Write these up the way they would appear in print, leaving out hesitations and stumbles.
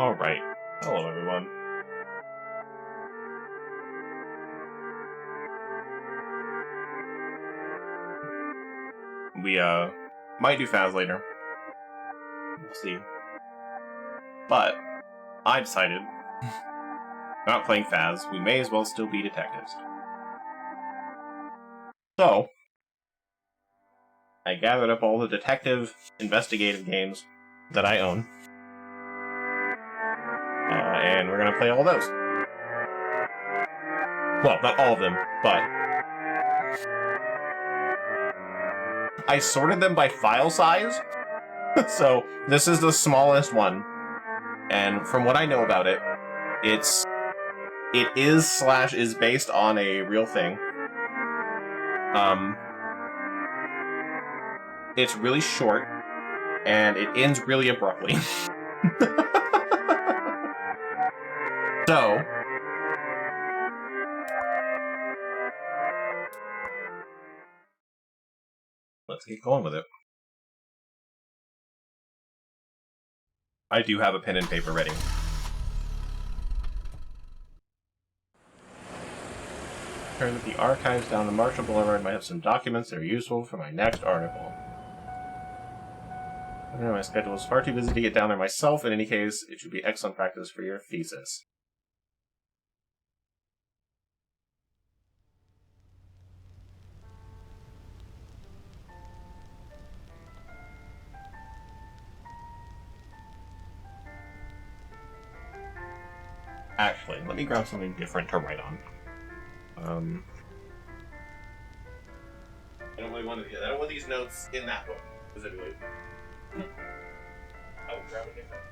Alright. Hello, everyone. We, might do phas later. We'll see. But, I decided, we're not playing phas, we may as well still be detectives. So, I gathered up all the detective, investigative games that I own. And we're gonna play all those. Well, not all of them, but I sorted them by file size. So, this is the smallest one. And from what I know about it, it is based on a real thing. It's really short, and it ends really abruptly. So, let's get going with it. I do have a pen and paper ready. Turn to the archives down the Marshall Boulevard. Might have some documents that are useful for my next article. I don't know, my schedule is far too busy to get down there myself. In any case, it should be excellent practice for your thesis. Actually, let me grab something different to write on. I don't want these notes in that book, specifically. I will grab a different.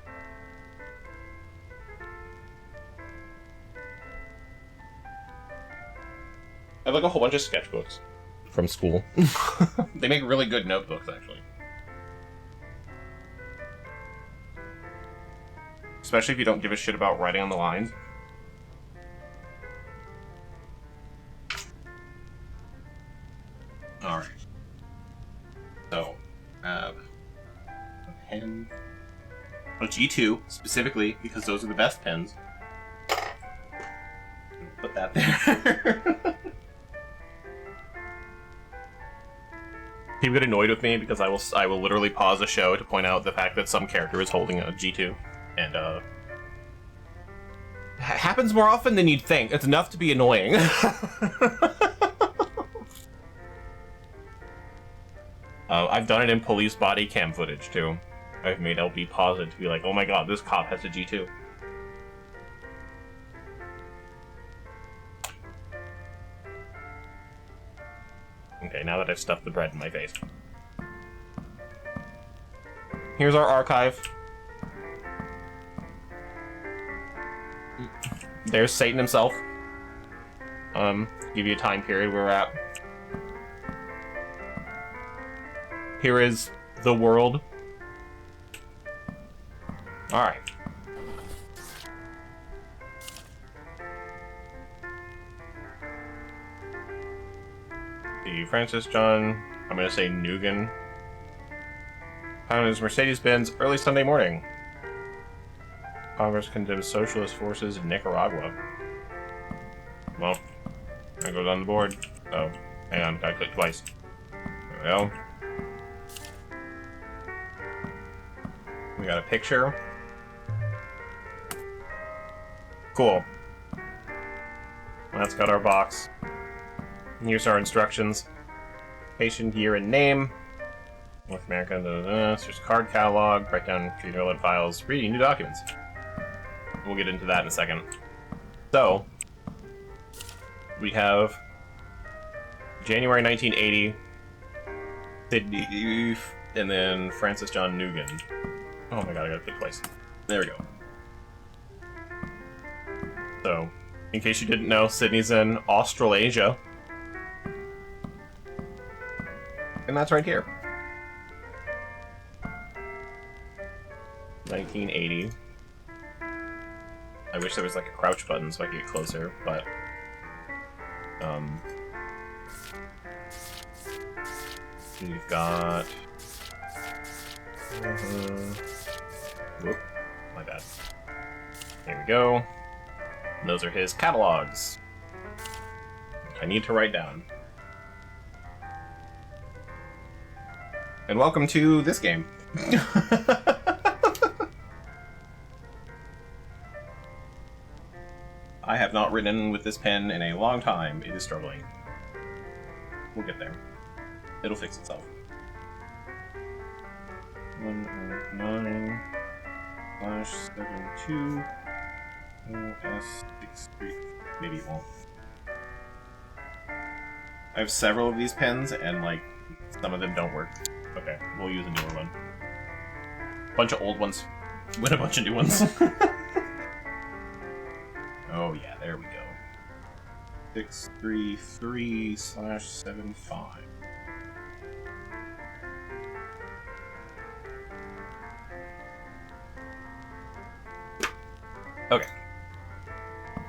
I have like a whole bunch of sketchbooks from school. They make really good notebooks, actually. Especially if you don't give a shit about writing on the lines. Alright. So, a pen. A G2, specifically, because those are the best pens. Put that there. People get annoyed with me because I will literally pause a show to point out the fact that some character is holding a G2. And, happens more often than you'd think. It's enough to be annoying. I've done it in police body cam footage, too. I've made LB pause it to be like, oh my god, this cop has a G2. Okay, now that I've stuffed the bread in my face. Here's our archive. There's Satan himself. Give you a time period where we're at. Here is the world. Alright. The Francis John, I'm gonna say Nugan. Found his Mercedes-Benz early Sunday morning. Congress condemns socialist forces in Nicaragua. Well, that goes on the board. Oh, hang on, gotta click twice. There we go. We got a picture. Cool. That's got our box. Here's our instructions. Patient year and name. North America, search card catalog, write down computer load files, reading new documents. We'll get into that in a second. So, we have January 1980, Sydney, and then Francis John Nugan. Oh my god, I gotta click twice. There we go. So, in case you didn't know, Sydney's in Australasia. And that's right here. 1980. I wish there was like a crouch button so I could get closer, but we've got whoop, my bad. There we go. And those are his catalogs. I need to write down. And welcome to this game. I have not written with this pen in a long time. It is struggling. We'll get there. It'll fix itself. 109/72 OS63. Maybe it won't. I have several of these pens, and like some of them don't work. Okay, we'll use a newer one. Bunch of old ones with a bunch of new ones. Oh yeah, there we go. 633/75. Okay.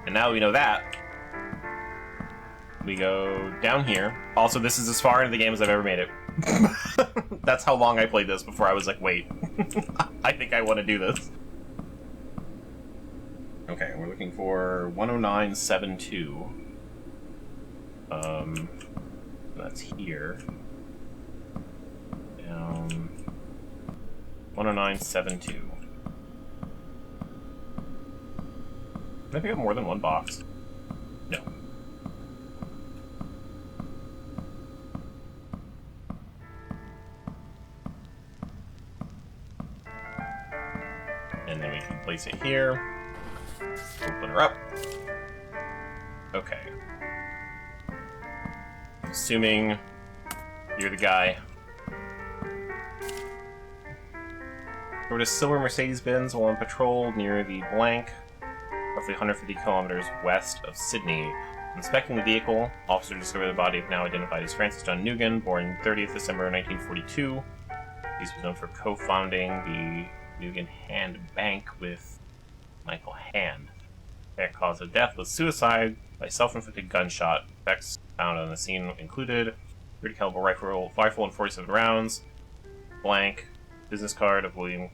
And now we know that, we go down here. Also, this is as far into the game as I've ever made it. That's how long I played this before I was like, wait, I think I want to do this. Okay, we're looking for 109/72. That's here. Down 109/72. Can I pick up more than one box? No. And then we can place it here. Open her up. Okay. Assuming you're the guy. Rode a silver Mercedes-Benz while on patrol near the blank, roughly 150 kilometers west of Sydney. Inspecting the vehicle, officer discovered the body of now identified as Francis John Nugent, born 30th December 1942. He was known for co-founding the Nugent Hand Bank with Michael Hand. Their cause of death was suicide by self-inflicted gunshot. Effects found on the scene included 30 caliber rifle and 47 rounds, blank, business card of William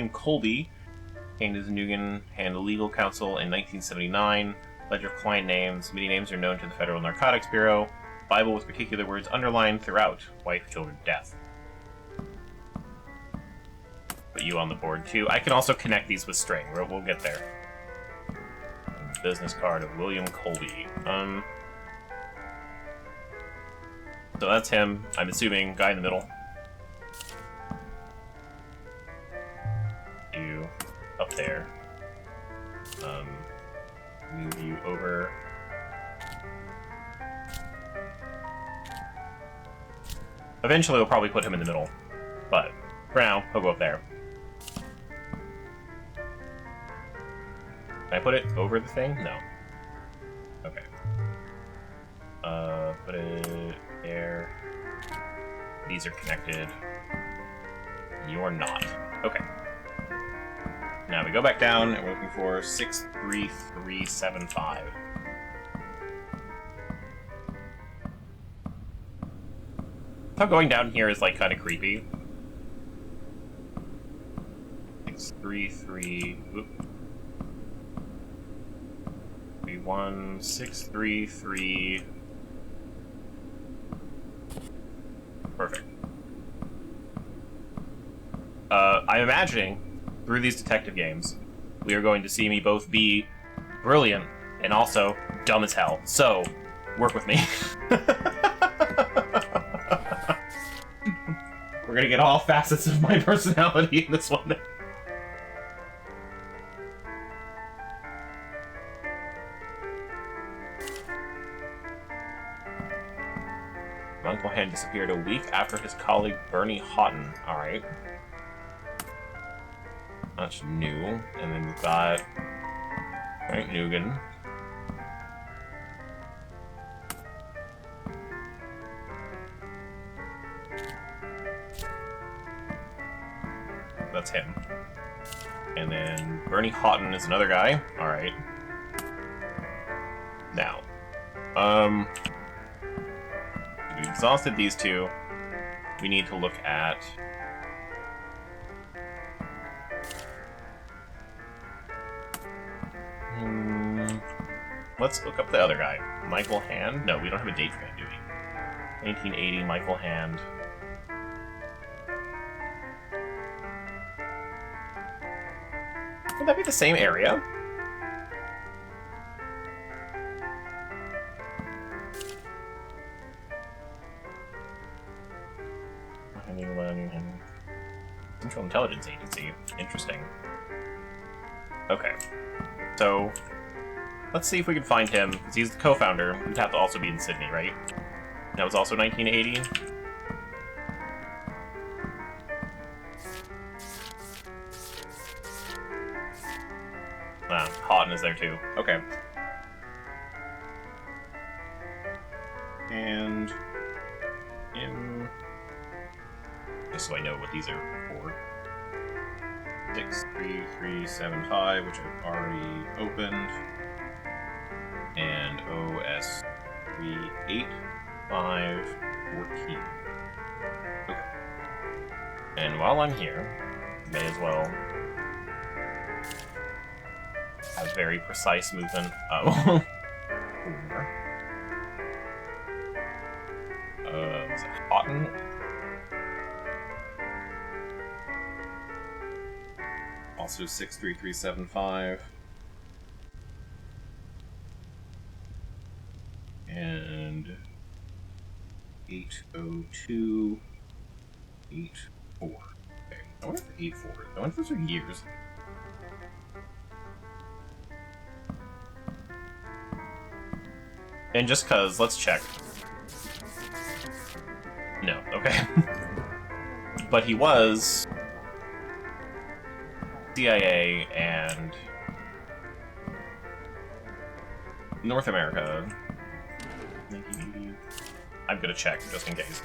Colby, obtained as Nugent Hand legal counsel in 1979. Ledger of client names. Many names are known to the Federal Narcotics Bureau. Bible with particular words underlined throughout. Wife, children, death. Put you on the board too. I can also connect these with string. We'll get there. Business card of William Colby. So that's him. I'm assuming guy in the middle. You up there. Move you over. Eventually we'll probably put him in the middle, but for now, he'll go up there. Can I put it over the thing? No. Okay. Put it there. These are connected. You're not. Okay. Now we go back down and we're looking for 63375. How going down here is like kind of creepy. 633. Whoop. 633. Perfect. I'm imagining through these detective games, we are going to see me both be brilliant and also dumb as hell. So, work with me. We're gonna get all facets of my personality in this one. Uncle Hand disappeared a week after his colleague Bernie Houghton. Alright. That's new. And then we've got Frank Nugent. That's him. And then Bernie Houghton is another guy. Alright. Now. We've exhausted these two. We need to look at... let's look up the other guy. Michael Hand? No, we don't have a date for him, do we? 1980, Michael Hand. Would that be the same area? Central Intelligence Agency. Interesting. Okay. So, let's see if we can find him, because he's the co-founder. He'd have to also be in Sydney, right? That was also 1980. Houghton is there too. Okay. And just so I know what these are for. 63375, which I've already opened, and OS 38514. Okay. And while I'm here, may as well have very precise movement. Oh. Was it Houghton? Also 63375. And 80284. Okay. I wonder if 84. I wonder if those are years. And just cause, let's check. No, okay. But he was CIA and North America. I'm gonna check just in case.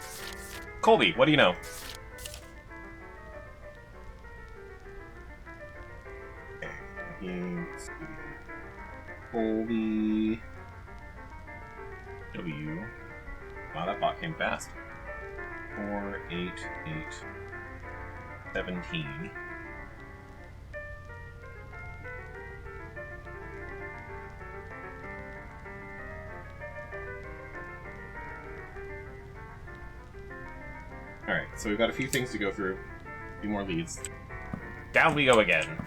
Colby, what do you know? Colby W. Wow, that bot came fast. 48817. Alright, so we've got a few things to go through. A few more leads. Down we go again.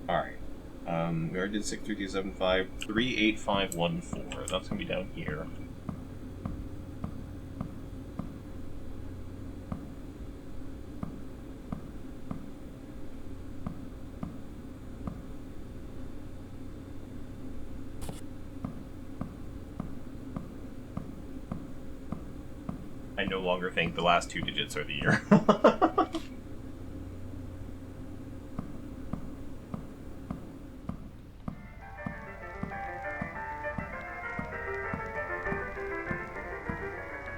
Alright. We already did 63275, 38514. That's gonna be down here. I no longer think the last two digits are the year.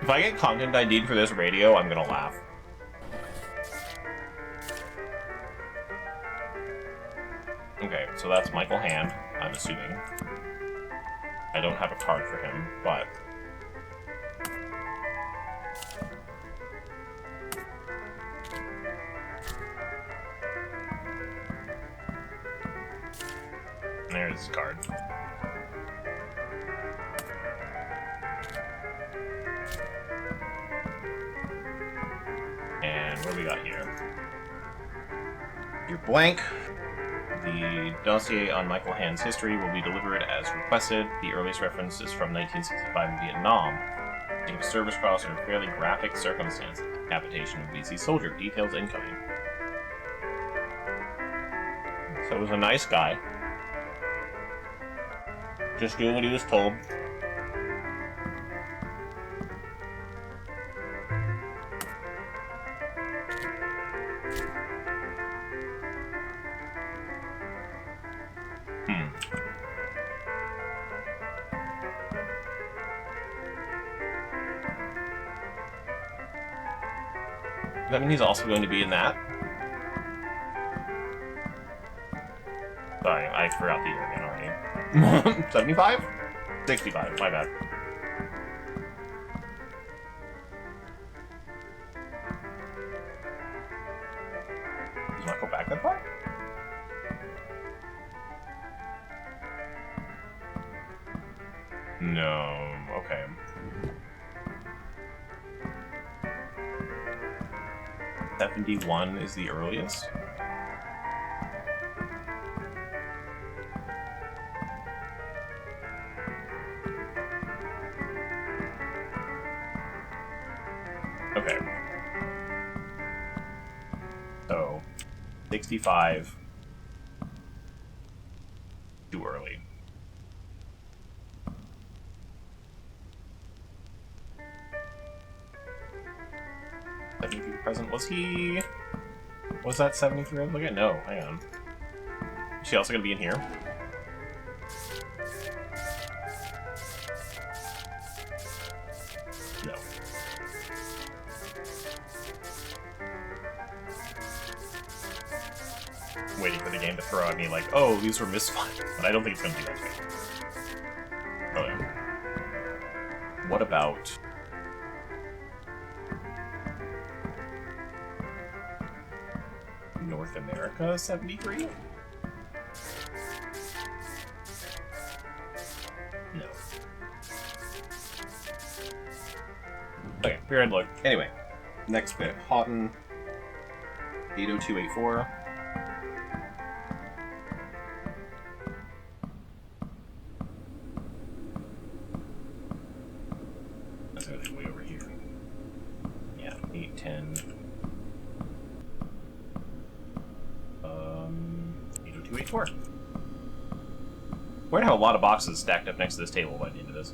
If I get content ID'd for this radio, I'm gonna laugh. Okay, so that's Michael Hand, I'm assuming. I don't have a card for him, but... There's his card. And what do we got here? You're blank. The dossier on Michael Hand's history will be delivered as requested. The earliest reference is from 1965 in Vietnam. A service cross under fairly graphic circumstances. Decapitation of BC soldier. Details incoming. So it was a nice guy. Just doing what he was told. Does that mean he's also going to be in that? Sorry, I forgot the year again already. 75? 65, my bad. back that far? No. Okay. $71 is the earliest. Okay. So, 65. Too early. Present. Was he... Was that 73? Look at no. Hang on. Is she also going to be in here? No. Waiting for the game to throw at me like, oh, these were misfires. But I don't think it's going to do that to me. Oh, yeah. What about... North America 73? No. Okay, weird look. Anyway, next bit. Houghton 80284. That's actually way over here. Yeah, 810. 80284. We're gonna have a lot of boxes stacked up next to this table by the end of this.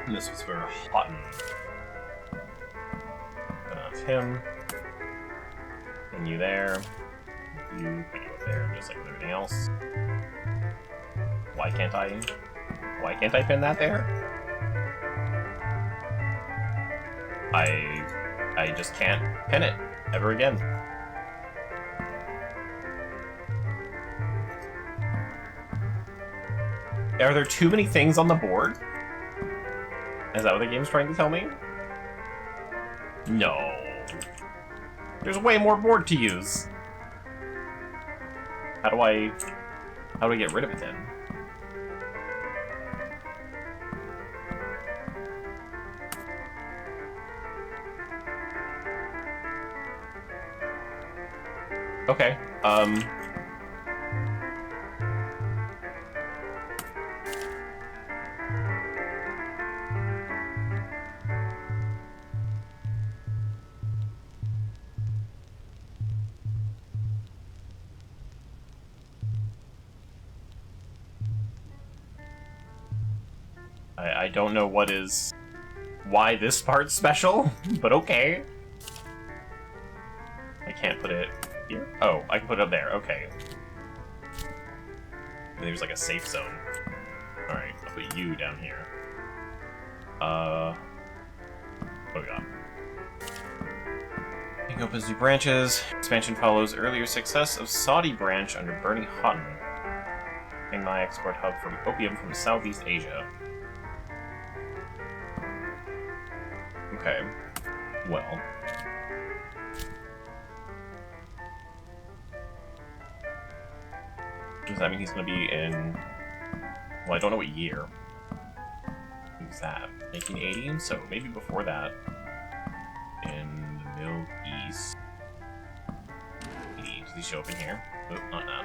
And this was for Houghton. Put off him. And you there. You put you up there, just like with everything else. Why can't I pin that there? I just can't pin it ever again. Are there too many things on the board? Is that what the game's trying to tell me? No. There's way more board to use. How do I get rid of it then? Okay, I don't know why this part's special, but okay. I can't put it here? Oh, I can put it up there, okay. And there's like a safe zone. Alright, I'll put you down here. What do we got? King opens new branches. Expansion follows earlier success of Saudi branch under Bernie Houghton. Qingmai export hub from opium from Southeast Asia. Okay. Well. Does that mean he's going to be in... Well, I don't know what year. Who's that? 1980? So maybe before that. In the Middle East. Does he show up in here? Oh, not now.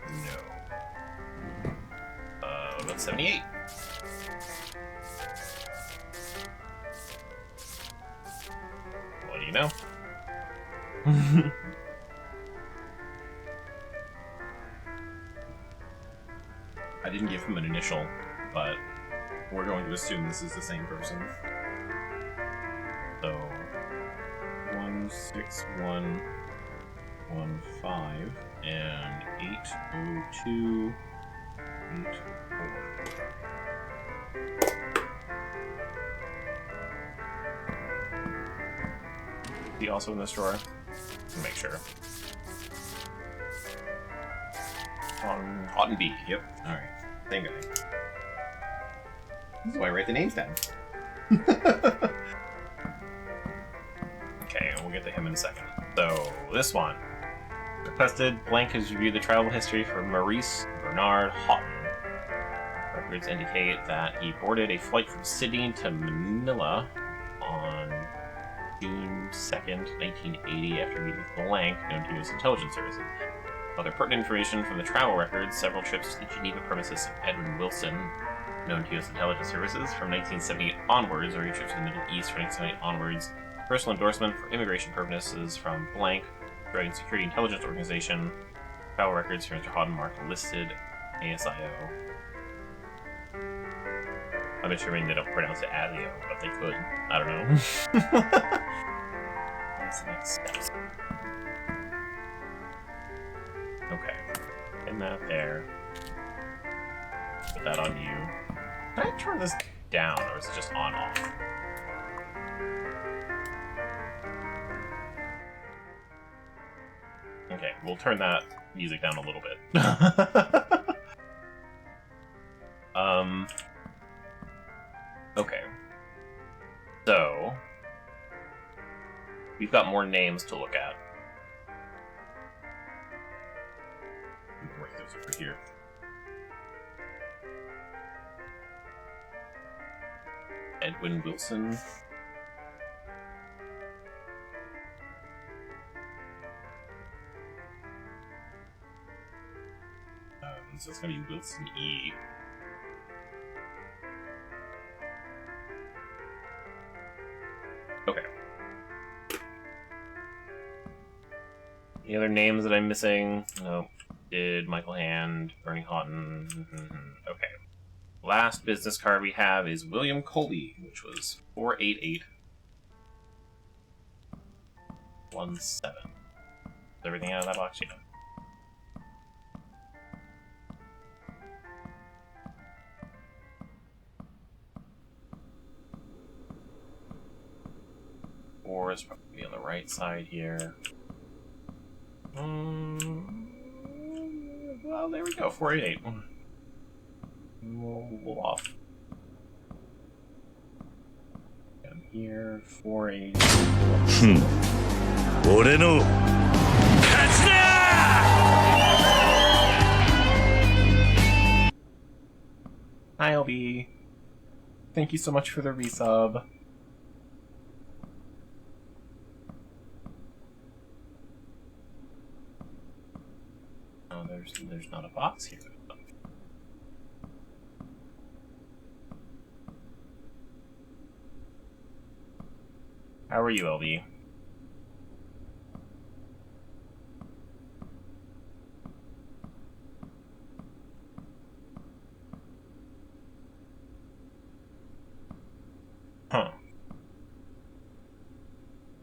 No. What about 78? What do you know? I didn't give him an initial, but we're going to assume this is the same person. So 16115 and 80284. Is he also in this drawer? Make sure. Hot and B. Yep. Alright. Same guy. This is why I write the names down. Okay, we'll get to him in a second. So, this one. Requested, blank has reviewed the travel history for Maurice Bernard Houghton. Records indicate that he boarded a flight from Sydney to Manila on June 2nd, 1980, after meeting with blank, known to his intelligence services. Other pertinent information from the travel records, several trips to the Geneva premises of Edwin Wilson, known to U.S. intelligence services, from 1978 onwards, or trips to the Middle East from 1978 onwards. Personal endorsement for immigration purposes from blank, Drug Security Intelligence Organization. Travel records for Mr. Houghton marked listed ASIO. I'm assuming they don't pronounce it ASIO, but they could. I don't know. What's the next steps? Okay. Pin that there. Put that on you. Can I turn this down, or is it just on-off? Okay, we'll turn that music down a little bit. Okay. So, we've got more names to look at. Write those over here. Edwin Wilson. So it's gonna be Wilson E. Okay. Any other names that I'm missing? No. Did Michael Hand, Bernie Houghton. Okay. Last business card we have is William Colby, which was 48817. Is everything out of that box? Yeah. Four is probably on the right side here. Well, there we go. 488. We'll off. Down here, 480. Hi, LB. Thank you so much for the resub. Oh, there's not a box here. How are you, LB? Huh.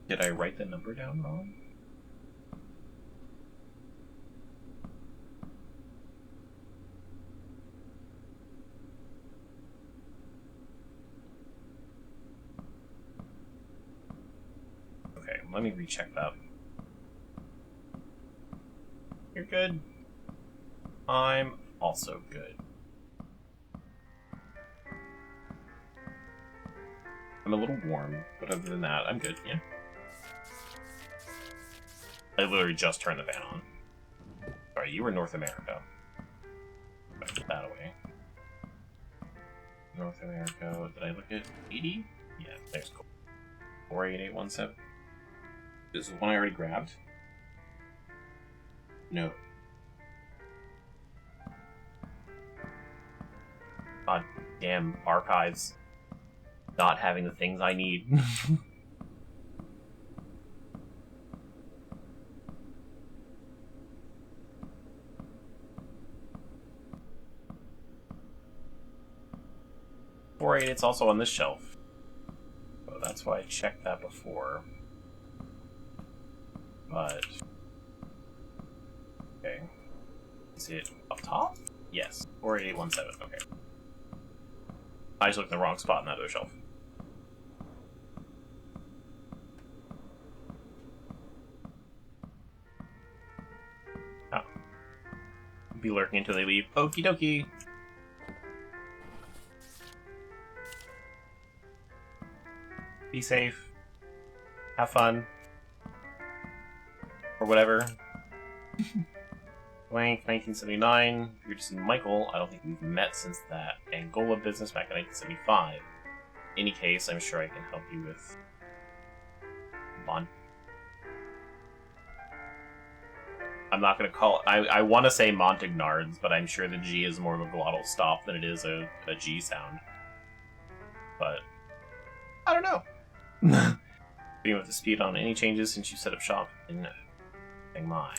Did I write the number down wrong? Okay, let me recheck that. You're good. I'm also good. I'm a little warm, but other than that, I'm good, yeah. I literally just turned the fan on. Sorry, you were North America. Put that away. North America, did I look at 80? Yeah, there's cool. 48817. This is one I already grabbed. No. God damn archives. Not having the things I need. It's also on this shelf. So that's why I checked that before. But okay. Is it up top? Yes. 48817, okay. I just looked in the wrong spot in that other shelf. Oh. be lurking until they leave. Okie dokie. Be safe. Have fun. Or whatever. Blank, 1979. You're to see Michael. I don't think we've met since that Angola business back in 1975. In any case, I'm sure I can help you with I'm not going to call it... I want to say Montagnards, but I'm sure the G is more of a glottal stop than it is a G sound. But... I don't know. Being with the speed on any changes since you set up shop in my.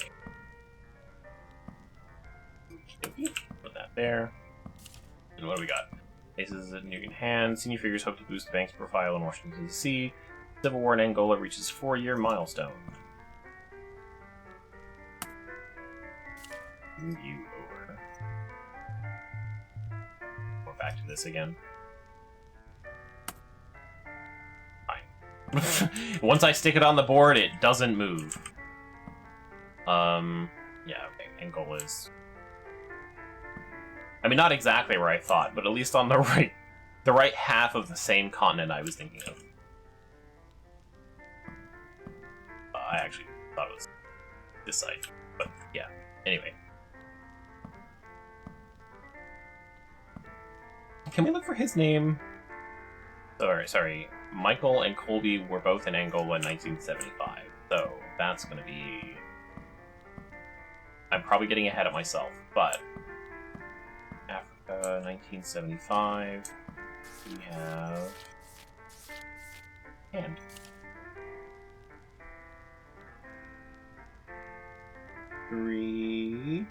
Put that there. And what do we got? Aces in your hand. Senior figures hope to boost the bank's profile in Washington, D.C. Civil War in Angola reaches 4-year milestone. Move you over. We're back to this again. Fine. Once I stick it on the board, it doesn't move. Yeah, okay. Angola is... I mean, not exactly where I thought, but at least on the right half of the same continent I was thinking of. I actually thought it was this side, but yeah. Anyway. Can we look for his name? Sorry. Michael and Colby were both in Angola in 1975, so that's gonna be... I'm probably getting ahead of myself, but... Africa, 1975... We have... And... 3...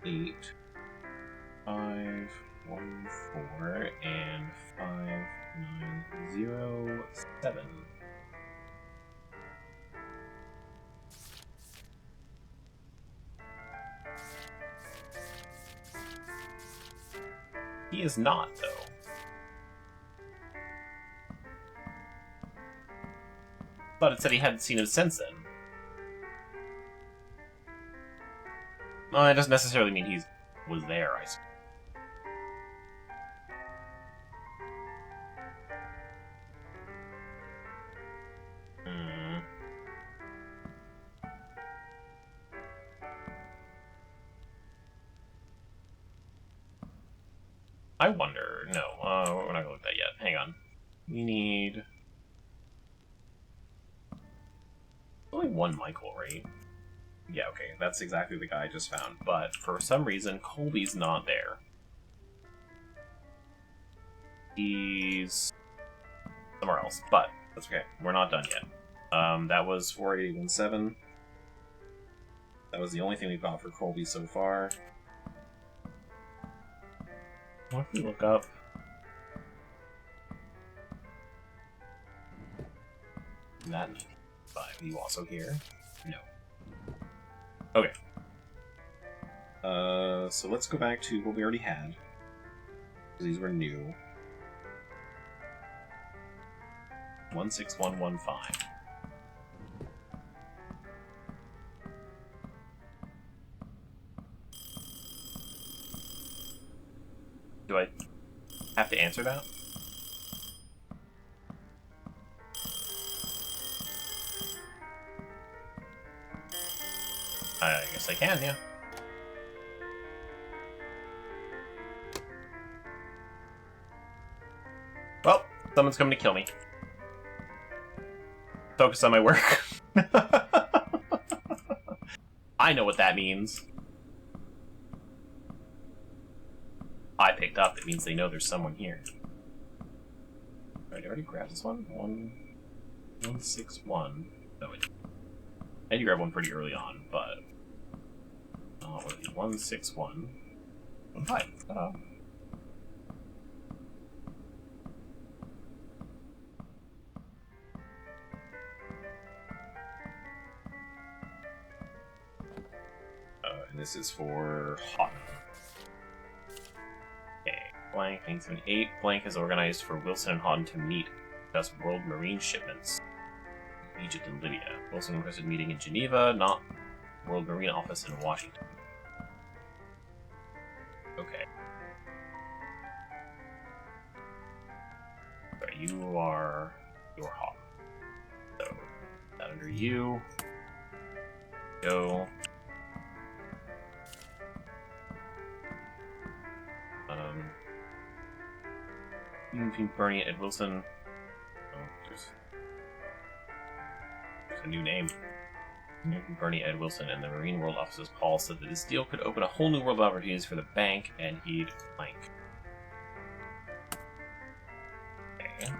8... 5... 1, 4, and 5, 9, 0, 7. He is not, though. But it said he hadn't seen him since then. Well, it doesn't necessarily mean he was there, I suppose. I wonder... No, we're not gonna look at that yet. Hang on. We need... Only one Michael, right? Yeah, okay. That's exactly the guy I just found. But for some reason, Colby's not there. He's... somewhere else. But that's okay. We're not done yet. That was 4817. That was the only thing we've got for Colby so far. What if we look up... That 95. Are you also here? No. Okay. So let's go back to what we already had. These were new. 16115. Do I have to answer that? I guess I can, yeah. Well, someone's coming to kill me. Focus on my work. I know what that means. I picked up, it means they know there's someone here. Alright, I already grabbed this one. 161. No, wait. I had to grab one pretty early on, but... what are these? 161. 15. And this is for Hot. Blank, 1978. Blank is organized for Wilson and Houghton to meet, discuss world marine shipments in Egypt and Libya. Wilson requested meeting in Geneva, not World Marine Office in Washington. you are your hawk. So that under you. Go. Bernie Ed Wilson. Oh, there's a new name. Bernie Ed Wilson and the Marine World Office's Paul said that this deal could open a whole new world of opportunities for the bank, and he'd blank. Okay.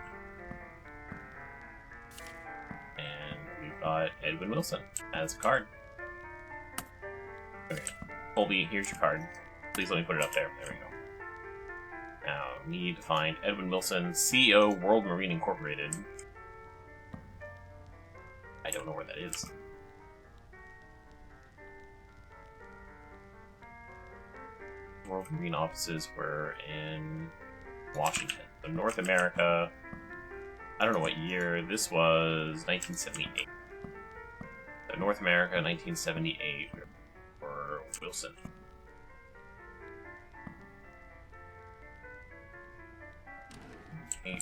And we've got Edwin Wilson as a card. Okay. Colby, here's your card. Please let me put it up there. There we go. Now, we need to find Edwin Wilson, CEO, World Marine Incorporated. I don't know where that is. World Marine offices were in Washington. So North America, I don't know what year. This was 1978. So North America, 1978 for Wilson. Okay.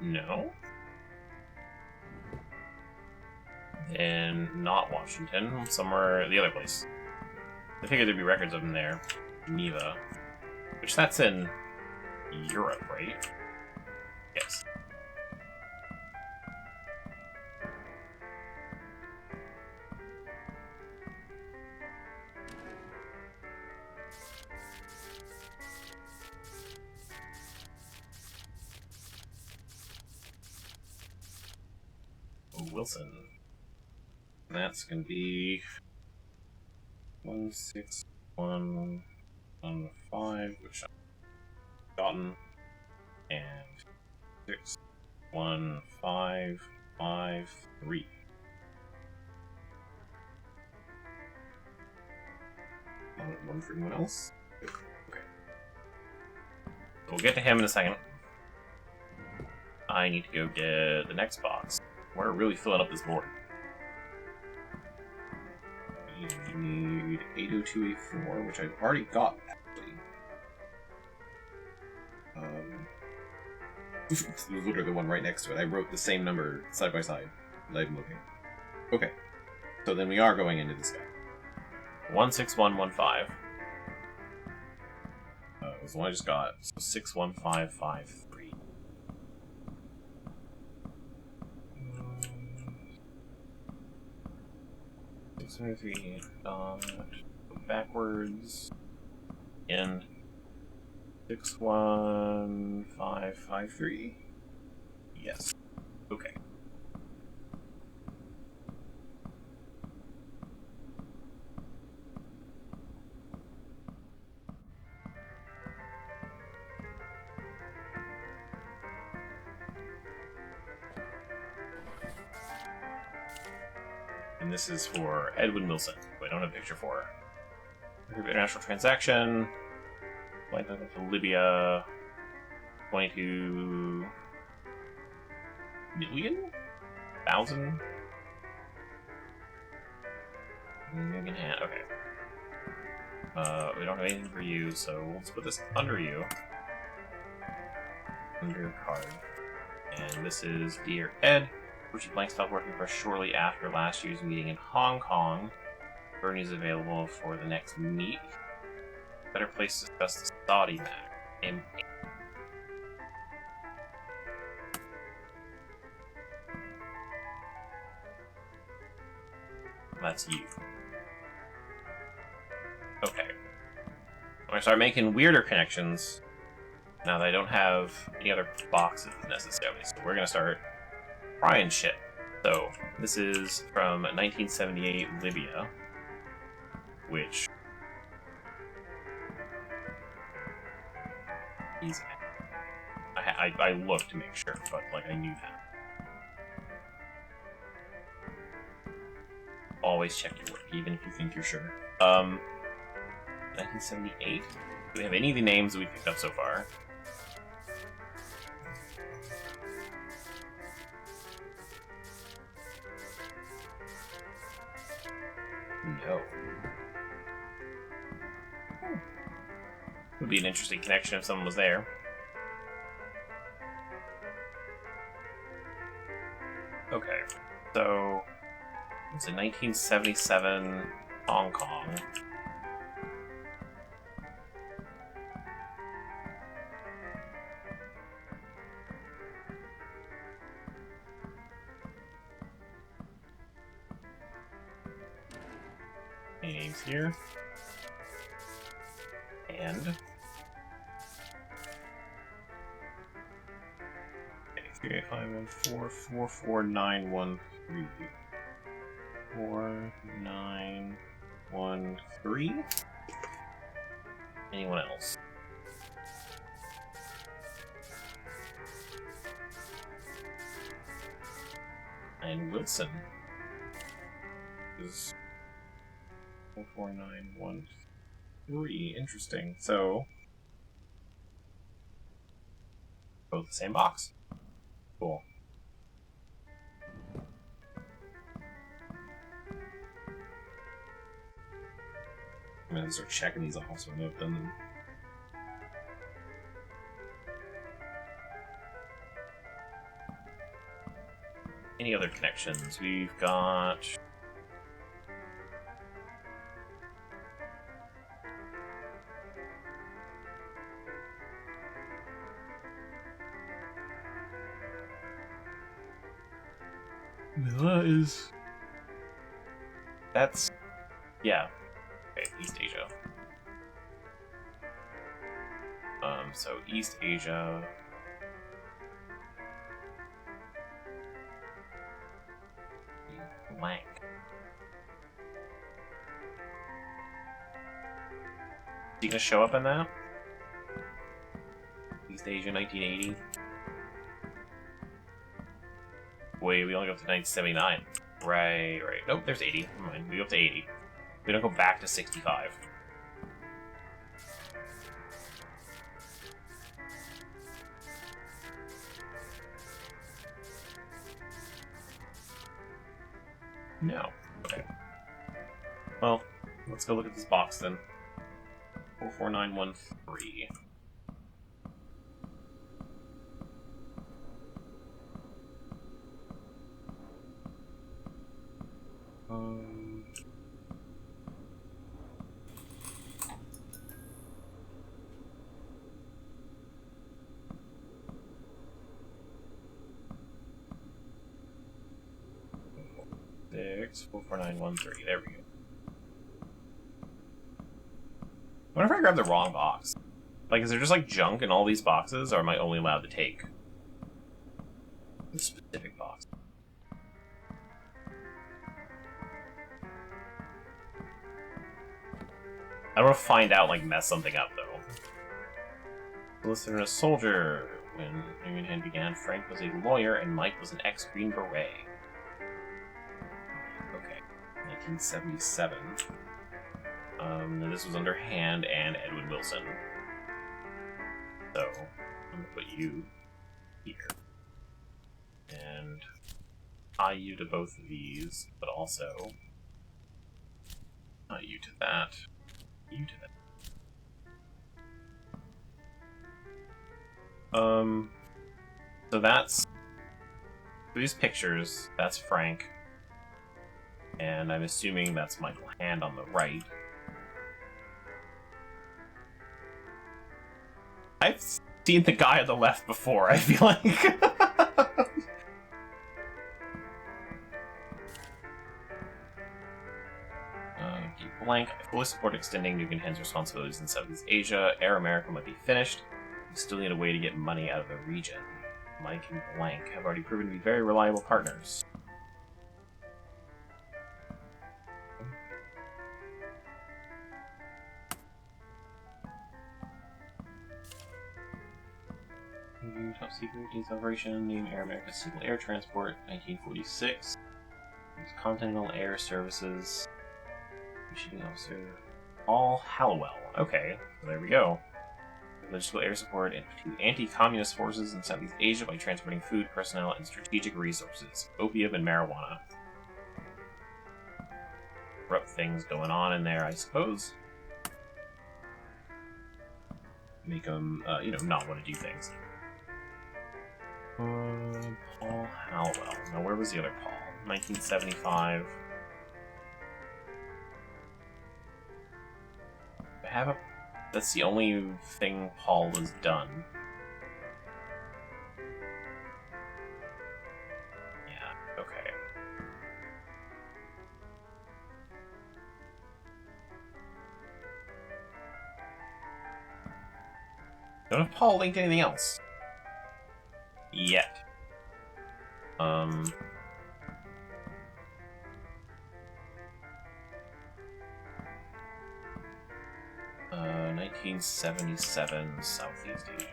No. And not Washington, somewhere the other place. I figured there'd be records of him there. Geneva. Which that's in Europe, right? Yes. Wilson. That's gonna be 16115, which I've gotten, and 61553. One for anyone else? Okay. So we'll get to him in a second. I need to go get the next box. We're really filling up this board. We need 80284, which I've already got, actually. This is literally the one right next to it. I wrote the same number side by side that I'm looking. Okay. So then we are going into this guy. 16115. It was the one I just got. So 61553. 603. Backwards. And 61553. Yes. Okay. And this is for Edwin Wilson, who I don't have a picture for. International transaction. Flight to Libya. 22 million? Thousand? Okay. We don't have anything for you, so let's put this under you. Under card. And this is Dear Ed. Richard Blank stopped working for us shortly after last year's meeting in Hong Kong. Bernie's available for the next meet. Better place to discuss the Saudi matter. That's you. Okay. I'm gonna start making weirder connections now that I don't have any other boxes necessarily. So we're gonna start trying shit. So this is from 1978 Libya, which is I looked to make sure, but like I knew that. Always check your work, even if you think you're sure. 1978. Do we have any of the names that we picked up so far? go. Would be an interesting connection if someone was there. Okay, so it's in 1977 Hong Kong. Any names here? And 385144491 4913. Anyone else? And Wilson is 44913. Interesting. So both the same box. Cool. I'm gonna start checking these off so I know I've done them. Any other connections? We've got... That's... Yeah. Okay, East Asia. So East Asia... Blank. Is he gonna show up in that? East Asia 1980? Wait, we only go up to 1979. Right. Nope, there's 80. Never mind, we go up to 80. We don't go back to 65. No. Okay. Well, let's go look at this box then. 44913. Six 44913. There we go. What if I grab the wrong box? Like, is there just like junk in all these boxes, or am I only allowed to take the specific box? I don't want to find out, like, mess something up, though. Solicitor and a soldier. When Union Hand began, Frank was a lawyer and Mike was an ex-Green Beret. Okay. 1977. This was under Hand and Edwin Wilson. So, I'm going to put you here. And tie you to both of these, but also tie you to that. You to that. So that's... For these pictures, that's Frank. And I'm assuming that's Michael Hand on the right. I've seen the guy on the left before, I feel like. Keep blank. I fully support extending Nugan Hand's responsibilities in Southeast Asia. Air America might be finished. We still need a way to get money out of the region. Mike and blank have already proven to be very reliable partners. Top secret details operation, name Air America Civil Air Transport, 1946. Continental Air Services. Shipping officer. All Hallowell. Okay, so there we go. Logistical air support to anti-communist forces in Southeast Asia by transporting food, personnel, and strategic resources. Opium and marijuana. corrupt things going on in there, I suppose. Make them, not want to do things. Paul Hallowell. Now, where was the other Paul? 1975. I have a... That's the only thing Paul has done. Yeah, okay. Don't have Paul linked to anything else. Yet. 1977 Southeast Asia.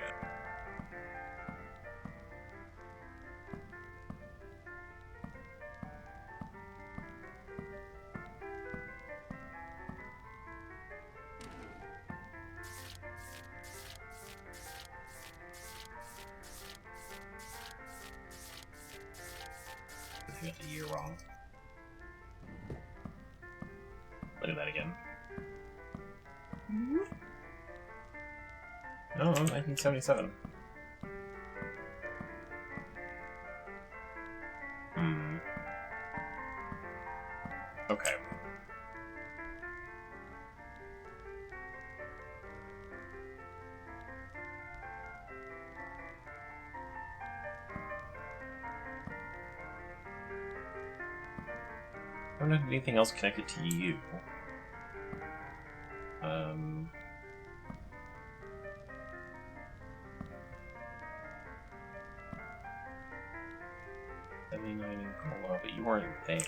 I got the year wrong. Look at that again. No, 1977. Okay. I don't have anything else connected to you. 79 in Cola, but you weren't there.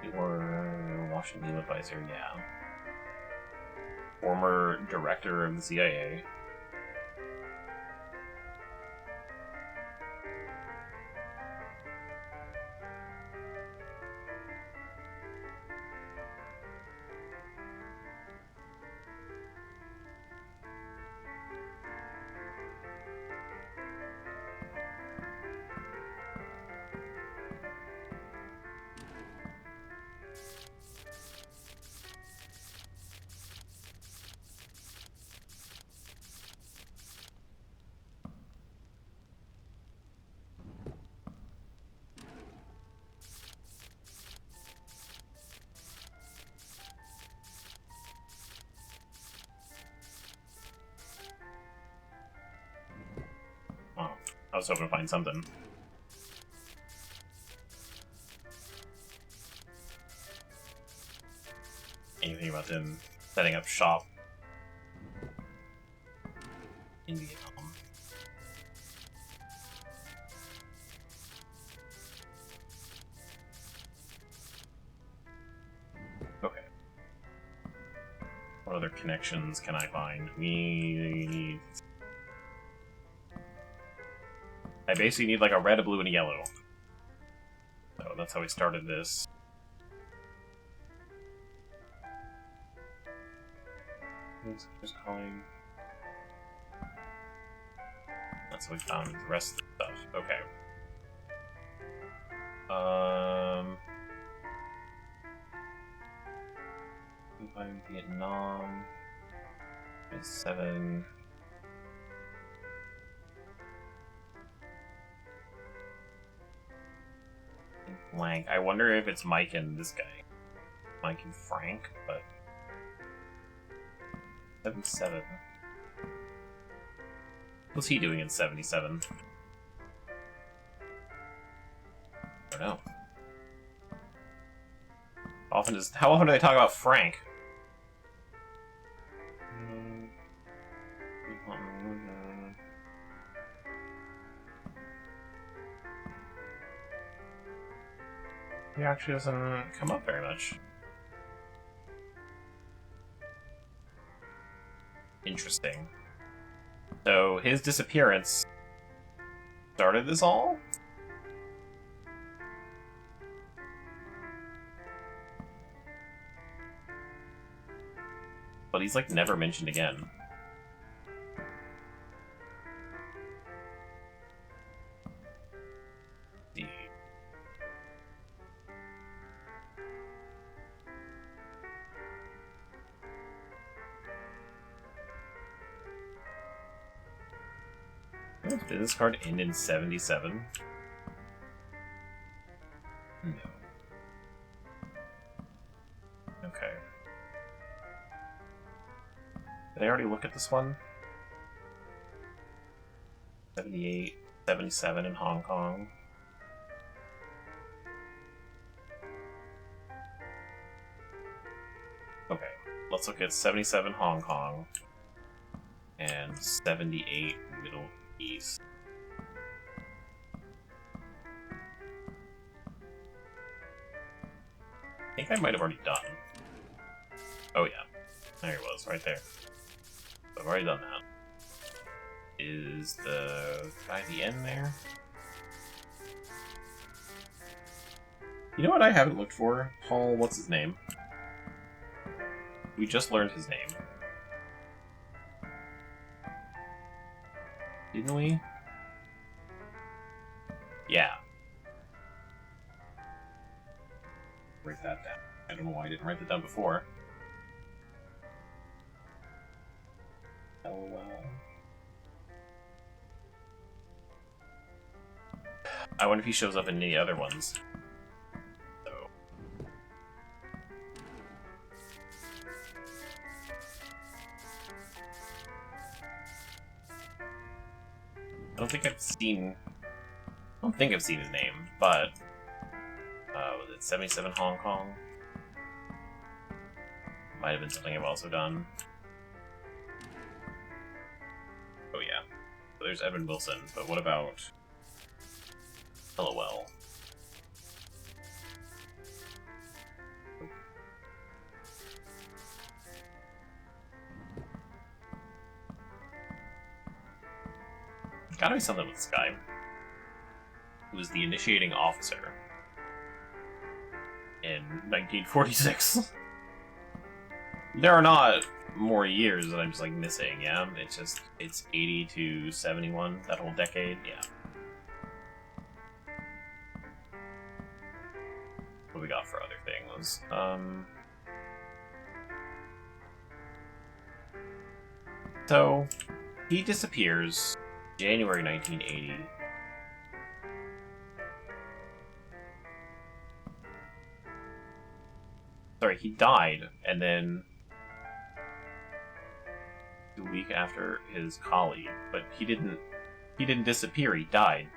You were Washington advisor, yeah. Former director of the CIA. Oh, I was hoping to find something. Anything about them setting up shop in Vietnam? Okay. What other connections can I find? I basically need like a red, a blue, and a yellow. So that's how we started this. Just calling. That's how we found the rest of the stuff. Okay. Find Vietnam. 7. Blank. I wonder if it's Mike and this guy. Mike and Frank, but 77. What's he doing in 77? I don't know. How often do they talk about Frank? He actually doesn't come up very much. Interesting. So his disappearance started this all? But he's like never mentioned again. Did this card end in 77? No. Okay. Did I already look at this one? 78, 77 in Hong Kong. Okay, let's look at 77 Hong Kong and 78 Middle East. I think I might have already done. Oh yeah, there he was, right there. I've already done that. Is the guy at the end there? You know what I haven't looked for? Paul, what's his name? We just learned his name. Didn't we? Yeah. Write that down. I don't know why I didn't write that down before. LOL. I wonder if he shows up in any other ones. So. I don't think I've seen his name, but was it 77 Hong Kong? Might have been something I've also done. Oh yeah. So there's Evan Wilson, but what about LOL? Gotta be something with this guy. Who was the initiating officer in 1946. There are not more years that I'm just like missing, yeah? It's 80 to 71, that whole decade, yeah. What do we got for other things? So, he disappears January 1980. Sorry, he died, and then a week after his colleague, but he didn't disappear, he died.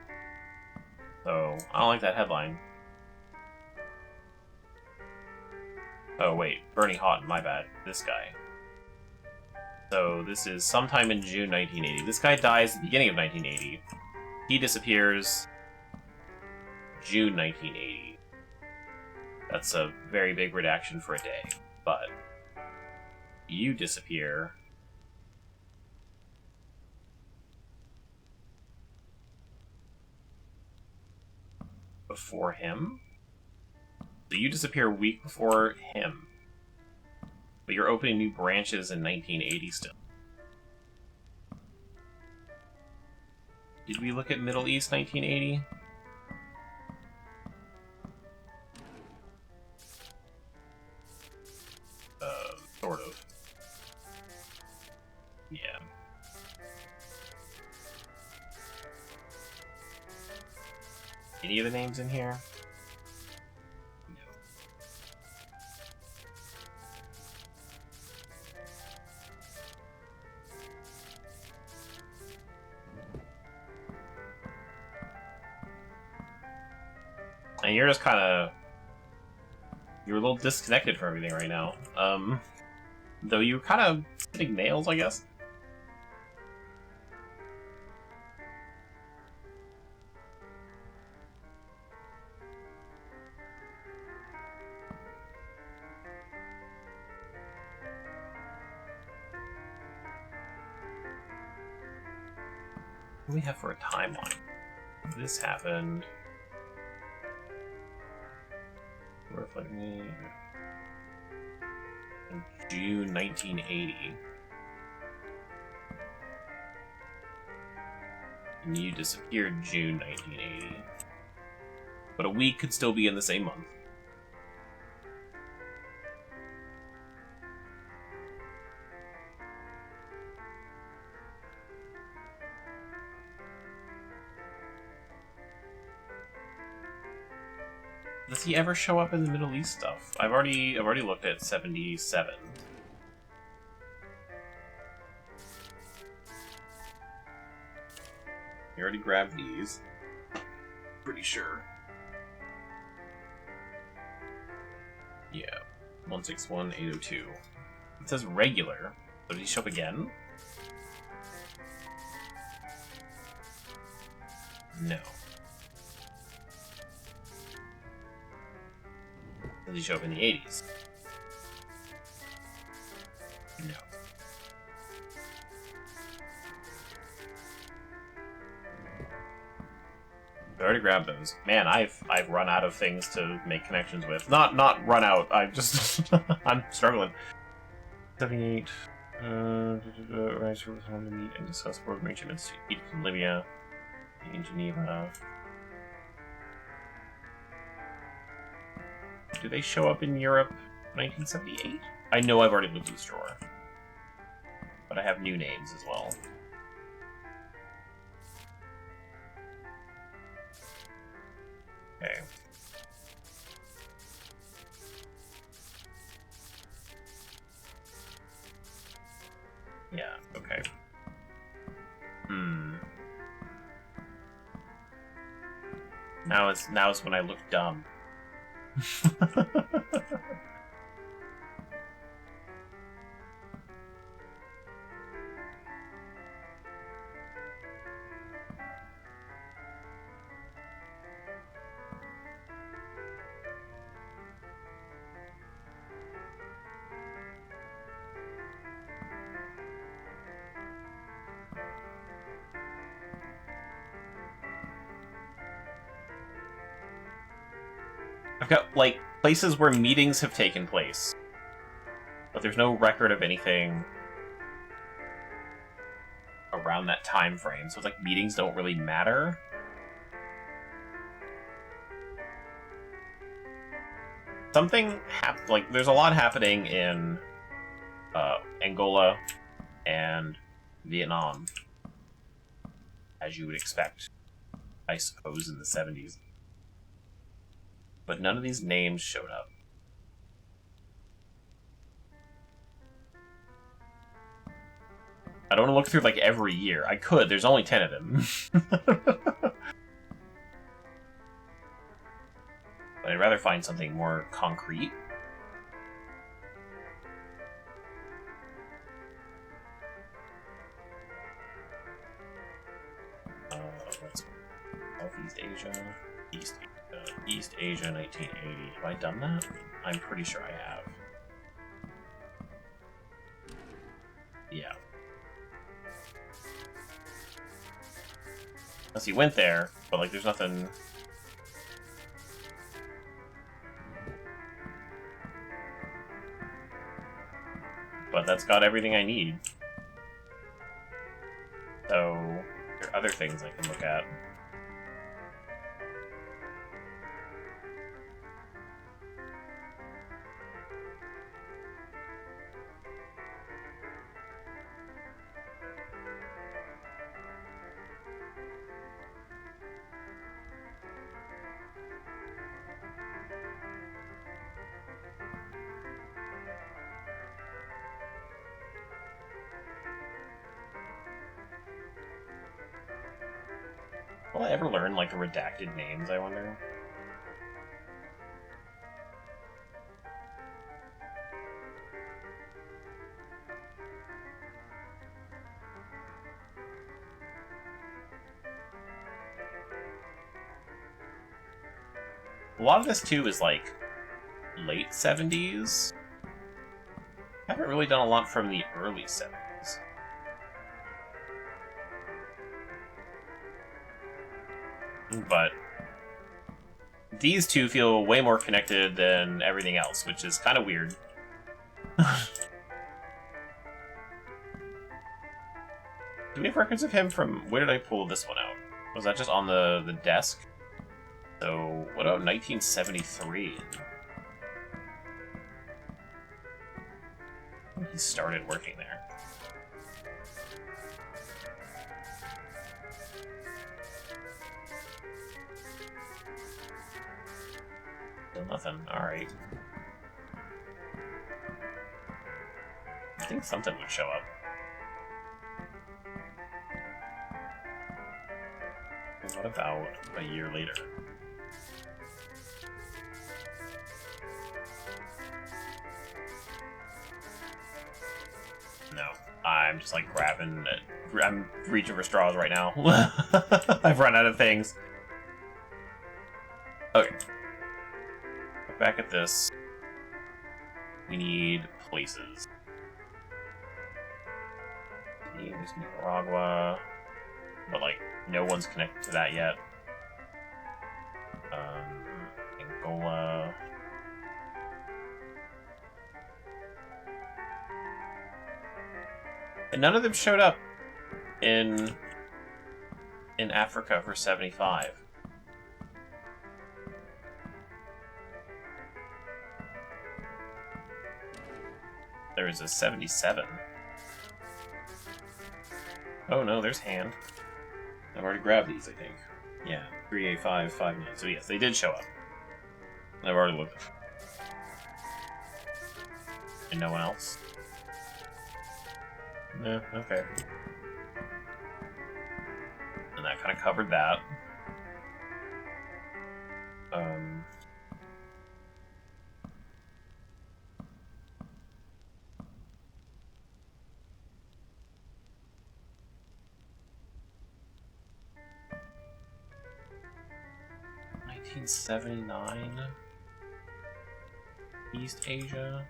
So, I don't like that headline. Oh wait, Bernie Houghton, my bad. This guy. So, this is sometime in June 1980. This guy dies at the beginning of 1980. He disappears June 1980. That's a very big redaction for a day, but you disappear before him? So you disappear a week before him, but you're opening new branches in 1980 still. Did we look at Middle East 1980? Sort of. Yeah. Any of the names in here? No. And you're just kind of... You're a little disconnected from everything right now. Though you were kind of hitting nails, I guess. What do we have for a timeline? This happened. Reflect me. In June 1980. And you disappeared June 1980. But a week could still be in the same month. Does he ever show up in the Middle East stuff? I've already looked at 77. You already grabbed these. Pretty sure. Yeah. 161802. It says regular. So did he show up again? No. Did he show up in the 80s? No. I already grabbed those. Man, I've run out of things to make connections with. Not run out. I've just I'm struggling. 78. Rise for home to meet and discuss program arrangements to Egypt and Libya in Geneva. Do they show up in Europe 1978? I know I've already looked at this drawer. But I have new names as well. Okay. Yeah, okay. Now it's when I look dumb. I've got, like, places where meetings have taken place. But there's no record of anything around that time frame. So it's like meetings don't really matter. Something like, there's a lot happening in Angola and Vietnam, as you would expect, I suppose, in the 70s. But none of these names showed up. I don't want to look through, like, every year. I could. There's only 10 of them. But I'd rather find something more concrete. Let's Southeast Asia, East Asia, 1980. Have I done that? I'm pretty sure I have. Yeah. Unless he went there, but, like, there's nothing... But that's got everything I need. So, there are other things I can look at. Will I ever learn, like, the redacted names, I wonder? A lot of this, too, is, like, late 70s. Haven't really done a lot from the early 70s. But these two feel way more connected than everything else, which is kind of weird. Do we have records of him from... Where did I pull this one out? Was that just on the desk? So, what about 1973? I think he started working there. Nothing. Alright. I think something would show up. What about a year later? No. I'm just like grabbing it. I'm reaching for straws right now. I've run out of things. Okay. Look back at this. We need places. There's Nicaragua. But, like, no one's connected to that yet. Angola. And none of them showed up in Africa for 75. There is a 77. Oh no, there's hand. I've already grabbed these, I think. Yeah, 3A5, 5-9. So yes, they did show up. I've already looked at them. And no one else? No, okay. And that kind of covered that. 1979. East Asia.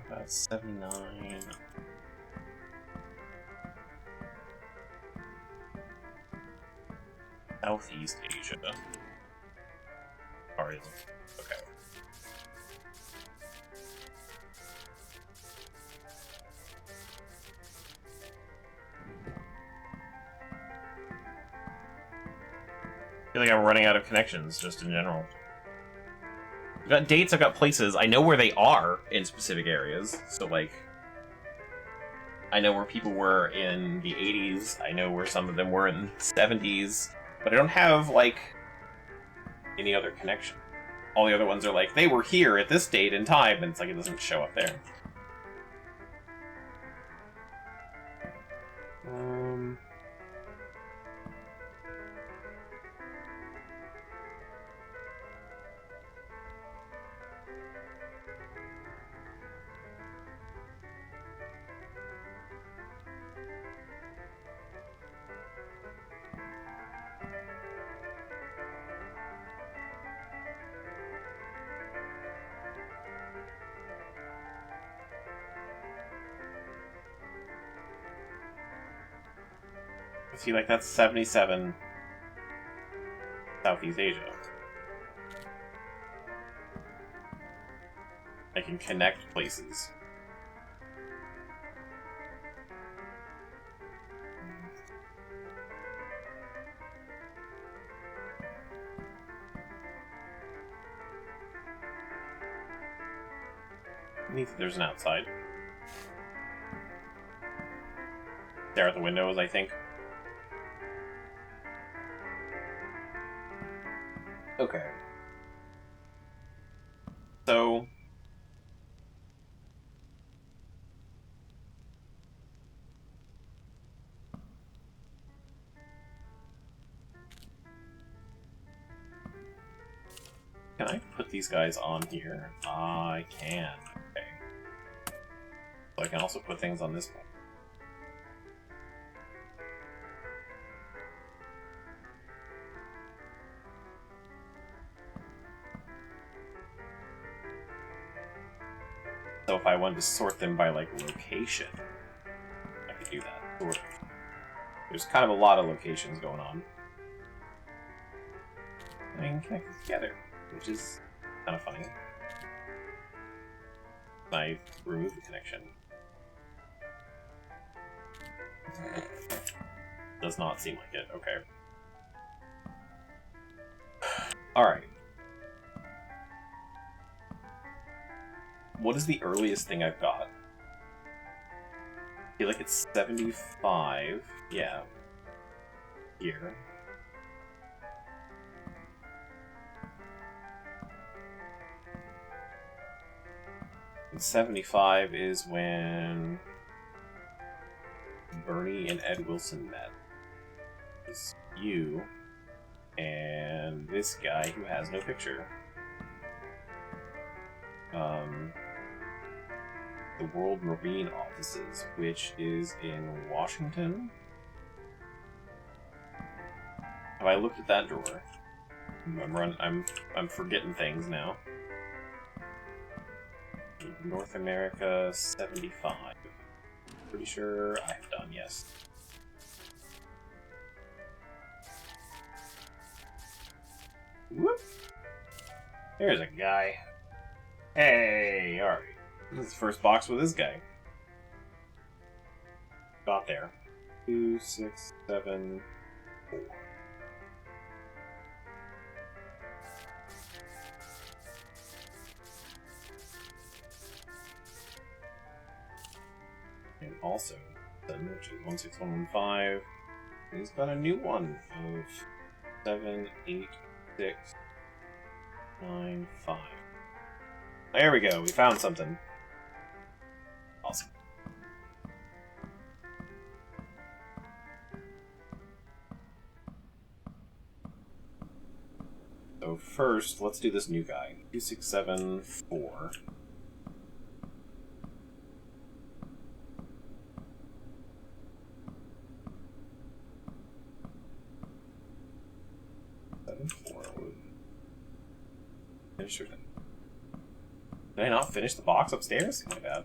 About 79. Southeast Asia. Alright, okay. I feel like I'm running out of connections, just in general. I've got dates, I've got places, I know where they are in specific areas, so like... I know where people were in the 80s, I know where some of them were in the 70s, but I don't have, like, any other connection. All the other ones are like, they were here at this date and time, and it's like it doesn't show up there. See, like, that's 77 Southeast Asia. I can connect places. There's an outside. There at the windows, I think. Okay. So... Can I put these guys on here? I can. Okay. So I can also put things on this one. So if I wanted to sort them by, like, location, I could do that, sort of. There's kind of a lot of locations going on. I can connect them together, which is kind of funny. I remove the connection. Does not seem like it. Okay. Alright. What is the earliest thing I've got? I feel like it's 75. Yeah. Here. And 75 is when Bernie and Ed Wilson met. It's you and this guy who has no picture. The World Marine Offices, which is in Washington. Have I looked at that drawer? I'm forgetting things now. North America 75. Pretty sure I have done, yes. Whoop! There's a guy. Hey, alright. This is the first box with this guy. Got there. 2, 6, 7, 4. And also, which is 16115, he's got a new one of 7, 8, 6, 9, 5. There we go, we found something. Awesome. So first, let's do this new guy. 2674. Finish it. Did I not finish the box upstairs? My bad.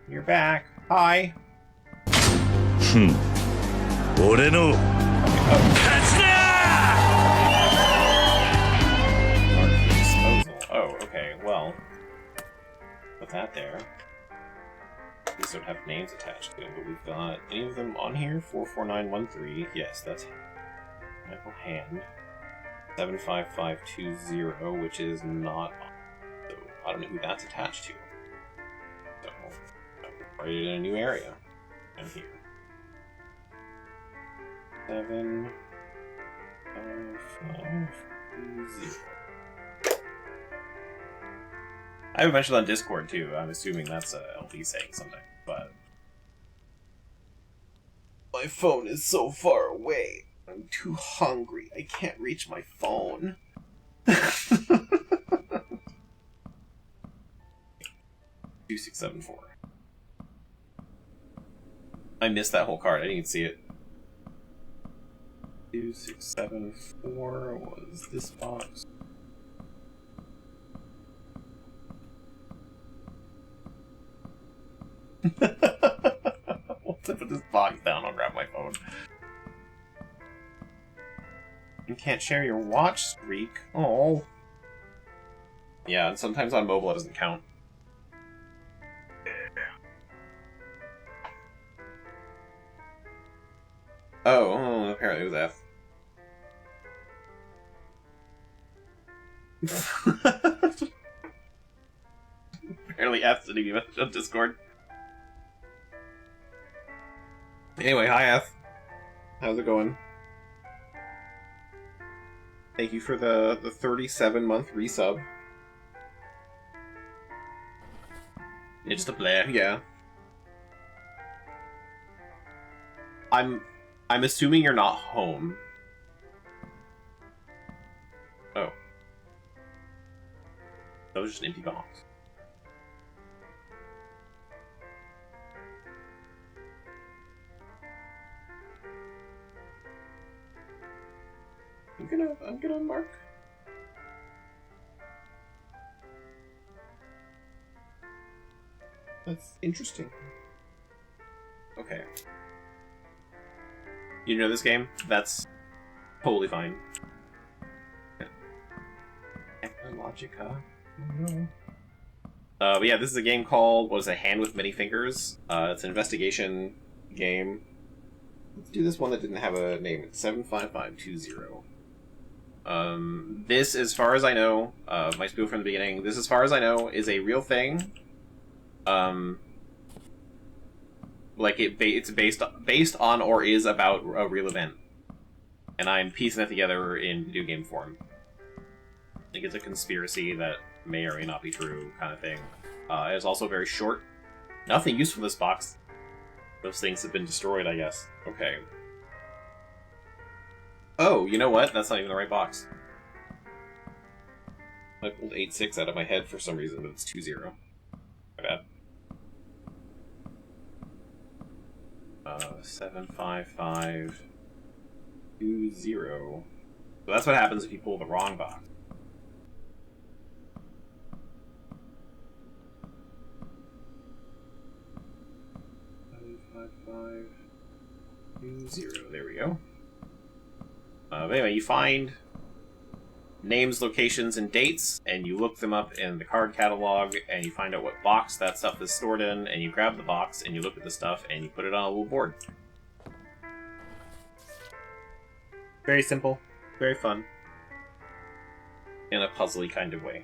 You're back. Hi. 俺の Disposal. Oh, okay. Well, put that there. These don't have names attached to them, but we've got any of them on here? 44913. Yes, that's Michael Hand. 75520, which is not on. So I don't know who that's attached to. So I'll write it in a new area. And here. 75520. I have it mentioned on Discord too. I'm assuming that's a LD saying something, but my phone is so far away. I'm too hungry. I can't reach my phone. 2674. I missed that whole card. I didn't even see it. 2674 was this box. Once I put this box down, I'll grab my phone. You can't share your watch streak. Oh. Yeah, and sometimes on mobile it doesn't count. Oh, apparently it was F. Apparently F didn't even message on Discord. Anyway, hi F. How's it going? Thank you for the 37-month resub. Yeah, just a bleh, yeah. I'm assuming you're not home. Oh. That was just an empty box. I'm gonna mark. That's interesting. Okay. You know this game? That's totally fine. Logic, huh? Oh no. But yeah, this is a game called, what is it, Hand with Many Fingers? It's an investigation game. Let's do this one that didn't have a name. It's 75520. This, as far as I know, my spiel from the beginning, this, as far as I know, is a real thing. Like, it's based on or is about a real event. And I'm piecing that together in video game form. I think it's a conspiracy that may or may not be true, kind of thing. It's also very short. Nothing useful in this box. Those things have been destroyed, I guess. Okay. Oh, you know what? That's not even the right box. I pulled 8-6 out of my head for some reason, but it's 2-0. My bad. 75520. So that's what happens if you pull the wrong box. 75520. There we go. But anyway, you find names, locations, and dates, and you look them up in the card catalog, and you find out what box that stuff is stored in, and you grab the box, and you look at the stuff, and you put it on a little board. Very simple, very fun, in a puzzly kind of way.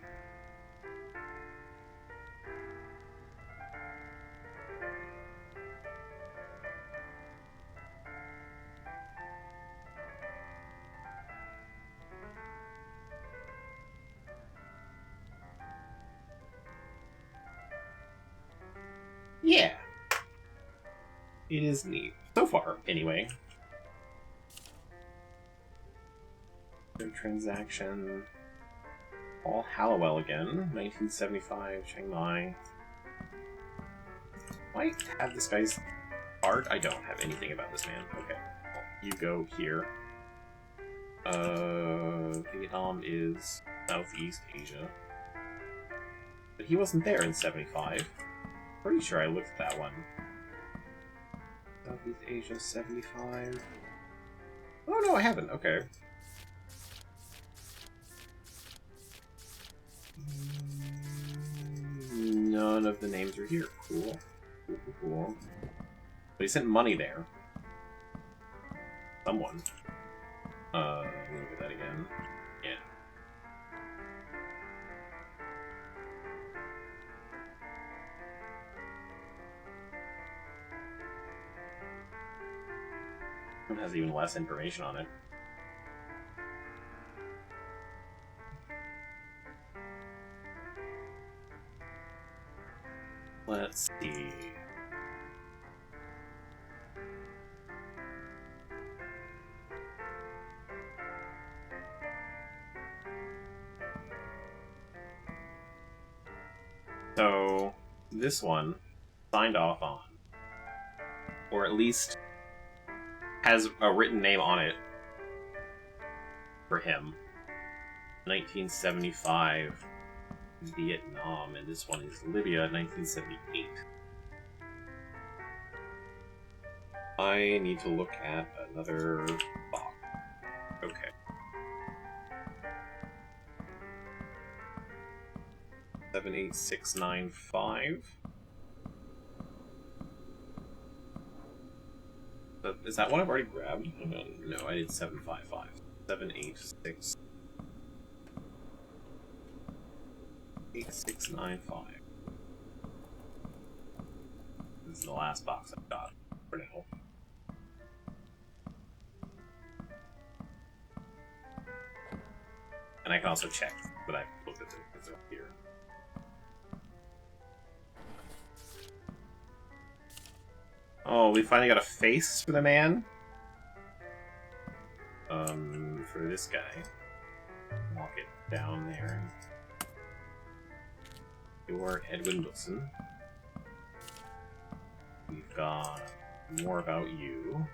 Yeah. It is neat. So far, anyway. Transaction. Paul Hallowell again. 1975, Chiang Mai. Do I have this guy's art? I don't have anything about this man. Okay. Well, you go here. Vietnam is Southeast Asia. But he wasn't there in 75. Pretty sure I looked at that one. Southeast Asia 75. Oh no, I haven't. Okay. None of the names are here. Cool. Cool. But he sent money there. Someone. Let me look at that again. Yeah. One has even less information on it. Let's see. So, this one signed off on, or at least has a written name on it for him. 1975 Vietnam, and this one is Libya, 1978. I need to look at another box. Okay. 78695. Is that one I've already grabbed? No, I did 755. 786. 8695. This is the last box I've got for now. And I can also check that I've looked at it. It's up here. Oh, we finally got a face for the man. For this guy. Walk it down there. You're Edwin Wilson. We've got more about you.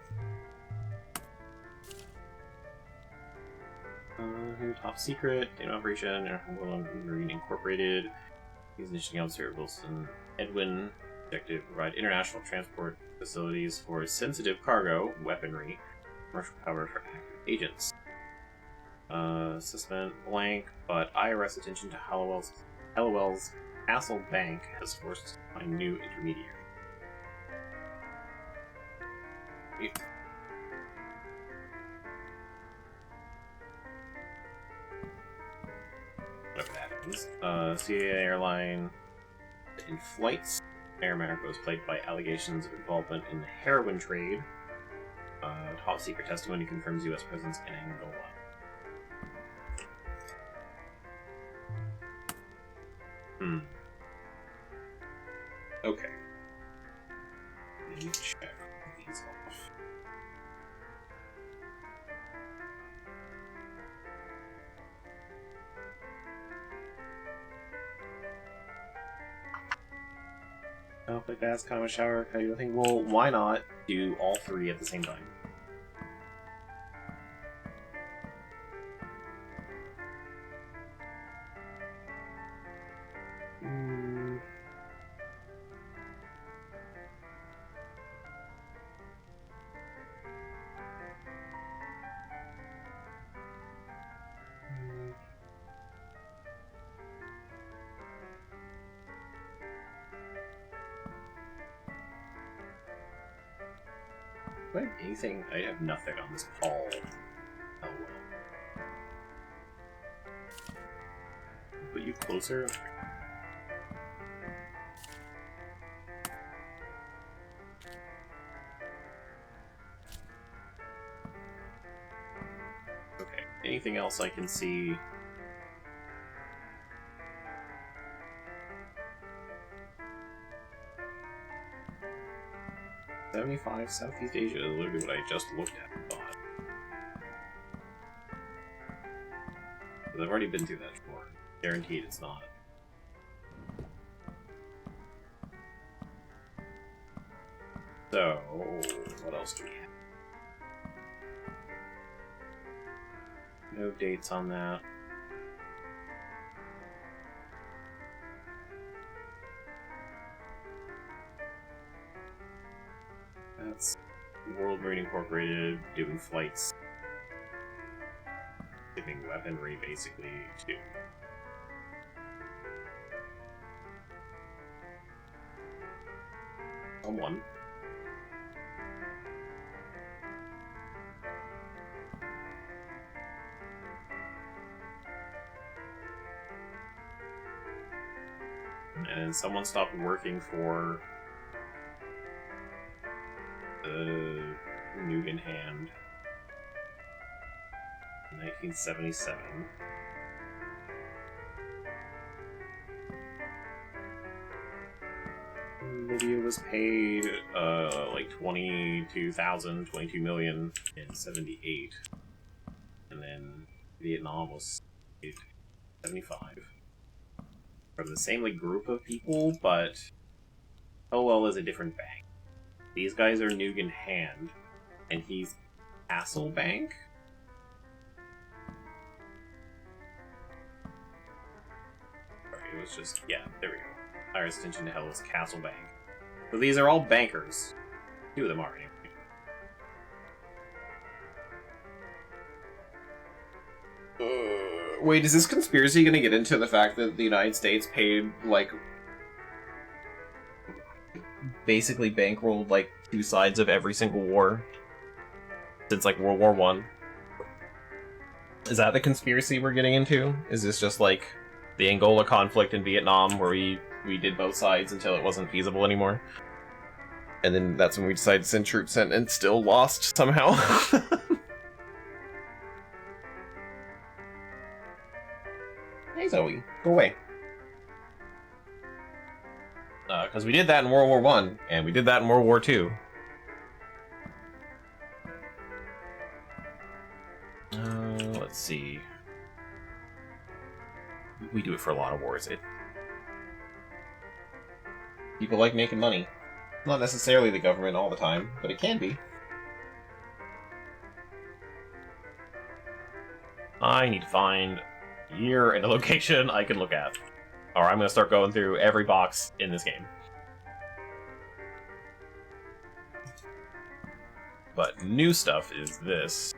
Top secret, data operation, Marine Incorporated. He's initiating officer Wilson. Edwin, objective, provide international transport facilities for sensitive cargo, weaponry, commercial cover for active agents. Suspend blank, but IRS attention to Hallowell's Castle Bank has forced us to find new intermediary. Whatever that is. CA airline in flights. Air America was plagued by allegations of involvement in the heroin trade. Top secret testimony confirms U.S. presence in Angola. Okay. Let me check these off. Oh, quick fast, kind of a shower, kind of thing. Well, why not do all three at the same time? Do I have anything? I have nothing on this call. Oh well. Put you closer. Okay. Anything else I can see? $75 Southeast Asia is literally what I just looked at. God. But I've already been through that before. Guaranteed it's not. So, what else do we have? No dates on that. That's World Marine Incorporated doing flights. Giving weaponry, basically, to... someone. And someone stopped working for the Nugan Hand in 1977. Lydia was paid like 22 million in 78. And then Vietnam was paid 75. From the same like group of people, but OL is a different bank. These guys are Nugan Hand, and he's Castle Bank? Sorry, it was just, yeah, there we go. Higher extension to hell is Castle Bank. So these are all bankers. Two of them are, anyway. Wait, is this conspiracy gonna get into the fact that the United States paid, like, basically bankrolled, like, two sides of every single war since, like, World War I? Is that the conspiracy we're getting into? Is this just, like, the Angola conflict in Vietnam, where we did both sides until it wasn't feasible anymore? And then that's when we decided to send troops in and still lost, somehow? Hey Zoe, go away. Because we did that in World War I, and we did that in World War II. Let's see. We do it for a lot of wars. People like making money. Not necessarily the government all the time, but it can be. I need to find a year and a location I can look at. Or I'm going to start going through every box in this game. But new stuff is this.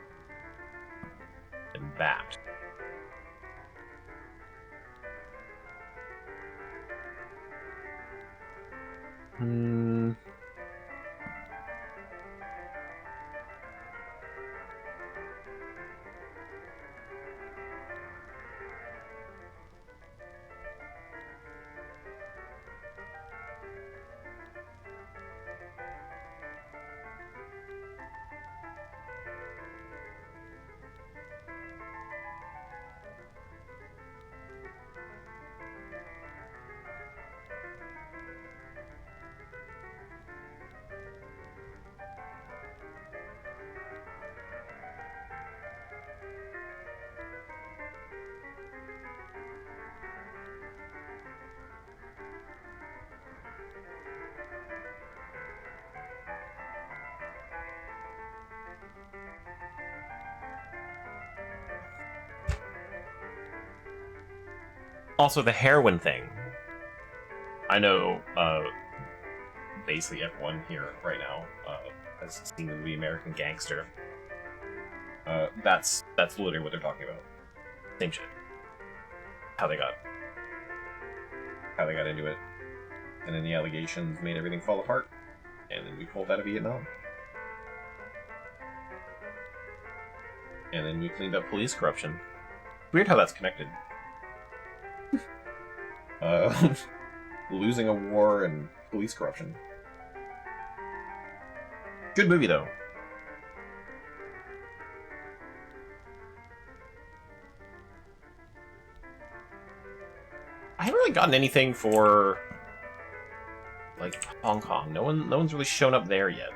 And that. Hmm. Also, the heroin thing. I know basically everyone here right now has seen the movie American Gangster. That's literally what they're talking about. Same shit. How they got into it, and then the allegations made everything fall apart, and then we pulled out of Vietnam, and then we cleaned up police corruption. Weird how that's connected. Losing a war and police corruption. Good movie though. I haven't really gotten anything for like Hong Kong. No one's really shown up there yet.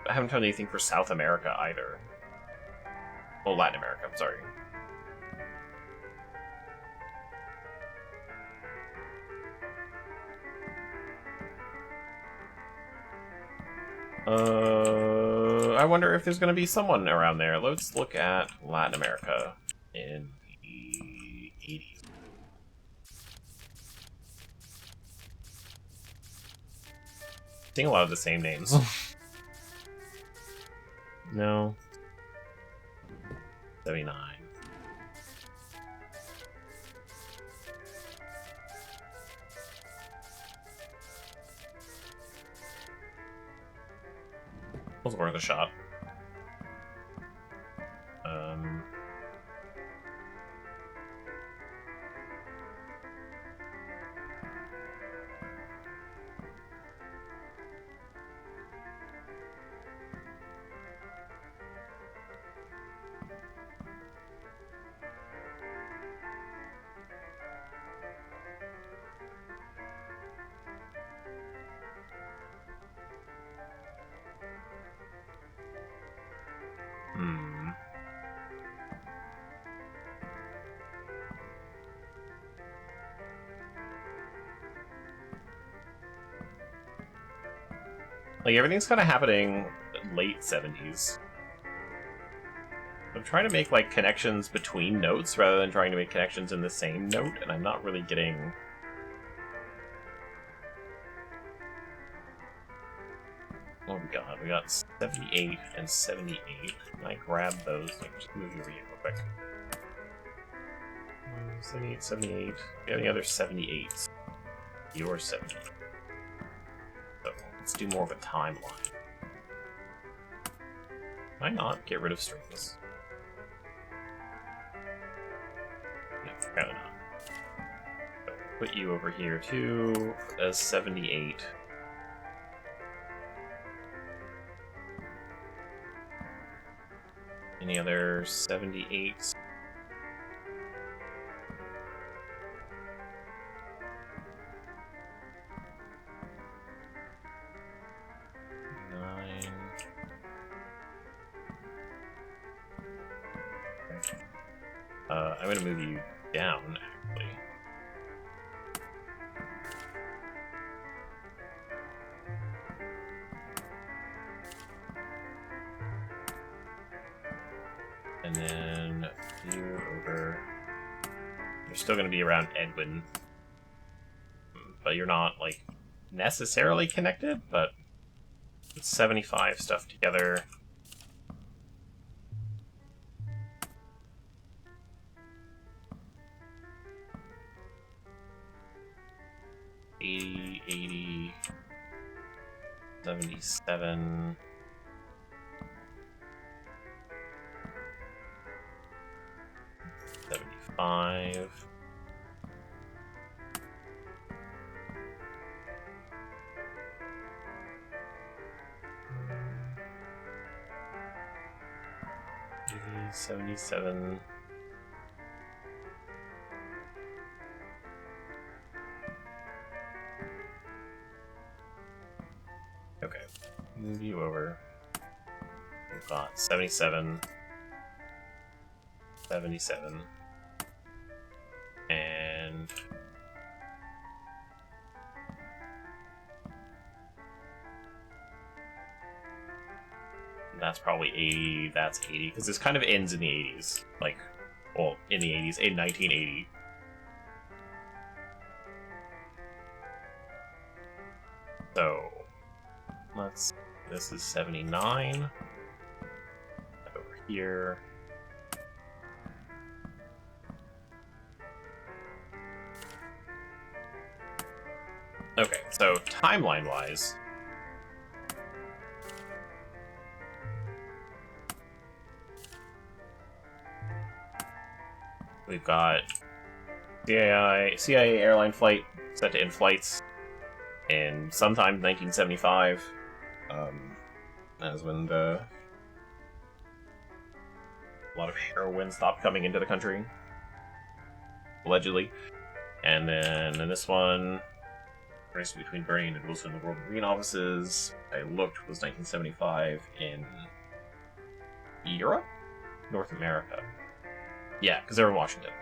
I haven't found anything for South America either. Oh, Latin America, I'm sorry. I wonder if there's going to be someone around there. Let's look at Latin America in the 80s. Seeing a lot of the same names. No. 79. Was worth a shot. Like, everything's kind of happening late 70s. I'm trying to make, like, connections between notes rather than trying to make connections in the same note, and I'm not really getting... What we got? We got 78 and 78. Can I grab those? Like, just move you over here real quick. 78, 78. Do you have any other 78s? You're 78. So, let's do more of a timeline. Can I not get rid of strings? No, apparently not. So, put you over here too as 78. Any other 78s? I'm gonna move you down, actually. And then you over. You're still gonna be around Edwin, but you're not like necessarily connected. But it's 75 stuff together. 80, 80, 77. $75. $77. Okay, move you over. We've got 77, 77, and that's probably 80, that's 80, because this kind of ends in the 80s. Like, well, in the 80s, in 1980. So, this is 79. Over here. Okay, so timeline-wise, we've got CIA airline flight set to end flights in sometime 1975. That's when a lot of heroin stopped coming into the country, allegedly. And then in this one, race between Bernie and Wilson in the World Marine offices, I looked, was 1975 in Europe? North America. Yeah, because they were in Washington.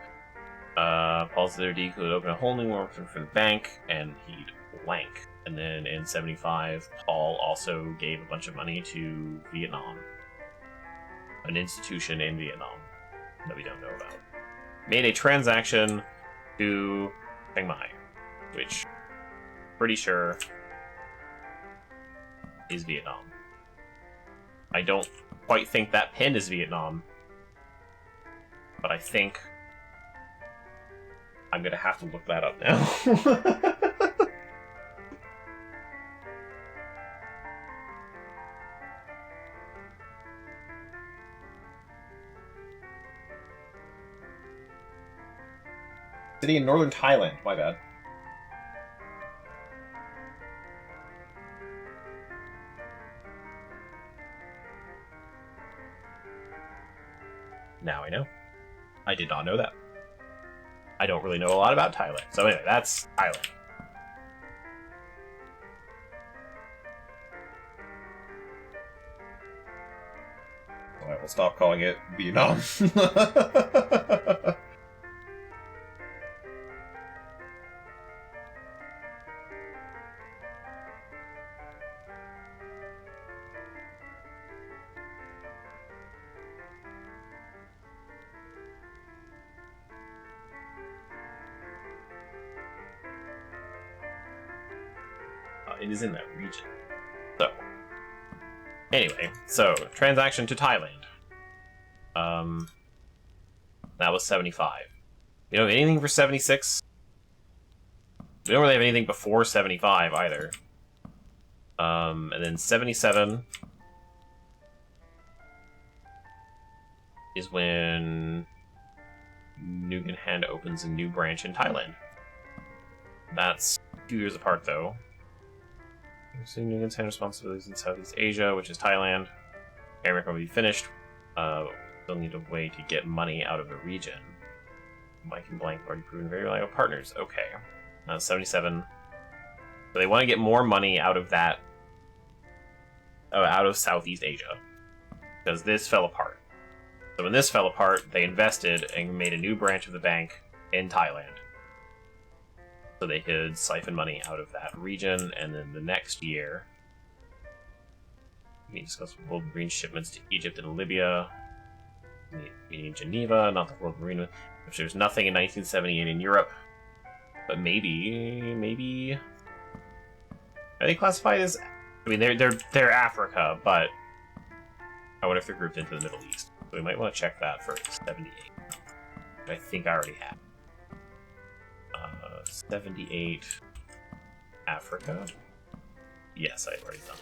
Paul said he could open a whole new one for the bank, and he'd blank. And then in 75, Paul also gave a bunch of money to Vietnam. An institution in Vietnam that we don't know about. Made a transaction to Chiang Mai, which pretty sure is Vietnam. I don't quite think that pin is Vietnam, but I think I'm gonna have to look that up now. City in northern Thailand, my bad. Now I know. I did not know that. I don't really know a lot about Thailand. So anyway, that's Thailand. I will stop calling it Vietnam. It is in that region. So, anyway, so transaction to Thailand. That was 75. We don't have anything for 76. We don't really have anything before 75 either. And then 77 is when Nugan Hand opens a new branch in Thailand. That's 2 years apart, though. Nugan's Hand responsibilities in Southeast Asia, which is Thailand. America will be finished. Still need a way to get money out of the region. Mike and Blank have already proven very reliable partners. Okay. 77. So they want to get more money out of that. Out of Southeast Asia. Because this fell apart. So when this fell apart, they invested and made a new branch of the bank in Thailand. So they could siphon money out of that region, and then the next year, we discussed World Marine shipments to Egypt and Libya. We need Geneva, not the World Marine, which there's nothing in 1978 in Europe. But maybe are they classified as? I mean, they're Africa, but I wonder if they're grouped into the Middle East. So we might want to check that for 78. Which I think I already have. 78. Africa? Yes, I've already done.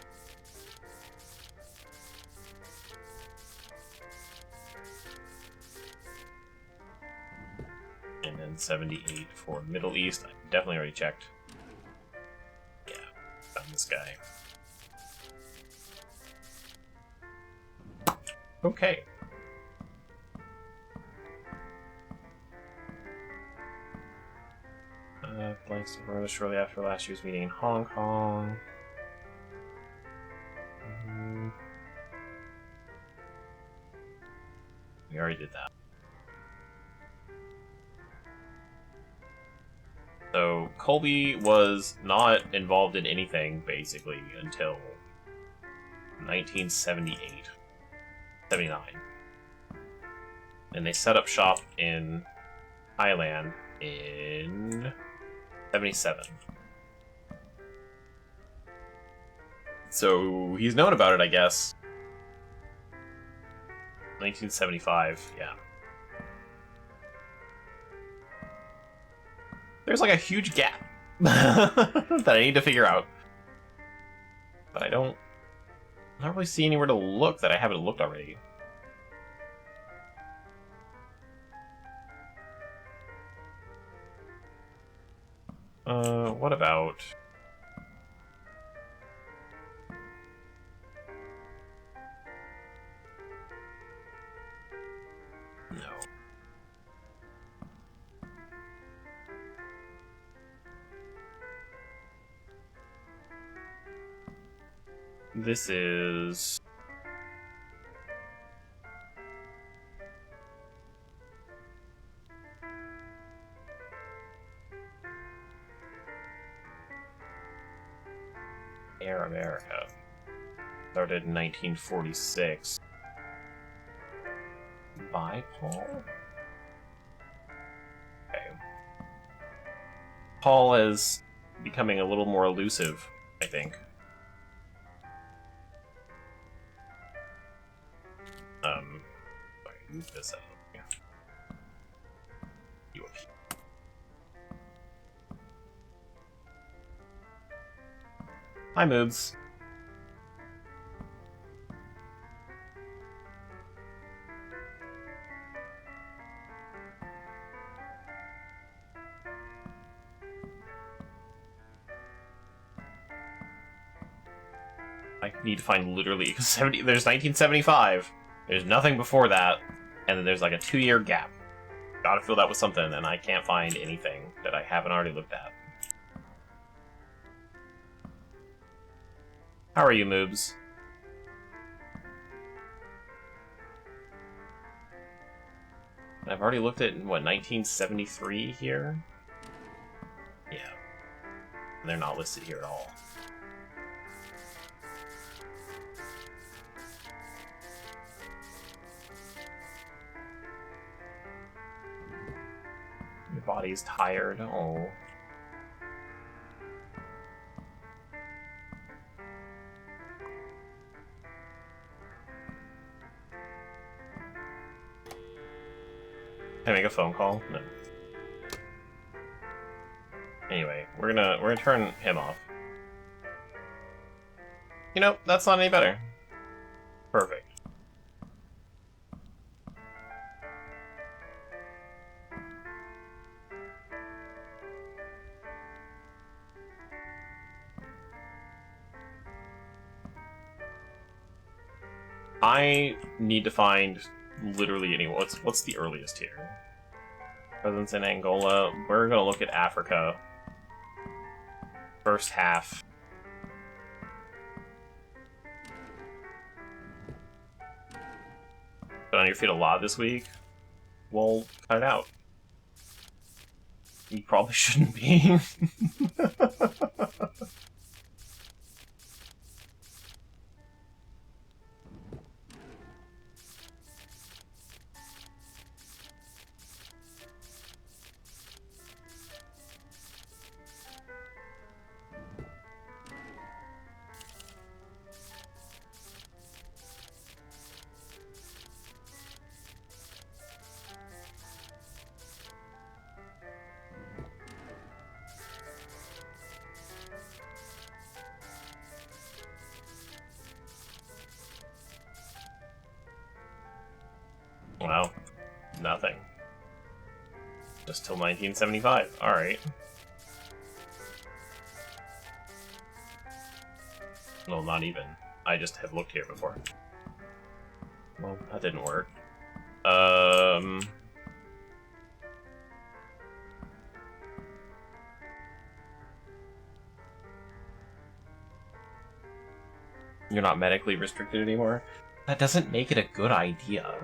And then 78 for Middle East. I definitely already checked. Yeah, found this guy. Okay. Blanks shortly after last year's meeting in Hong Kong. We already did that. So, Colby was not involved in anything, basically, until 1978. 79. And they set up shop in Thailand in 77. So, he's known about it, I guess. 1975, yeah. There's like a huge gap that I need to figure out. But I don't really see anywhere to look that I haven't looked already. What about... No. This is... Air America. Started in 1946. By Paul? Okay. Paul is becoming a little more elusive, I think. Sorry, move this out. Yeah. You up here. Hi, Moobs. I need to find literally 70. There's 1975. There's nothing before that, and then there's like a 2-year gap. Gotta fill that with something, and I can't find anything that I haven't already looked at. How are you, Moobs? I've already looked at, what, 1973 here? Yeah. And they're not listed here at all. Your body's tired. Oh. Can I make a phone call? No. Anyway, we're gonna turn him off. You know, that's not any better. Perfect. I need to find literally anyone. What's the earliest here? Presence in Angola. We're gonna look at Africa. First half. Been on your feet a lot this week? Well, cut it out. You probably shouldn't be. no. Nothing. Just till 1975. Alright. Well, not even. I just have looked here before. Well, that didn't work. You're not medically restricted anymore? That doesn't make it a good idea.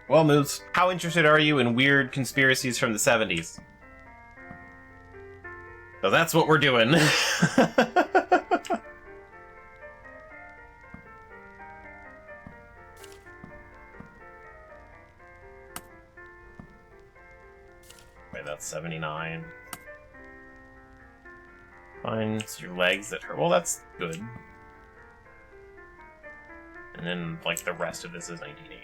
Well, Moose, how interested are you in weird conspiracies from the 70s? So that's what we're doing. Wait, that's 79. Fine, it's your legs that hurt. Well, that's good. And then, like, the rest of this is 1980.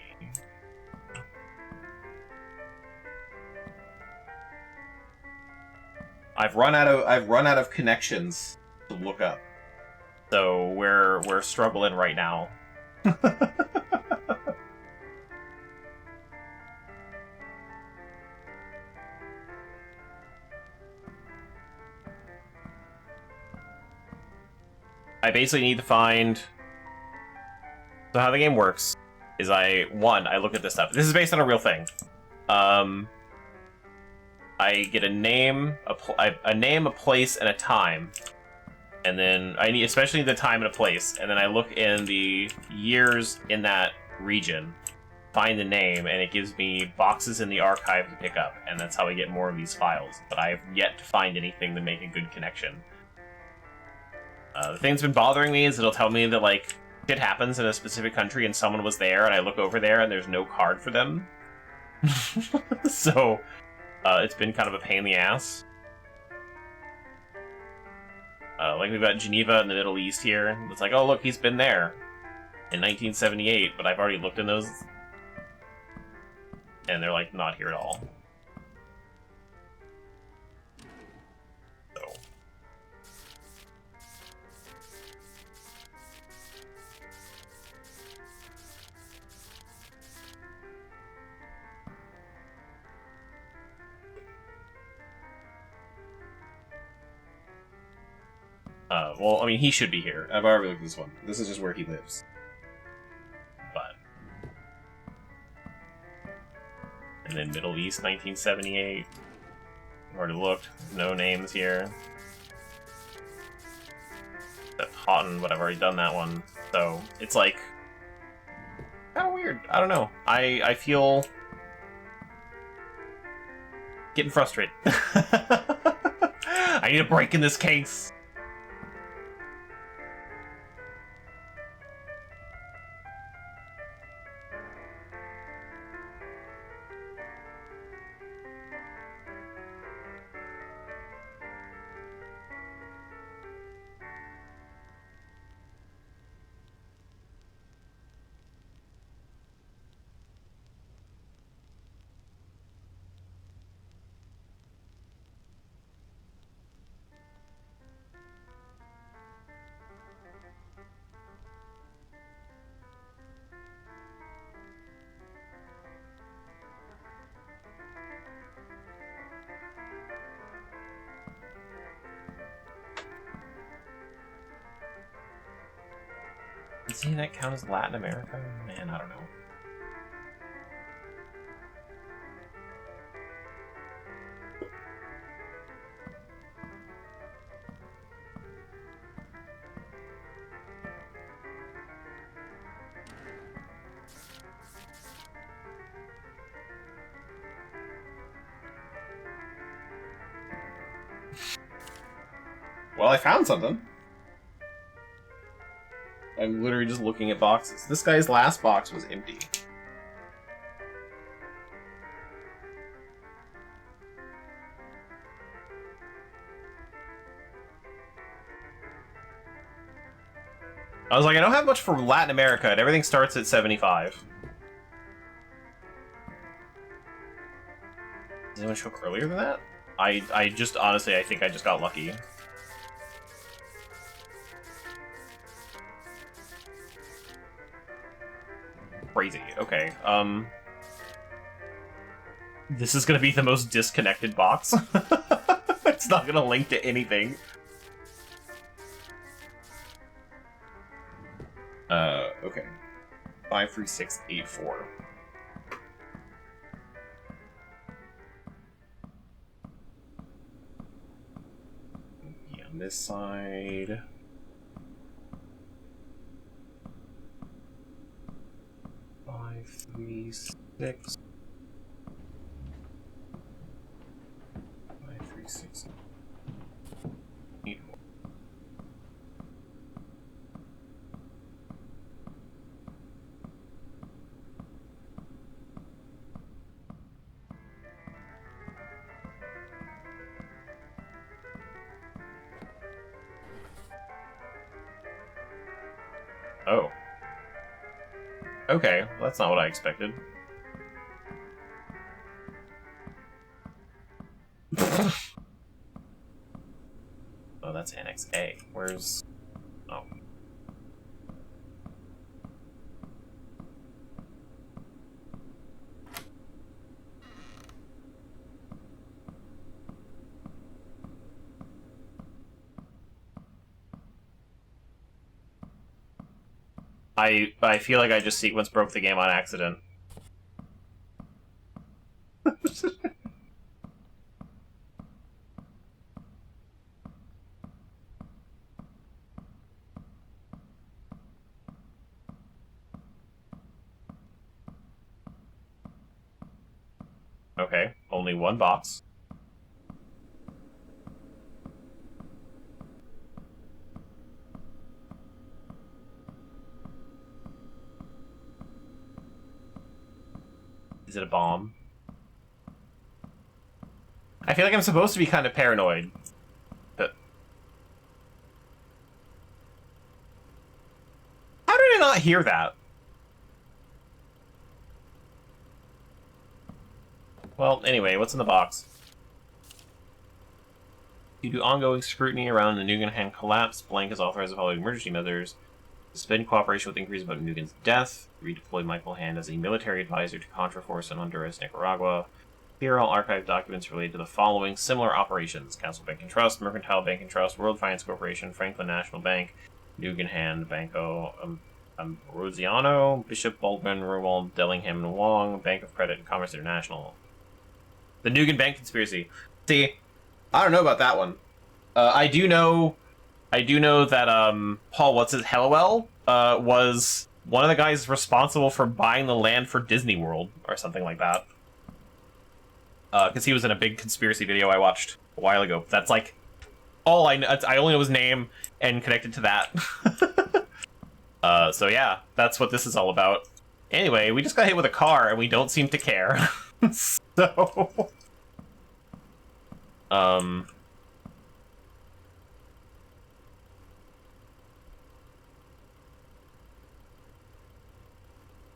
I've run out of connections to look up. So we're struggling right now. I basically need to find... So how the game works is I look at this stuff. This is based on a real thing. I get a name, a place, and a time. And then I need, especially the time and a place, and then I look in the years in that region, find the name, and it gives me boxes in the archive to pick up, and that's how I get more of these files. But I have yet to find anything to make a good connection. The thing that's been bothering me is it'll tell me that, like, shit happens in a specific country and someone was there, and I look over there and there's no card for them. So, it's been kind of a pain in the ass. Like, we've got Geneva in the Middle East here. It's like, oh, look, he's been there in 1978, but I've already looked in those. And they're, like, not here at all. So. Well, I mean, he should be here. I've already looked at this one. This is just where he lives. But... And then Middle East, 1978. Already looked. No names here. Except Houghton, but I've already done that one. So, it's like... kind of weird. I don't know. I feel... getting frustrated. I need a break in this case. Does any of that count as Latin America? Man, I don't know. Well, I found something. I'm literally just looking at boxes. This guy's last box was empty. I was like, I don't have much for Latin America, and everything starts at 75. Does anyone show up earlier than that? I just, honestly, I think I just got lucky. crazy. Okay, this is gonna be the most disconnected box. It's not gonna link to anything. Okay. 53684. Yeah, on this side. Five, 3, 6. 5, 3, 6, 8, 4. Oh. Okay, well, that's not what I expected. Oh, that's Annex A. Where's... Oh. I feel like I just sequence broke the game on accident. Okay, only one box. Is it a bomb? I feel like I'm supposed to be kind of paranoid. But... How did I not hear that? Well, anyway, what's in the box? Due to ongoing scrutiny around the Nugan collapse, Blank has authorized the following emergency measures. Suspend cooperation with inquiries about Nugan's death. Redeploy Michael Hand as a military advisor to Contra Force in Honduras, Nicaragua. Clear all archived documents related to the following similar operations: Council Bank and Trust, Mercantile Bank and Trust, World Finance Corporation, Franklin National Bank, Nugan Hand, Banco Rosiano, Bishop Baldwin, Romuald, Dellingham and Wong, Bank of Credit and Commerce International. The Nugan Bank conspiracy. See, I don't know about that one. I do know that Paul Hellowell was one of the guys responsible for buying the land for Disney World or something like that. Because he was in a big conspiracy video I watched a while ago. That's like all I know. I only know his name and connected to that. So yeah, that's what this is all about. Anyway, we just got hit with a car and we don't seem to care. So,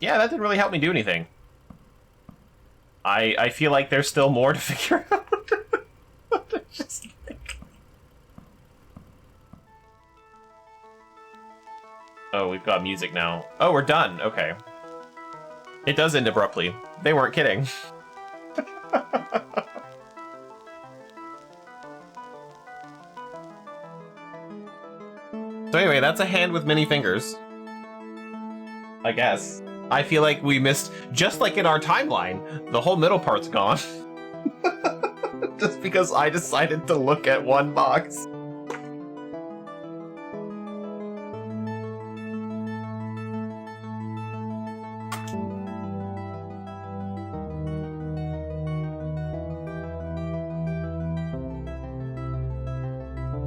yeah, that didn't really help me do anything. I feel like there's still more to figure out. Just like... Oh, we've got music now. Oh, we're done. Okay. It does end abruptly. They weren't kidding. So anyway, that's a hand with many fingers. I guess. I feel like we missed, just like in our timeline, the whole middle part's gone. Just because I decided to look at one box.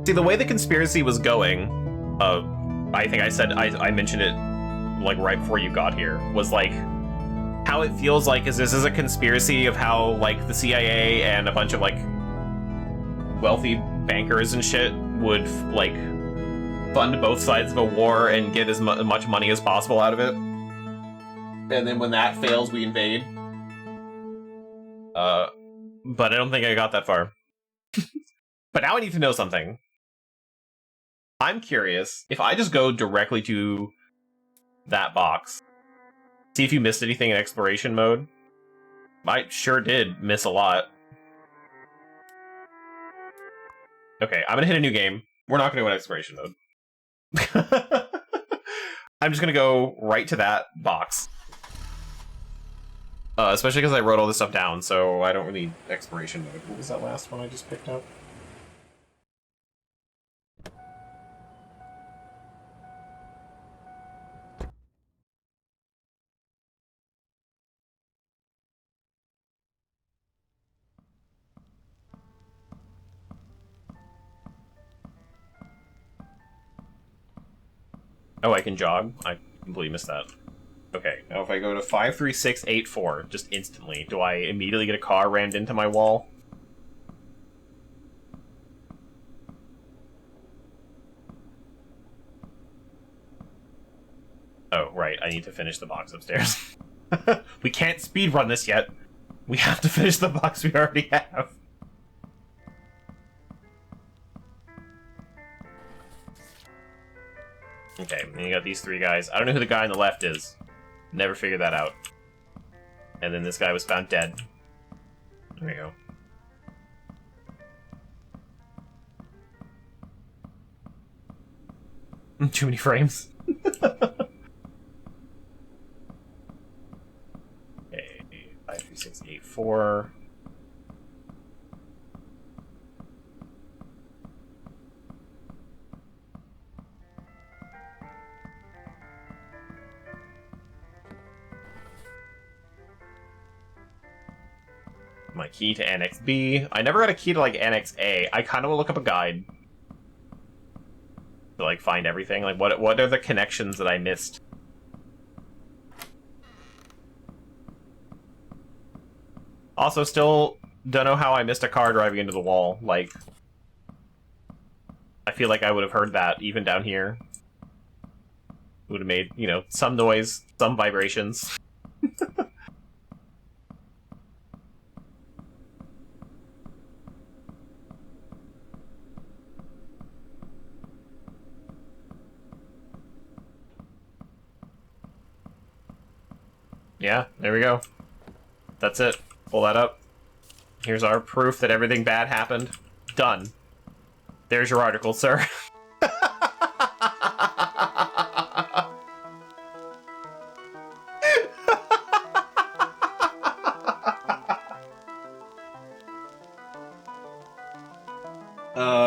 See, the way the conspiracy was going, I think I mentioned it like right before you got here, was like how it feels like this is a conspiracy of how like the CIA and a bunch of like wealthy bankers and shit would like fund both sides of a war and get as much money as possible out of it. And then when that fails, we invade. But I don't think I got that far. But now I need to know something. I'm curious if I just go directly to that box See if you missed anything in exploration mode. I sure did miss a lot. Okay, I'm gonna hit a new game. We're not gonna go in exploration mode. I'm just gonna go right to that box. Especially because I wrote all this stuff down, so I don't really need exploration mode. What was that last one I just picked up? Oh, I can jog? I completely missed that. Okay, now if I go to 53684, just instantly, do I immediately get a car rammed into my wall? Oh, right, I need to finish the box upstairs. We can't speedrun this yet. We have to finish the box we already have. Okay, and you got these three guys. I don't know who the guy on the left is. Never figured that out. And then this guy was found dead. There we go. Too many frames. Okay, 53684. My key to Annex B. I never got a key to, like, Annex A. I kind of will look up a guide to, like, find everything. Like, what are the connections that I missed? Also, still don't know how I missed a car driving into the wall. Like, I feel like I would have heard that even down here. Would have made, you know, some noise, some vibrations. Yeah, there we go. That's it. Pull that up. Here's our proof that everything bad happened. Done. There's your article, sir.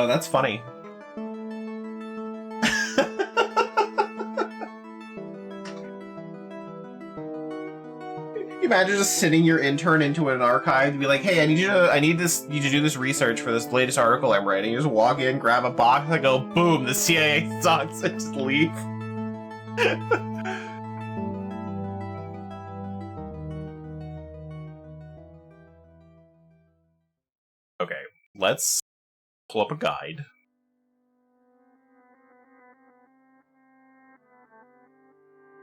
That's funny. Imagine just sending your intern into an archive to be like, "Hey, I need you to do this research for this latest article I'm writing." You just walk in, grab a box, and go, boom, the CIA sucks, and just leave. Okay, let's pull up a guide.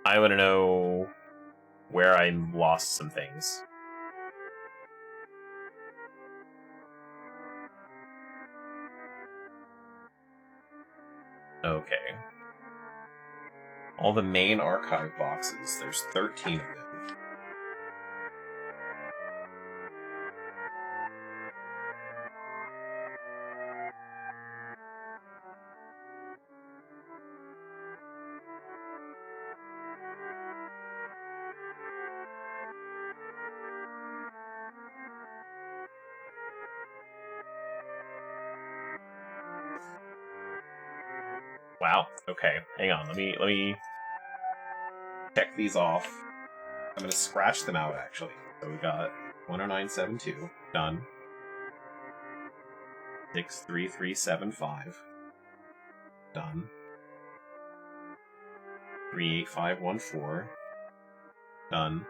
I want to know where I lost some things. Okay. All the main archive boxes. There's 13 of them. Wow. Okay. Hang on. Let me check these off. I'm gonna scratch them out actually. So we got 10972 done. 63375 done. 38514 done.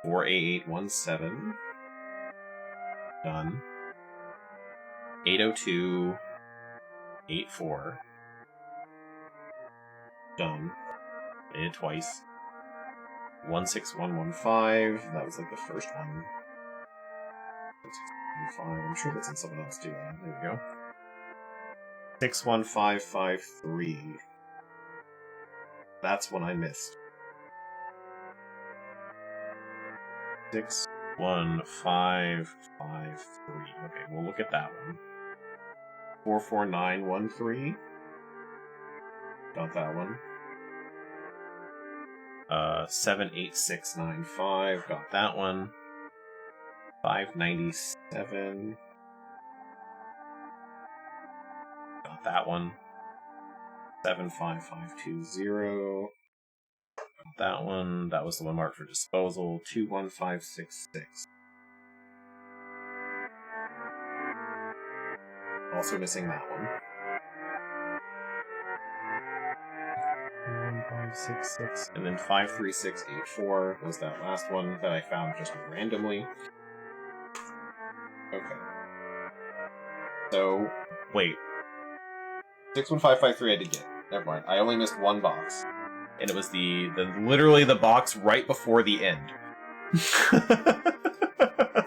48817 done. 80284 done. Did it twice. 16115. That was like the first one. 16115. I'm sure that's in someone else too. There we go. 61553. That's one I missed. 61553. Okay, we'll look at that one. 44913. Got that one. 78695. Got that one. 597. Got that one. 75520. Got that one. That was the one marked for disposal. 21566. Also missing that one. 21566. And then 53684 was that last one that I found just randomly. Okay. So, wait. 61553 I did get. Never mind. I only missed one box. And it was literally the box right before the end.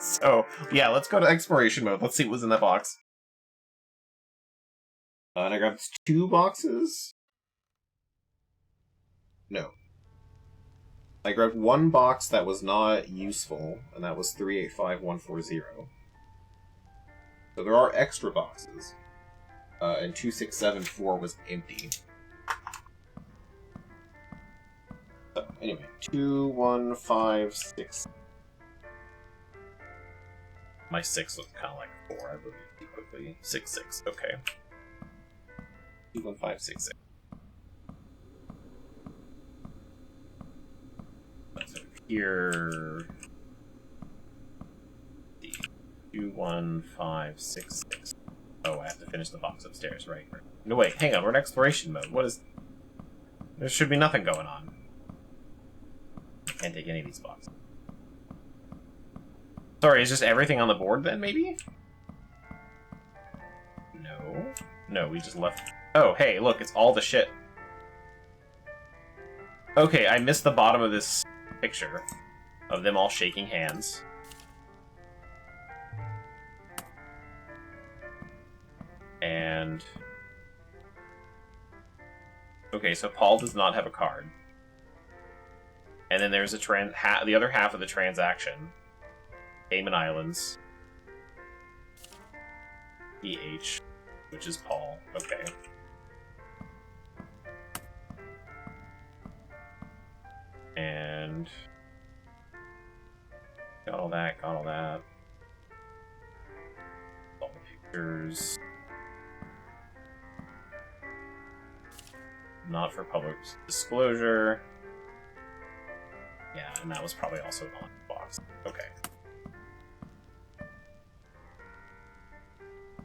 So, yeah, let's go to exploration mode. Let's see what was in that box. And I grabbed 2 boxes? No. I grabbed 1 box that was not useful, and that was 385140. So there are extra boxes. And 2674 was empty. So, anyway, 2156. My 6 was kind of like 4, I believe, quickly. 66, okay. 21566. That's over here. 21566. Oh, I have to finish the box upstairs, right? No, wait, hang on, we're in exploration mode. What is... There should be nothing going on. I can't take any of these boxes. Sorry, is just everything on the board then, maybe? No. No, we just left... Oh, hey, look, it's all the shit. Okay, I missed the bottom of this picture of them all shaking hands. And... Okay, so Paul does not have a card. And then there's the other half of the transaction. Cayman Islands. PH, which is Paul. Okay. And... Got all that, got all that. All the pictures. Not for public disclosure. Yeah, and that was probably also on the box. Okay.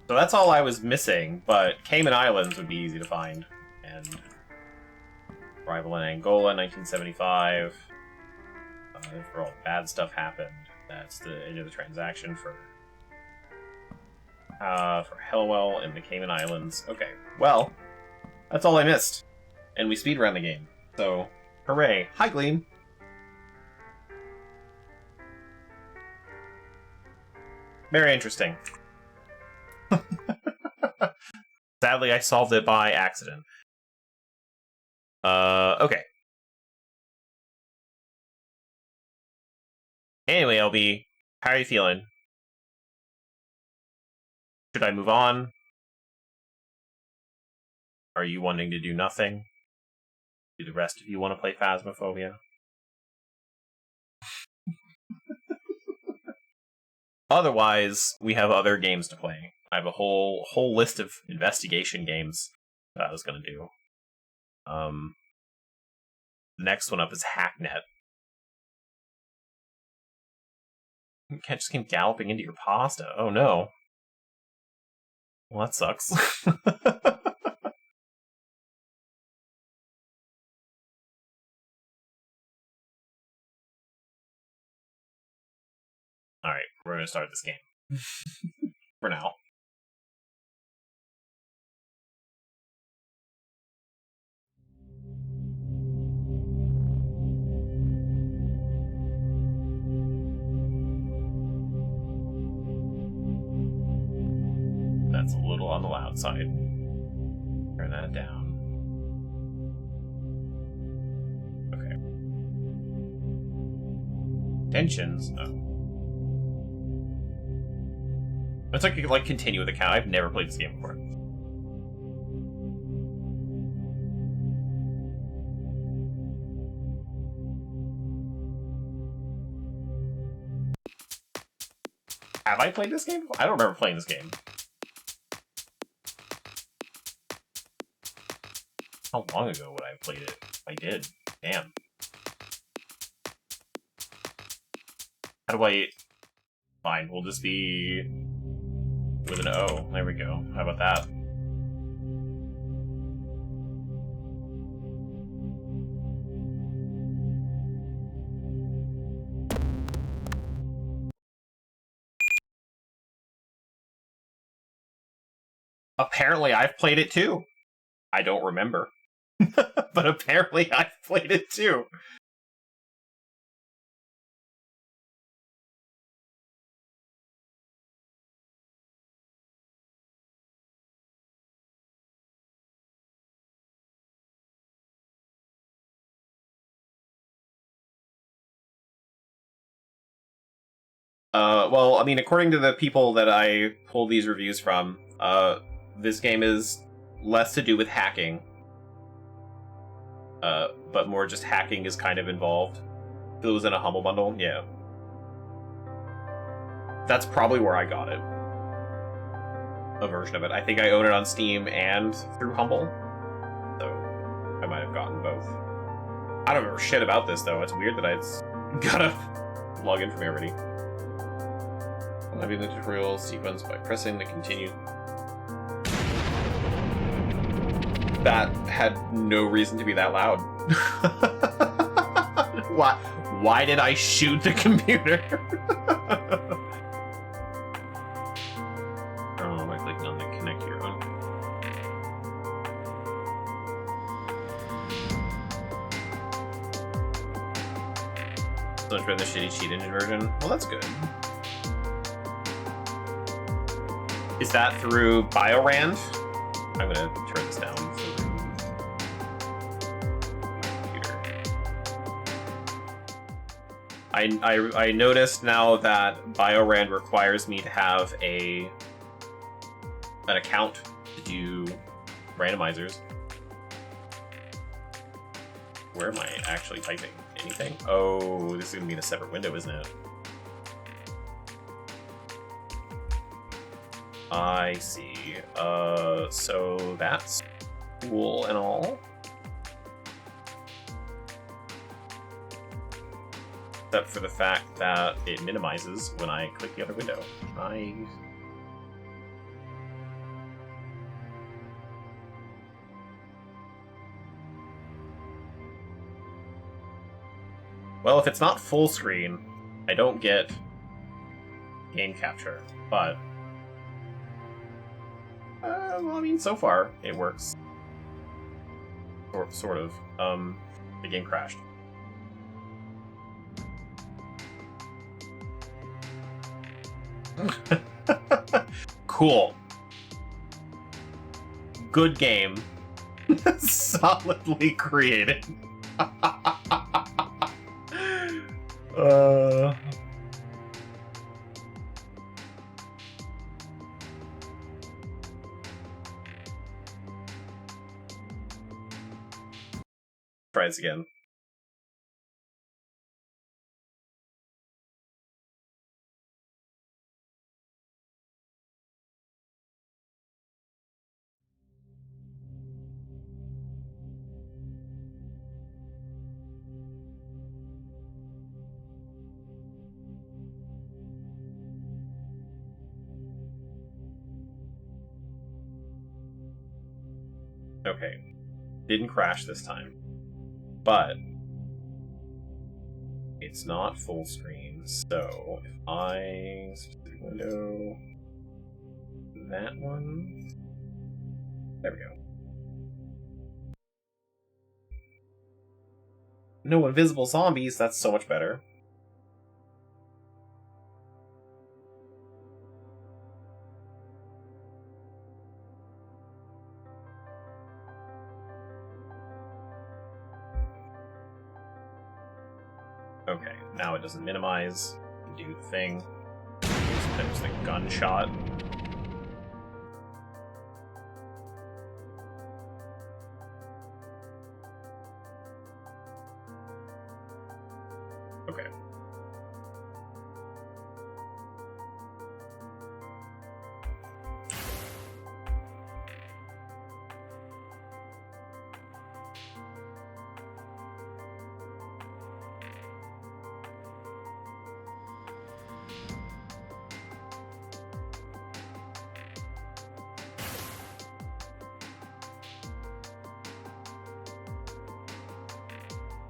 So that's all I was missing, but Cayman Islands would be easy to find. And arrival in Angola, 1975. For all bad stuff happened. That's the end of the transaction for Hellwell and the Cayman Islands. Okay, well, that's all I missed. And we speedrun the game. So, hooray. Hi, Gleam. Very interesting. Sadly, I solved it by accident. Okay. Anyway, LB, how are you feeling? Should I move on? Are you wanting to do nothing? Do the rest of you want to play Phasmophobia? Otherwise, we have other games to play. I have a whole list of investigation games that I was going to do. The next one up is Hacknet. You can't just keep galloping into your pasta. Oh no. Well, that sucks. Alright, we're going to start this game. For now. That's a little on the loud side. Turn that down. Okay. Tensions? Oh. Let's like continue with the count. I've never played this game before. Have I played this game? I don't remember playing this game. How long ago would I have played it? I did. Damn. How do I... Fine, we'll just be... with an O. There we go. How about that? Apparently I've played it too. I don't remember. But apparently I've played it too. Well, I mean, according to the people that I pulled these reviews from, this game is less to do with hacking. But more just hacking is kind of involved. If it was in a Humble Bundle, yeah. That's probably where I got it. A version of it. I think I own it on Steam and through Humble. So, I might have gotten both. I don't remember shit about this, though. It's weird that I gotta log in for me already. I'll be in the tutorial sequence by pressing the continue. That had no reason to be that loud. Why did I shoot the computer? Oh, am I clicking on the connect here one? So much better than the shitty cheat engine version. Well, that's good. Is that through BioRand? I'm gonna turn this down. I noticed now that BioRand requires me to have an account to do randomizers. Where am I actually typing? Anything? Oh, this is gonna be in a separate window, isn't it? I see. So that's cool and all. Except for the fact that it minimizes when I click the other window. Well, if it's not full screen, I don't get game capture, but... well, I mean, so far, it works. Sort of. The game crashed. Cool. Good game. Solidly created. Try this again. Okay. Didn't crash this time. But it's not full screen, so if I specific window that one. There we go. No invisible zombies, that's so much better. Okay. now it doesn't minimize. Do the thing. There's the gunshot. Okay.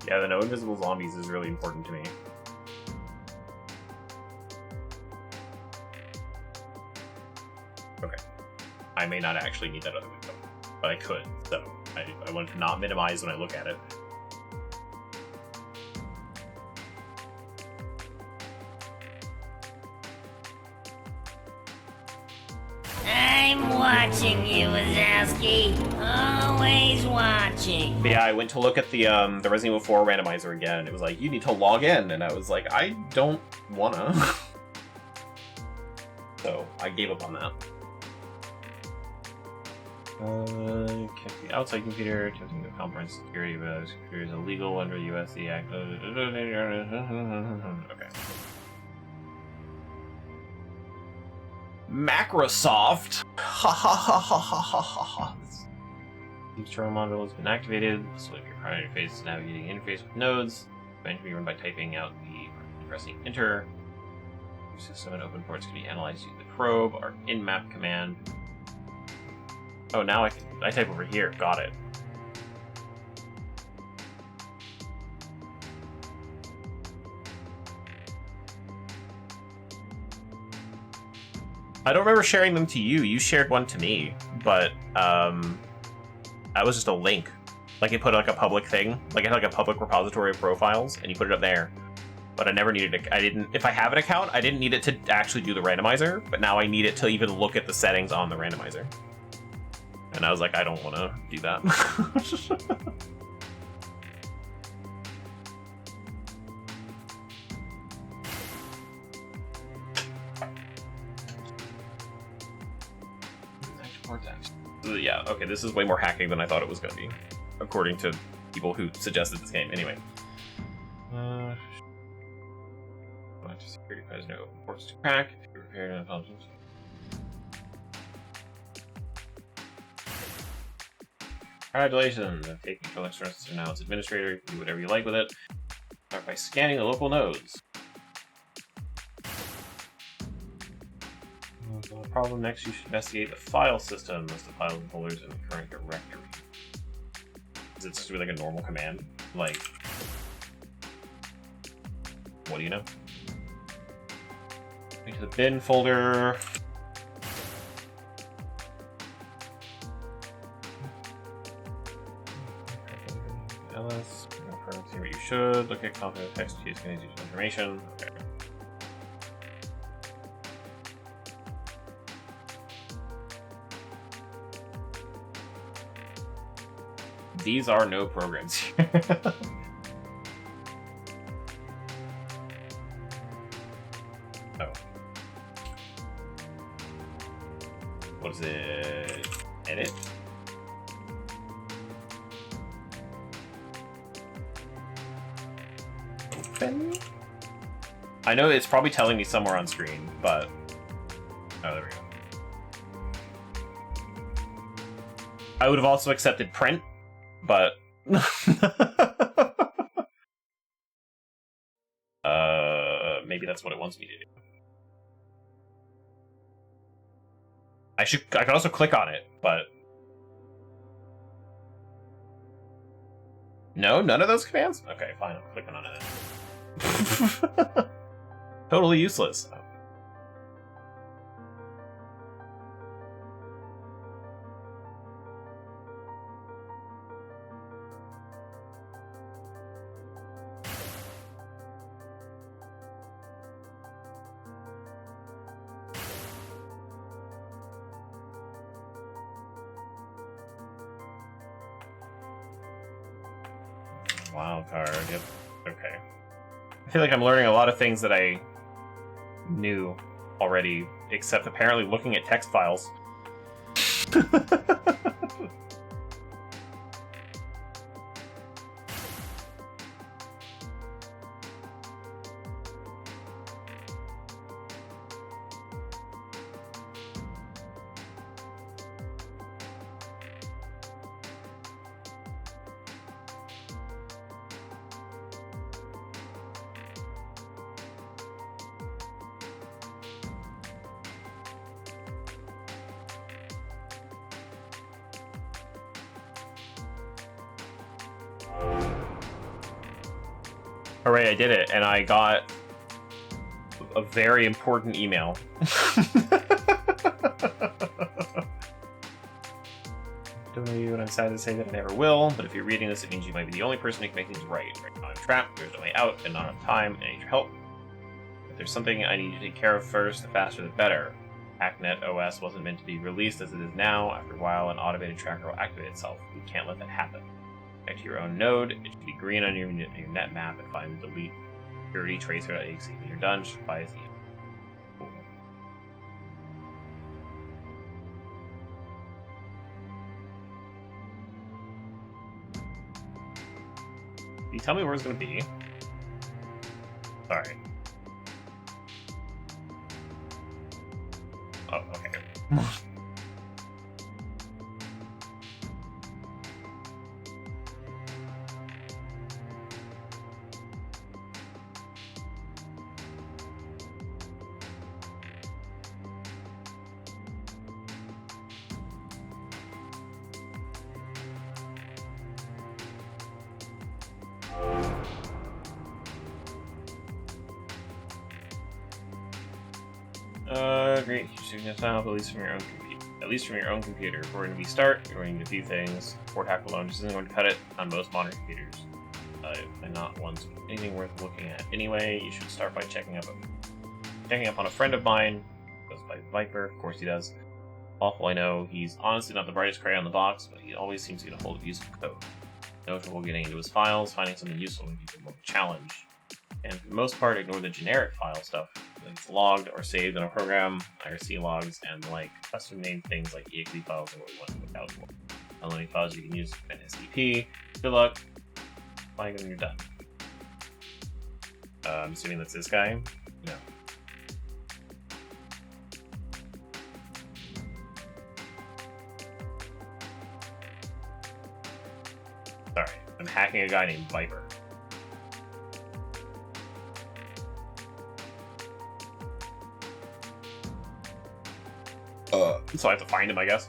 Yeah, the no invisible zombies is really important to me. Okay. I may not actually need that other window, but I could, so I want to not minimize when I look at it. I'm watching you, Wazowski. Always watching. But yeah, I went to look at the Resident Evil 4 randomizer again, and it was like, you need to log in, and I was like, I don't wanna. So I gave up on that. The outside computer, attempting to compromise security of those computers is illegal under the USC Act. Okay. Microsoft. Ha ha ha ha ha ha ha ha. The terminal module has been activated. So if your primary interface is navigating interface with nodes, going to be run by typing out the pressing enter. Your system and open ports can be analyzed using the probe or in-map command. Oh, now I type over here. Got it. I don't remember sharing them to you. You shared one to me, but that was just a link. Like, it put like a public thing. Like, it had like a public repository of profiles, and you put it up there. But I never needed it. I didn't. If I have an account, I didn't need it to actually do the randomizer. But now I need it to even look at the settings on the randomizer. And I was like, I don't want to do that. Yeah, okay, this is way more hacking than I thought it was going to be, according to people who suggested this game. Anyway. Security has no ports to crack. If you're prepared and intelligence. Congratulations! I've taken control of Express, so now it's administrator. You can do whatever you like with it. Start by scanning the local nodes. The problem next, you should investigate the file system. List the files and folders in the current directory. Is it just like a normal command? Like, what do you know? Into the bin folder. LS. See what you should. Look at confident text. Use useful information. Okay. These are no programs here. Oh. What is it? Edit? Open? I know it's probably telling me somewhere on screen, but... Oh, there we go. I would have also accepted print, but... maybe that's what it wants me to do. I could also click on it, but... No, none of those commands? Okay, fine, I'm clicking on it. Totally useless. Wild card, yep. Okay. I feel like I'm learning a lot of things that I knew already, except apparently looking at text files. Hooray, I did it, and I got a very important email. Don't know you, and I'm sad to say that I never will, but if you're reading this, it means you might be the only person who can make things right. Right now I'm trapped, there's no way out, and not enough time, and I need your help. If there's something I need to take care of first, the faster the better. Hacknet OS wasn't meant to be released as it is now. After a while, an automated tracker will activate itself. We can't let that happen. Back to your own node, it should be green on your net map, and find the delete security tracer.exe. When you're done, just buy the. Can you tell me where it's going to be? Sorry. Oh, okay. Great. You're shooting this out, at least from your own computer. At least from your own computer. Before we start, you're going to need a few things. Port hack alone just isn't going to cut it on most modern computers. And not ones with anything worth looking at. Anyway, you should start by checking up on a friend of mine. Goes by Viper, of course he does. Awful, I know. He's honestly not the brightest crayon on the box, but he always seems to get a hold of useful code. No trouble getting into his files, finding something useful would be more of a challenge. And for the most part, ignore the generic file stuff. It's logged or saved in a program, IRC logs, and like custom named things like exe files are what we want to look out for. Unlike files you can use an SDP. Good luck. Flying when you're done. I'm assuming that's this guy? No. Sorry, I'm hacking a guy named Viper. So I have to find him, I guess.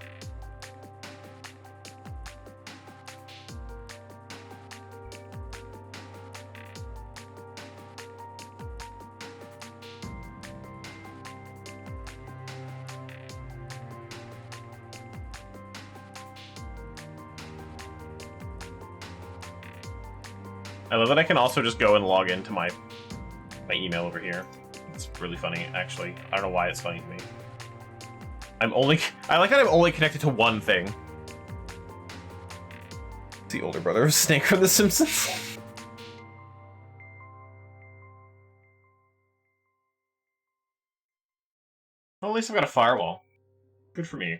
I love that I can also just go and log into my email over here. It's really funny, actually. I don't know why it's funny to me. I like that I'm only connected to one thing. The older brother of Snake from The Simpsons. Well, at least I've got a firewall. Good for me.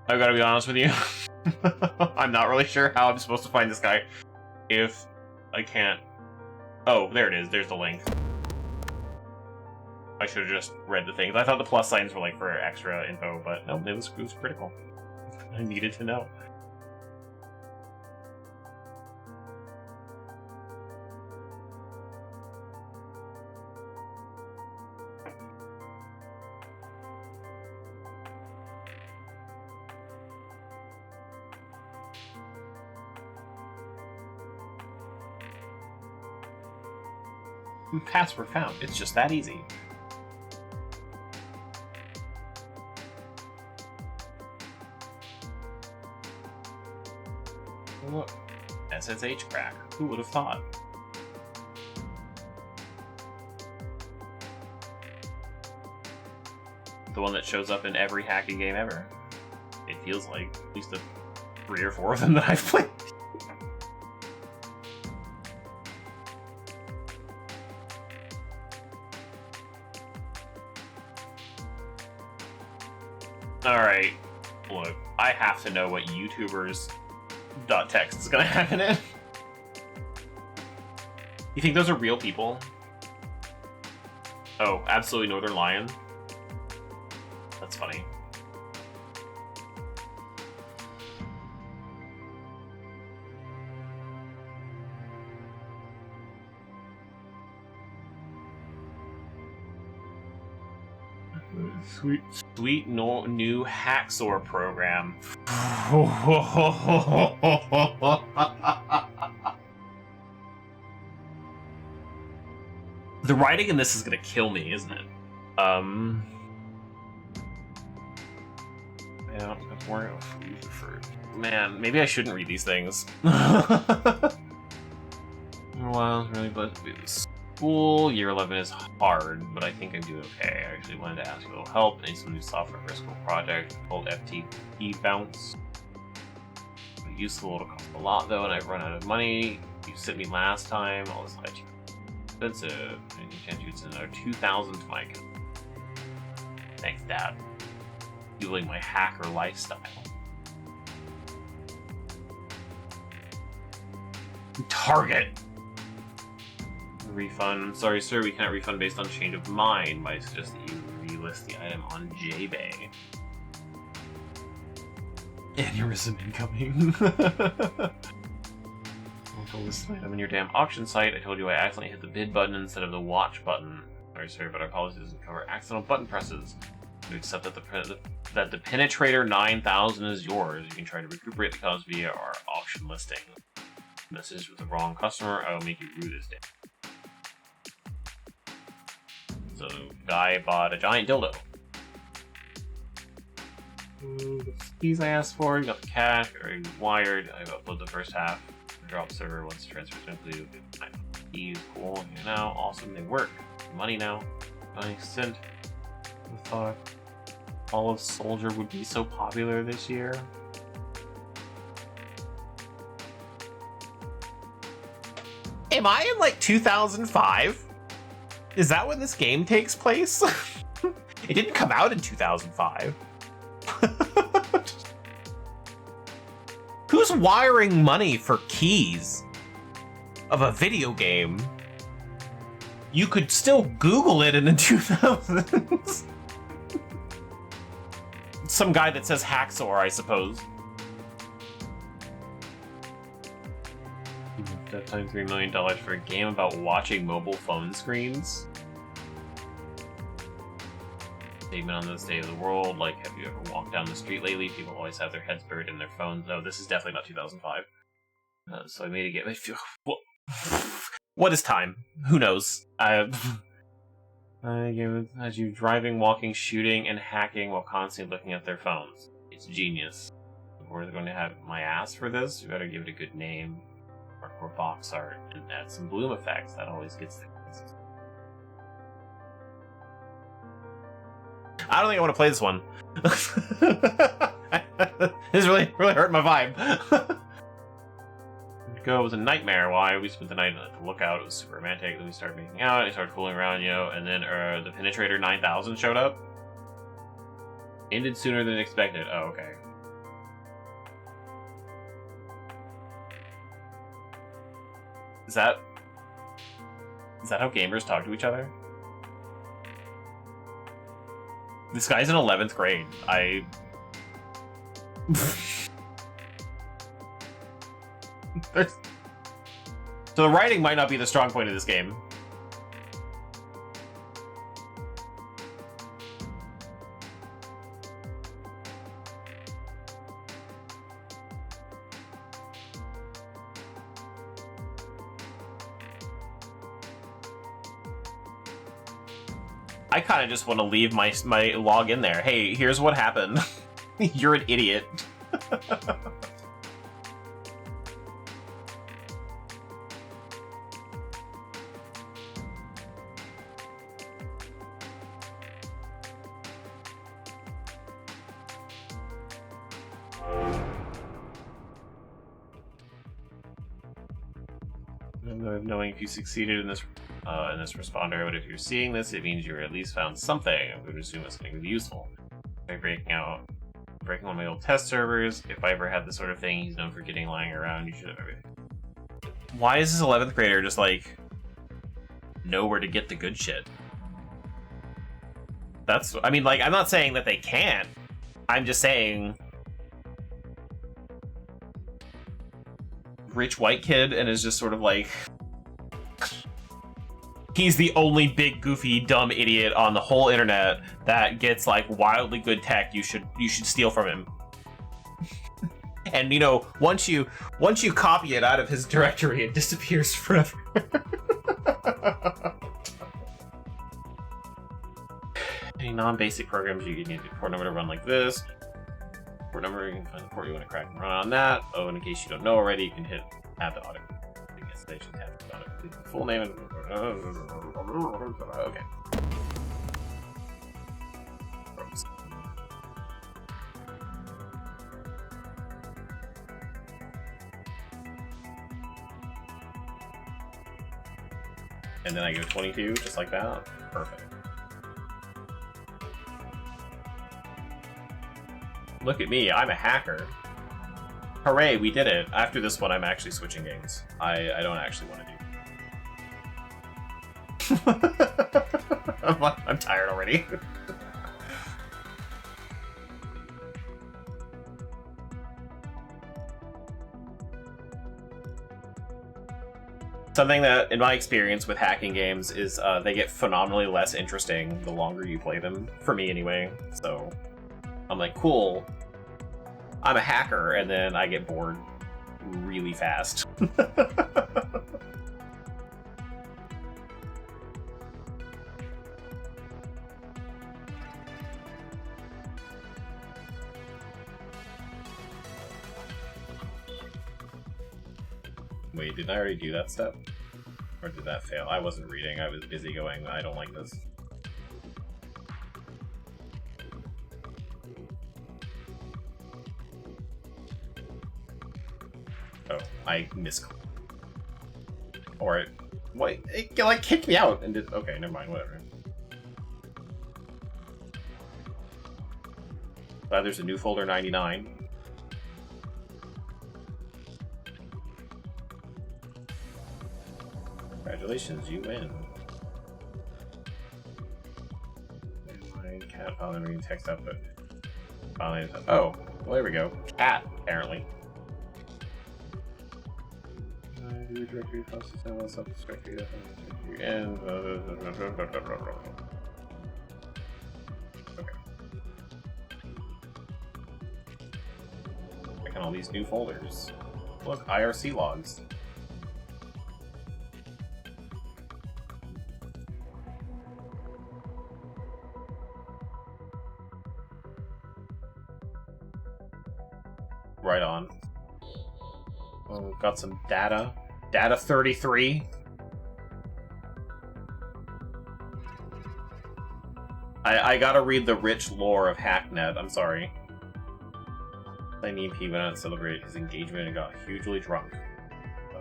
I've got to be honest with you. I'm not really sure how I'm supposed to find this guy if I can't. Oh, there it is. There's the link. I should have just read the things. I thought the plus signs were like for extra info, but no, it was critical. I needed to know. Password found. It's just that easy. Look, SSH crack. Who would have thought? The one that shows up in every hacking game ever. It feels like at least 3 or 4 of them that I've played. Alright, look, I have to know what YouTubers.txt is gonna have in it. You think those are real people? Oh, absolutely Northern Lion. That's funny. Sweet new Hacksaw program. The writing in this is gonna kill me, isn't it? Yeah, man, maybe I shouldn't read these things. Well, really blessed to be this school. Year 11 is hard, but I think I'm doing okay. I actually wanted to ask you a little help. I need some new software for a school project called FTP Bounce. Useful, it'll cost a lot though, and I've run out of money. You sent me last time. All this high expensive. And you can't use another 2,000 to my account. Thanks, Dad. Fueling my hacker lifestyle. Target! Refund. Sorry, sir, we cannot refund based on change of mind. Might suggest that you relist the item on JBay. Aneurysm incoming. Don't list the item in your damn auction site. I told you I accidentally hit the bid button instead of the watch button. Sorry, sir, but our policy doesn't cover accidental button presses. We accept that the Penetrator 9000 is yours. You can try to recuperate the cost via our auction listing. Message with the wrong customer, I will make you rue this day. So, guy bought a giant dildo. The keys I asked for, you got the cash, already wired. I've uploaded the first half. The drop server, once the transfer is complete, keys, cool, here now, awesome, they work. Money now, money sent. I thought Olive Soldier would be so popular this year. Am I in like 2005? Is that when this game takes place? It didn't come out in 2005. Who's wiring money for keys of a video game? You could still Google it in the 2000s. Some guy that says Hacksaw, I suppose. That time $3 million for a game about watching mobile phone screens. Statement on this day of the world, like, have you ever walked down the street lately? People always have their heads buried in their phones. No, this is definitely not 2005. So I made a game. What is time? Who knows? As you driving, walking, shooting, and hacking while constantly looking at their phones. It's genius. We're going to have my ass for this. We better give it a good name. Or box art and add some bloom effects. That always gets the I don't think I want to play this one. This really hurt my vibe. Go, it was a nightmare. Why we spent the night at the lookout. It was super romantic. Then we started making out. And I started fooling around, you know. And then the Penetrator 9000 showed up. Ended sooner than expected. Oh, okay. Is that how gamers talk to each other? This guy's in 11th grade. So the writing might not be the strong point of this game. I kind of just want to leave my log in there. Hey, here's what happened. You're an idiot. Knowing if you succeeded in this responder, but if you're seeing this, it means you at least found something. I would assume it's something useful. By breaking one of my old test servers. If I ever had this sort of thing, he's known for getting lying around. You should have everything. Why is this 11th grader just like know where to get the good shit? That's, I mean, like, I'm not saying that they can't. I'm just saying rich white kid and is just sort of like, he's the only big goofy dumb idiot on the whole internet that gets like wildly good tech. You should steal from him. And you know, once you copy it out of his directory, it disappears forever. Any non-basic programs you need a port number to run like this. Port number, you can find the port you want to crack and run on that. Oh, and in case you don't know already, you can hit tab to auto. I guess they should tab to auto. Full name and okay. And then I go 22, just like that. Perfect. Look at me, I'm a hacker. Hooray, we did it. After this one, I'm actually switching games. I don't actually want to do. I'm tired already. Something that, in my experience with hacking games, is they get phenomenally less interesting the longer you play them. For me, anyway. So, I'm like, cool. I'm a hacker, and then I get bored really fast. Wait, did I already do that step? Or did that fail? I wasn't reading, I was busy going, I don't like this. Oh, I missed. Or it... Wait, it like kicked me out and did... Okay, never mind, whatever. Glad there's a new folder 99. Congratulations, you win. Cat file memory text output. Oh, well, there we go. Cat, apparently. Directory process and self-directory and okay. Checking all these new folders. Look, IRC logs. Right on. Oh, we've got some data. Data 33. I gotta read the rich lore of Hacknet, I'm sorry. Flamey P went out to celebrate his engagement and got hugely drunk.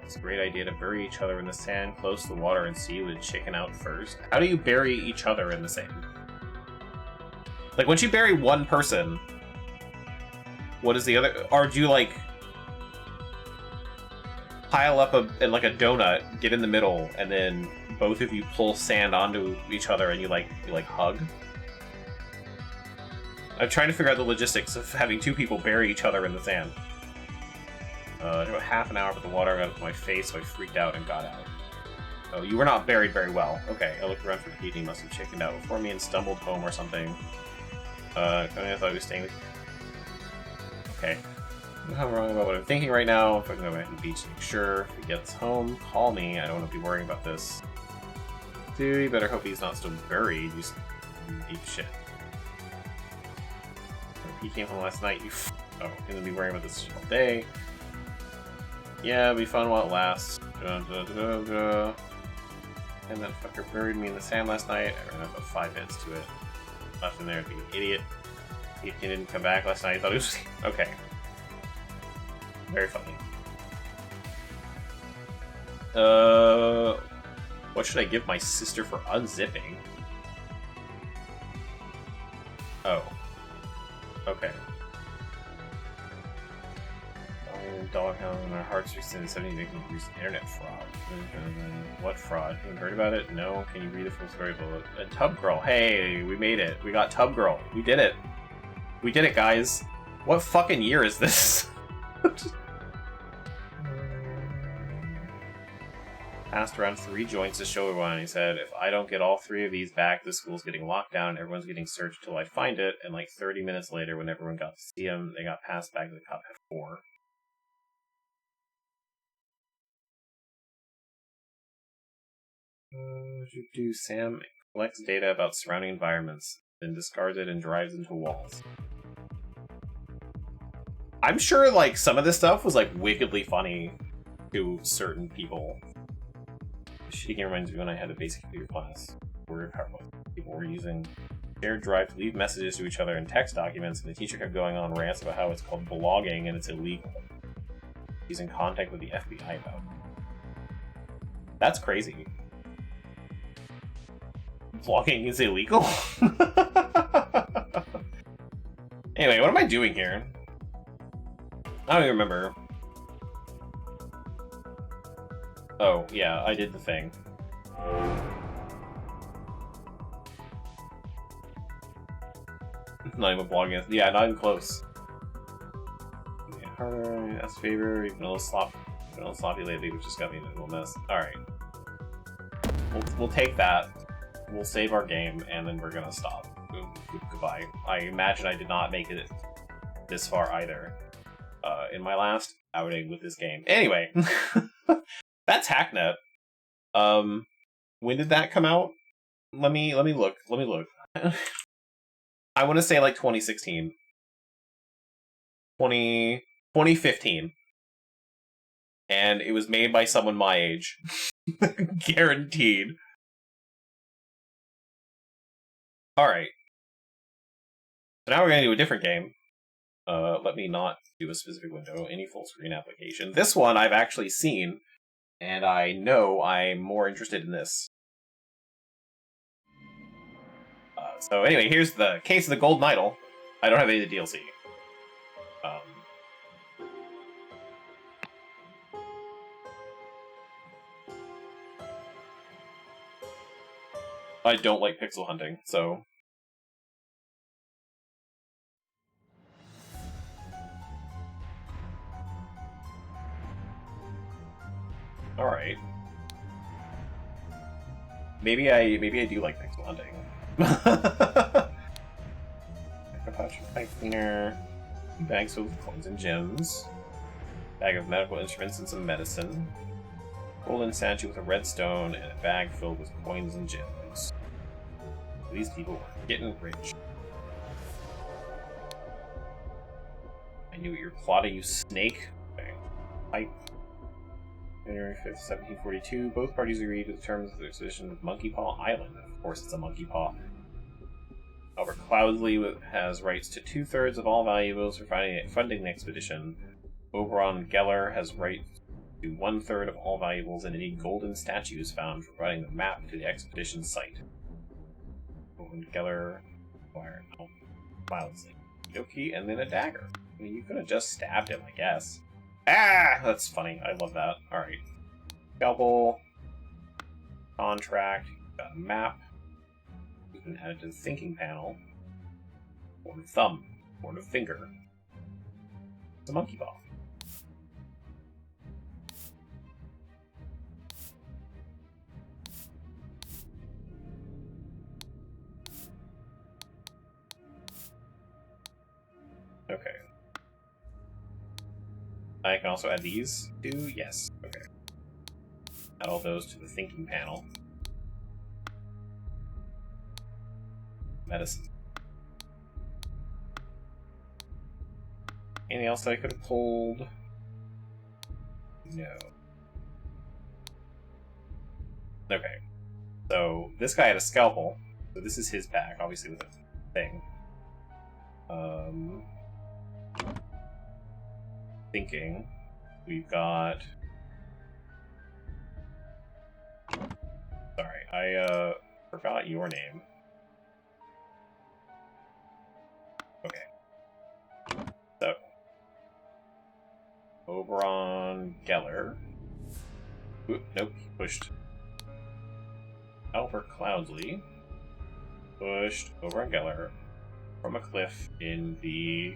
It's a great idea to bury each other in the sand close to the water and see with chicken out first. How do you bury each other in the sand? Like, once you bury one person, what is the other... Or do you, like... pile up in like a donut, get in the middle, and then both of you pull sand onto each other and you hug? I'm trying to figure out the logistics of having two people bury each other in the sand. About half an hour, but the water got into my face, so I freaked out and got out. Oh, you were not buried very well. Okay, I looked around for the heat, he must have chickened out before me and stumbled home or something. I thought he was staying with... Okay. I'm wrong about what I'm thinking right now. If I can go back to the beach to make sure. If he gets home, call me. I don't want to be worrying about this. Dude, you better hope he's not still buried. You deep shit. He came home last night. You oh, gonna be worrying about this all day. Yeah, it'll be fun while it lasts. And that fucker buried me in the sand last night. I ran about 5 minutes to it. Left in there being an idiot. He didn't come back last night. He thought it was okay. Very funny. What should I give my sister for unzipping? Oh. Okay. Doghound and our hearts are in 70 making use of internet fraud. What fraud? You heard about it? No? Can you read the full story bullet? Tub Girl. Hey, we made it. We got Tub Girl. We did it. We did it, guys. What fucking year is this? Passed around 3 joints to show everyone. He said, if I don't get all 3 of these back, the school's getting locked down and everyone's getting searched till I find it. And like 30 minutes later, when everyone got to see him, they got passed back to the cop at 4. Sam collects data about surrounding environments, then discards it and drives into walls. I'm sure, like, some of this stuff was, like, wickedly funny to certain people. Shitty game reminds me when I had a basic computer class where people were using shared drive to leave messages to each other in text documents, and the teacher kept going on rants about how it's called blogging and it's illegal. He's in contact with the FBI about it. That's crazy. Blogging is illegal? Anyway, what am I doing here? I don't even remember. Oh, yeah, I did the thing. Not even blogging. Yeah, not even close. Yeah, harder, ask favor, even a little sloppy lately, which just got me in a little mess. Alright. We'll take that. We'll save our game, and then we're gonna stop. Goodbye. I imagine I did not make it this far either. In my last outing with this game. Anyway, that's Hacknet. When did that come out? Let me look. I want to say like 2016. 2015. And it was made by someone my age. Guaranteed. Alright. So now we're going to do a different game. Let me not do a specific window. Any full screen application. This one I've actually seen, and I know I'm more interested in this. So anyway, here's the case of the Golden Idol. I don't have any of the DLC. I don't like pixel hunting, so... Alright. Maybe I do like pixel hunting. Pipe cleaner. Bags filled with coins and gems. Bag of medical instruments and some medicine. Golden statue with a red stone and a bag filled with coins and gems. These people are getting rich. I knew what you were plotting, you snake. Okay. Pipe. January 5th, 1742. Both parties agreed to the terms of the expedition of Monkey Paw Island. Of course, it's a monkey paw. However, Cloudsley has rights to 2/3 of all valuables for funding the expedition. Oberon Geller has rights to 1/3 of all valuables and any golden statues found, providing the map to the expedition site. Oberon Geller acquired Cloudsley. Yoki, and then a dagger. I mean, you could have just stabbed him, I guess. Ah! That's funny. I love that. Alright. Scalpel. Contract. Got a map. You can add it to the thinking panel. Horn of thumb. Horn of finger. It's a monkey paw. Okay. I can also add these too? Yes. Okay. Add all those to the thinking panel. Medicine. Anything else that I could have pulled? No. Okay. So, this guy had a scalpel. So this is his pack, obviously with a thing. Thinking. We've got I forgot your name. Okay. So, Oberon Geller. Ooh, nope, pushed. Albert Cloudsley pushed Oberon Geller from a cliff in the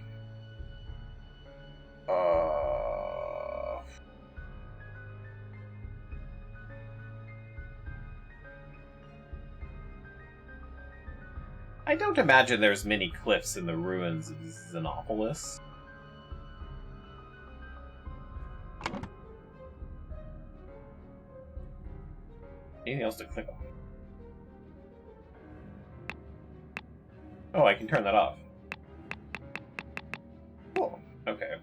I don't imagine there's many cliffs in the ruins of Xenopolis. Anything else to click on? Oh, I can turn that off. Cool. Okay.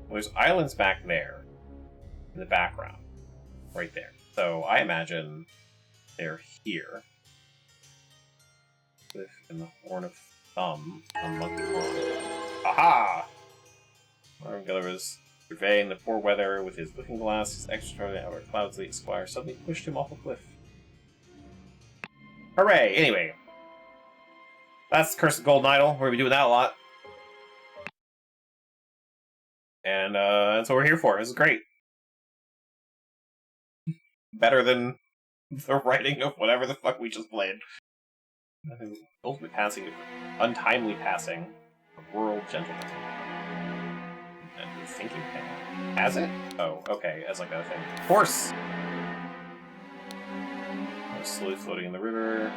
Well, there's islands back there in the background, right there. So I imagine they're here. Cliff in the Horn of Thumb on Monkey Pond. Aha! Marvin Geller was surveying the poor weather with his looking glass. His extraordinary Albert Cloudsley Esquire suddenly pushed him off a cliff. Hooray! Anyway, that's Curse of Golden Idol. We're gonna be doing that a lot. And that's what we're here for. This is great. Better than the writing of whatever the fuck we just played. Ultimate passing, untimely passing, of rural gentleman. And thinking panel. Has it? Oh, okay, as like a thing. Horse! Slowly floating in the river.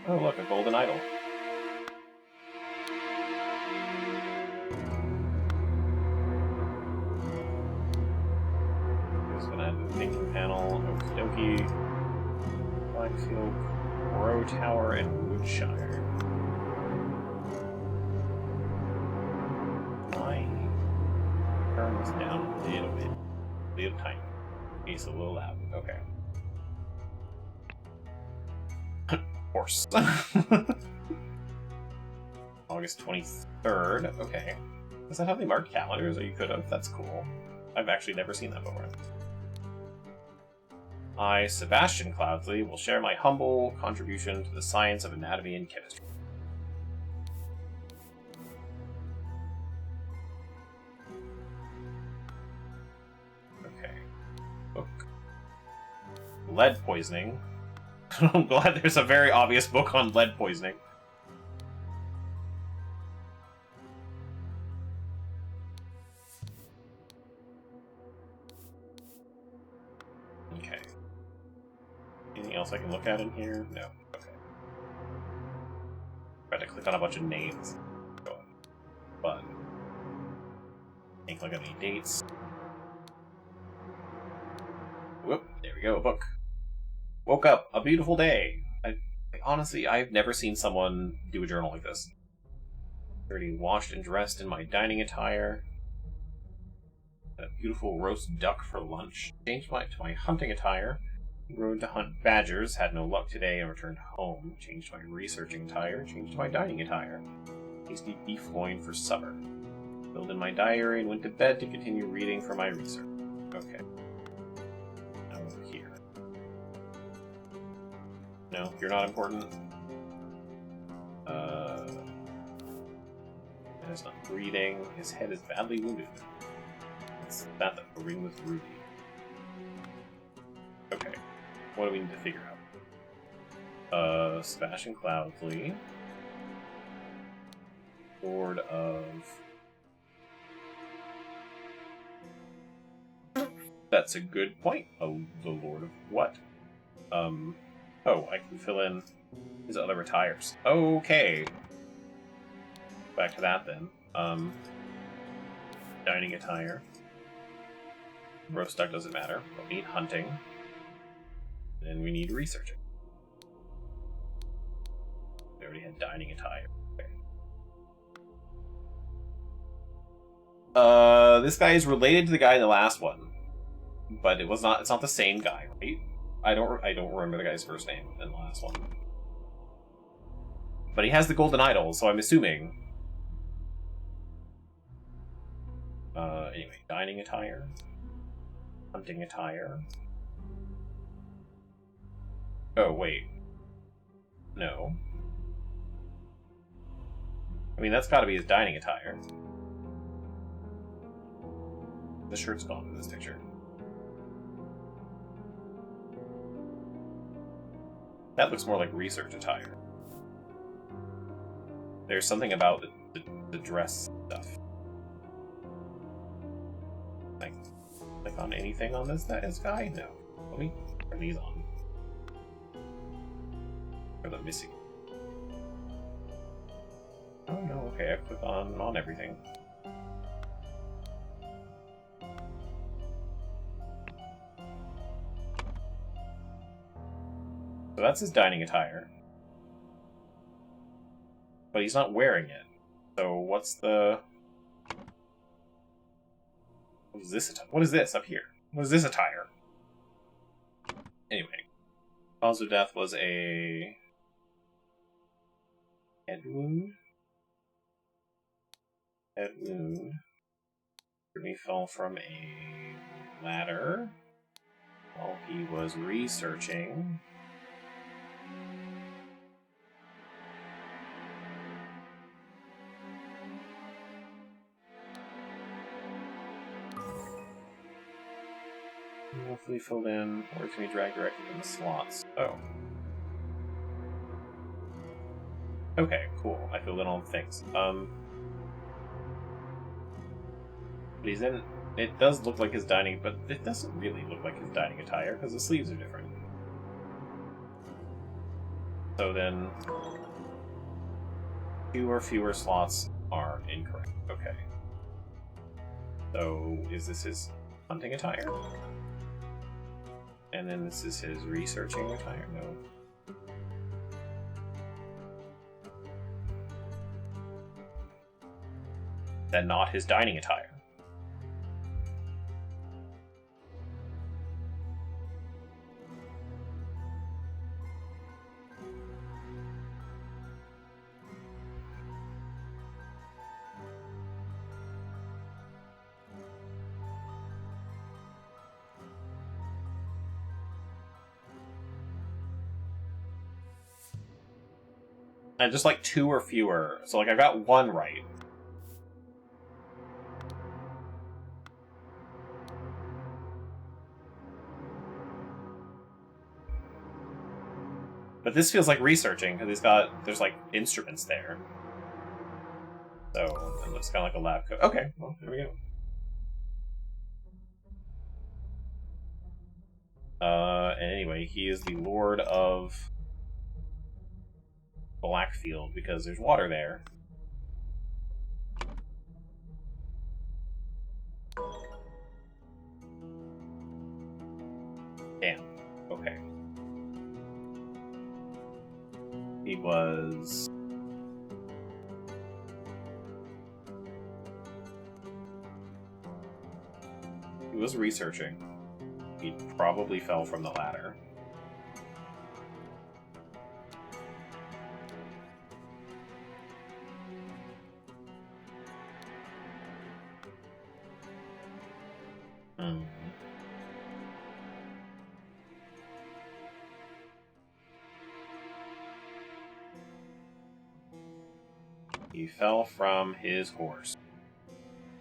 Oh, look, a golden idol. Thinking panel, Okie dokie, Blackfield, Row Tower, and Woodshire. Turn this down a little bit. A little tiny. It's a little loud. Okay. Horse. August 23rd. Okay. Does that have any marked calendars? Or you could have? That's cool. I've actually never seen that before. I, Sebastian Cloudsley, will share my humble contribution to the science of anatomy and chemistry. Okay. Book. Lead poisoning. I'm glad there's a very obvious book on lead poisoning. Okay. Anything else I can look at in here? No. Okay. Tried to click on a bunch of names. But can't click on any dates. Whoop, there we go, a book. Woke up, a beautiful day. Honestly, I've never seen someone do a journal like this. Already washed and dressed in my dining attire. Had a beautiful roast duck for lunch. Changed to my hunting attire. Rode to hunt badgers. Had no luck today and returned home. Changed my researching attire. Changed to my dining attire. Tasty beef loin for supper. Filled in my diary and went to bed to continue reading for my research. Okay. Now over here. No, you're not important. He's not breathing. His head is badly wounded. It's that the ring with Ruby. Okay. What do we need to figure out? Sebastian Cloudsley. Lord of... That's a good point. Oh, the Lord of what? Oh, I can fill in his other attires. Okay. Back to that then. Dining attire. Roast duck doesn't matter. But we need hunting. And we need researching. We already had dining attire. Okay. This guy is related to the guy in the last one. But it's not the same guy, right? I don't remember the guy's first name in the last one. But he has the golden idol, so I'm assuming. Anyway, dining attire. Hunting attire. Oh, wait. No. I mean, that's gotta be his dining attire. The shirt's gone in this picture. That looks more like research attire. There's something about the dress stuff. Click on anything on this guy? No. Let me turn these on. Or the missing. Oh no, okay, I click on everything. So that's his dining attire. But he's not wearing it. So what's the... What is this? What is this up here? What is this attire? Anyway. Cause of death was a... head wound? Head wound. He fell from a ladder while he was researching. Hopefully filled in, or it's going to be dragged directly from the slots. Oh. Okay, cool. I filled in all the things. But he's in... It does look like his dining, but it doesn't really look like his dining attire, because the sleeves are different. So then... fewer slots are incorrect. Okay. So, is this his hunting attire? And then this is his researching attire? No. Then not his dining attire. And just like 2 or fewer. So like I got 1 right. But this feels like researching, because there's like instruments there. So it looks kind of like a lab coat. Okay, well, there we go. Anyway, he is the Lord of Blackfield, because there's water there. Damn. Okay. He was... He was researching. He probably fell from the ladder. He fell from his horse.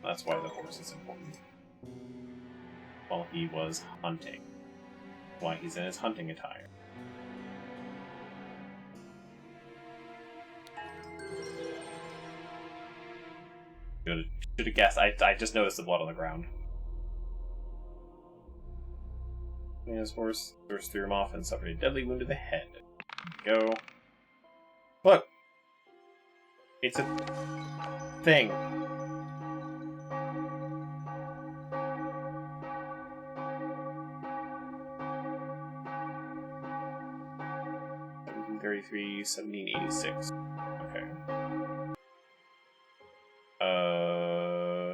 That's why the horse is important. While he was hunting. Why he's in his hunting attire. Should have guessed. I just noticed the blood on the ground. His horse burst threw him off and suffered a deadly wound to the head. Go. Look! It's a thing. '33, 1786. Okay.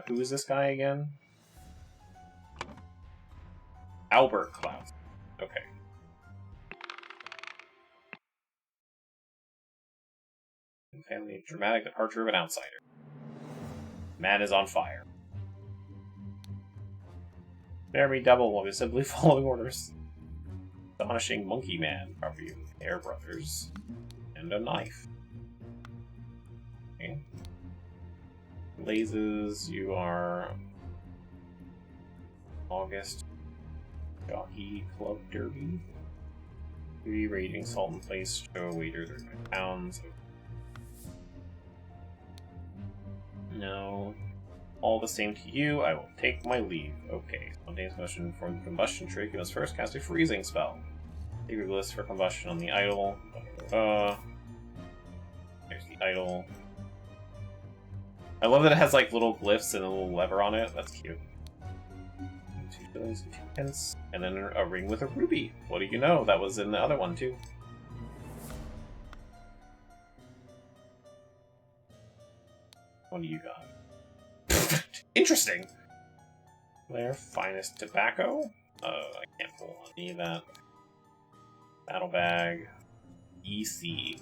Who is this guy again? Albert Klaus. Okay. family. Dramatic departure of an outsider. Man is on fire. Spare me double while we simply following orders. Astonishing Monkey Man, property of Air Brothers. And a knife. Okay. Blazes, you are August Jockey Club Derby. 3 rating salt in place, show waiter 35 pounds. No. All the same to you, I will take my leave. Okay. Spontaneous combustion for the combustion trick, you must first cast a freezing spell. Take your list for combustion on the idol. There's the idol. I love that it has like little glyphs and a little lever on it. That's cute. 2 shillings and 2 pence. And then a ring with a ruby. What do you know? That was in the other one too. What do you got? Interesting. Their finest tobacco. I can't pull on any of that. Battle bag. EC.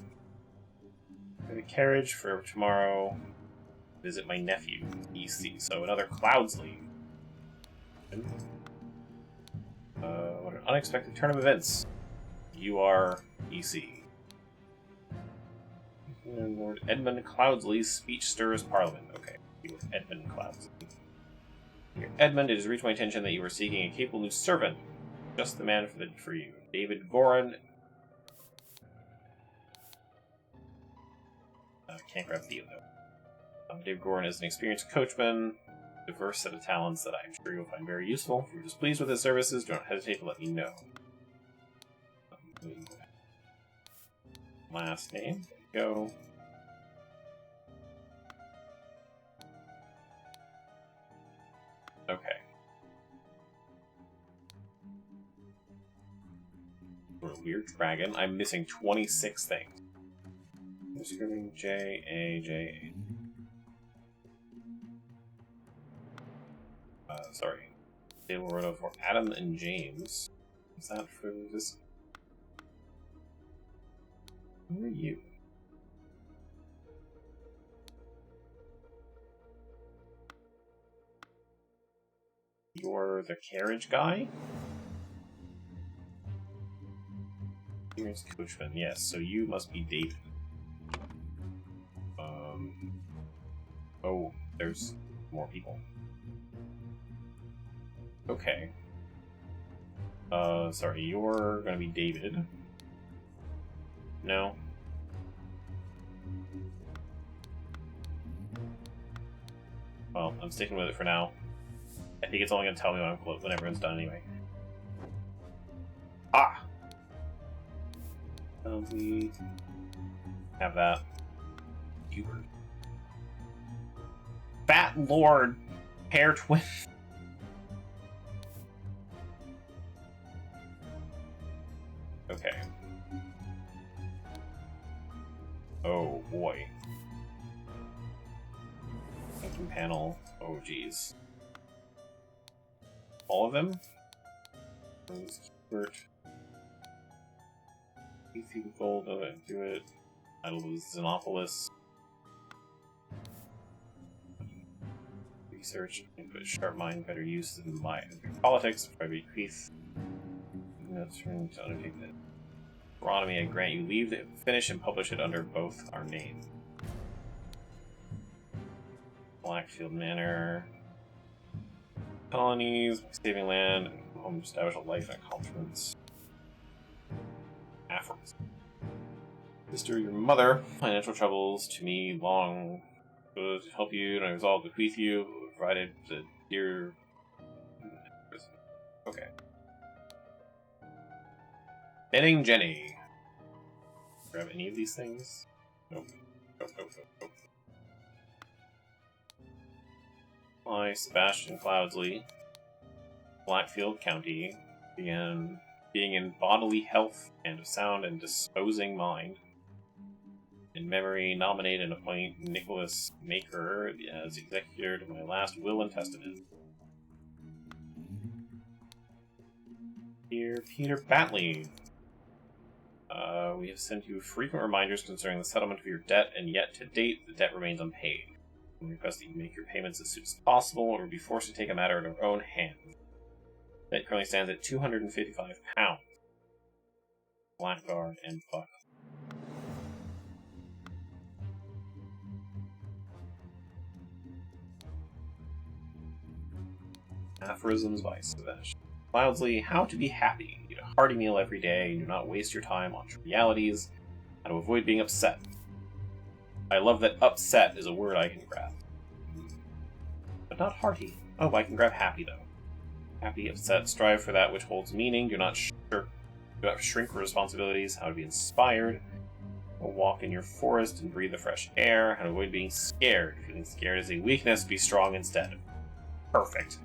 The carriage for tomorrow. Visit my nephew. EC. So another Cloudsley. What an unexpected turn of events. You are EC. Lord Edmund Cloudsley's speech stirs Parliament. Okay. You are Edmund Cloudsley. Dear Edmund, it has reached my attention that you are seeking a capable new servant. Just the man for you. David Goran. Can't grab Theo though. David Goran is an experienced coachman, diverse set of talents that I am sure you'll find very useful. If you're displeased with his services, do not hesitate to let me know. Last name. There you go. Okay. We're a weird dragon. I'm missing 26 things. I'm scribbling J-A-J-A. Sorry. They were for Adam and James. Is that for this? Who are you? You're the carriage guy? Here's coachman, yes, so you must be David. Oh, there's more people. Okay. Sorry, you're gonna be David. No. Well, I'm sticking with it for now. I think it's only gonna tell me when everyone's done anyway. Ah! We have that. Hubert. Fat Lord Pair Twin. Okay. Oh boy. Thinking panel. Oh geez. All of them? Hubert. PC Gold, do it. Idol was Xenopolis. Research, input, sharp mind, better use than my politics, probably bequeath. Notes from to undertake that. Agronomy, I grant you leave to finish and publish it under both our name. Blackfield Manor. Colonies, saving land, home establish a life and accomplishments. Affords. Sister, your mother, financial troubles to me long to help you, and I resolved to bequeath you, provided the dear. Okay. Benning Jenny. Grab any of these things? Nope. Nope. I, Sebastian Cloudsley, Blackfield County, began being in bodily health and of sound and disposing mind. In memory, nominate and appoint Nicholas Maker as executor to my last will and testament. Dear Peter Batley, We have sent you frequent reminders concerning the settlement of your debt, and yet to date, the debt remains unpaid. We request that you make your payments as soon as possible, or be forced to take a matter in our own hands. The debt currently stands at £255. Blackguard and fuck. Aphorisms by Savesh. Cloudsley, how to be happy. Eat a hearty meal every day, and do not waste your time on trivialities. How to avoid being upset. I love that upset is a word I can grab. But not hearty. Oh, I can grab happy, though. Happy, upset, strive for that which holds meaning. Do not shrink from responsibilities. How to be inspired. A walk in your forest and breathe the fresh air. How to avoid being scared. Feeling scared is a weakness. Be strong instead. Perfect.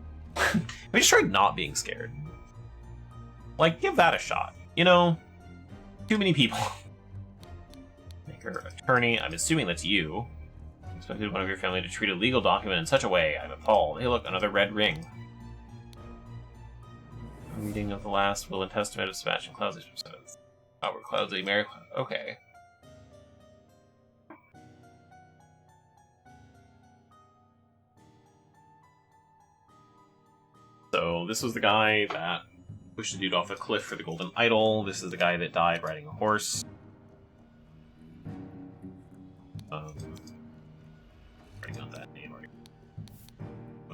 We just tried not being scared. Like, give that a shot. You know, too many people. Maker, attorney, I'm assuming that's you. Expected one of your family to treat a legal document in such a way. I'm appalled. Hey, look, another red ring. A reading of the last will and testament of Sebastian Cloudsley from 7th. Albert Cloudsley, Mary Cloudsley. Okay. So, this was the guy that pushed the dude off a cliff for the golden idol. This is the guy that died riding a horse. Already got that name right.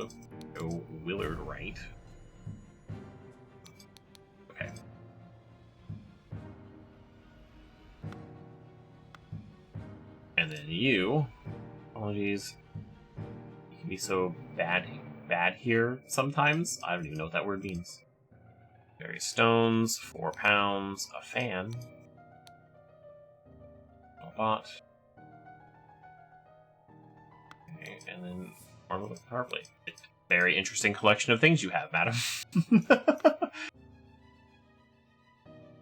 Oops. Go Willard Wright. Okay. And then you. Apologies. You can be so bad here sometimes. I don't even know what that word means. Various stones, £4, a fan. Bot. Okay, and then armor with power plate. It's a very interesting collection of things you have, madam.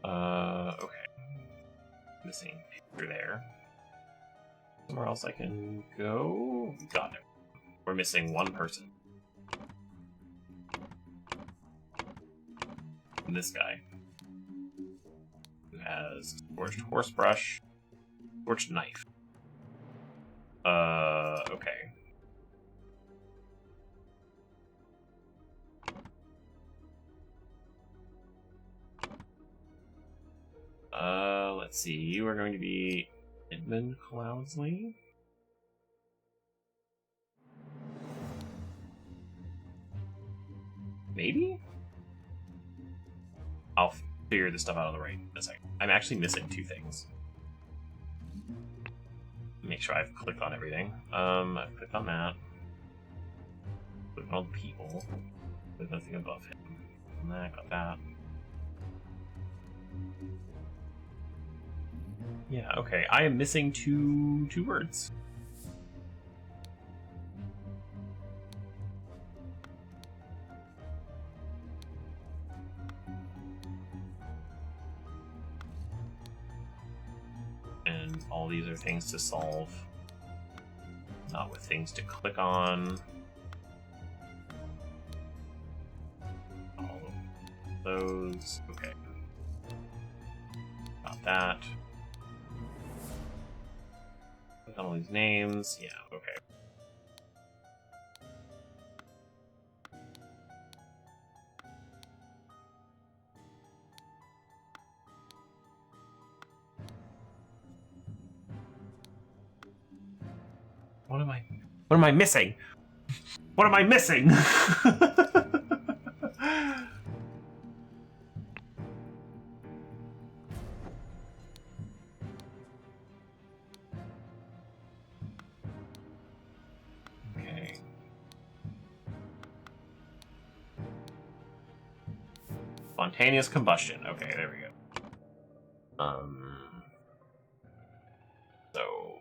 Okay. Missing picture there. Somewhere else I can go? Got it. We're missing one person. And this guy. Who has scorched horse brush, scorched knife. Okay. Let's see. You are going to be Edmund Cloudsley. Maybe? I'll figure this stuff out on the right in a second. I'm actually missing two things. Make sure I've clicked on everything. I've clicked on that. Clicked on all the people. There's nothing above him. And that, got that. Yeah, okay. I am missing two words. And all these are things to solve, not with things to click on. All of those. Okay. Got that. Click on all these names. Yeah, okay. What am I missing? What am I missing? Okay. Spontaneous combustion. Okay, there we go. So,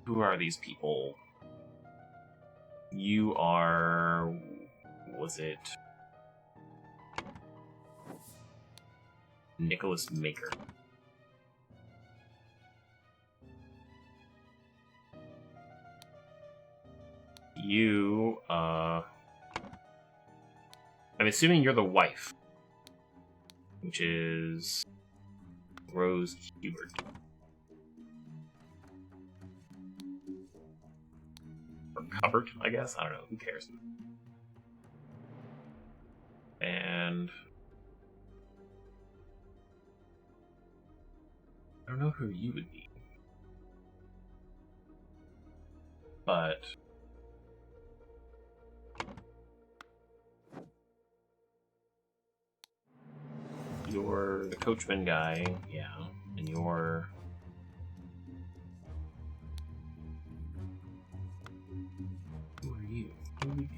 who are these people? You are... was it... Nicholas Maker. You, I'm assuming you're the wife. Which is... Rose Hubert. Or Cupboard, I guess? I don't know. Who cares? And... I don't know who you would be. But... you're the coachman guy, yeah, and you're... Who are you?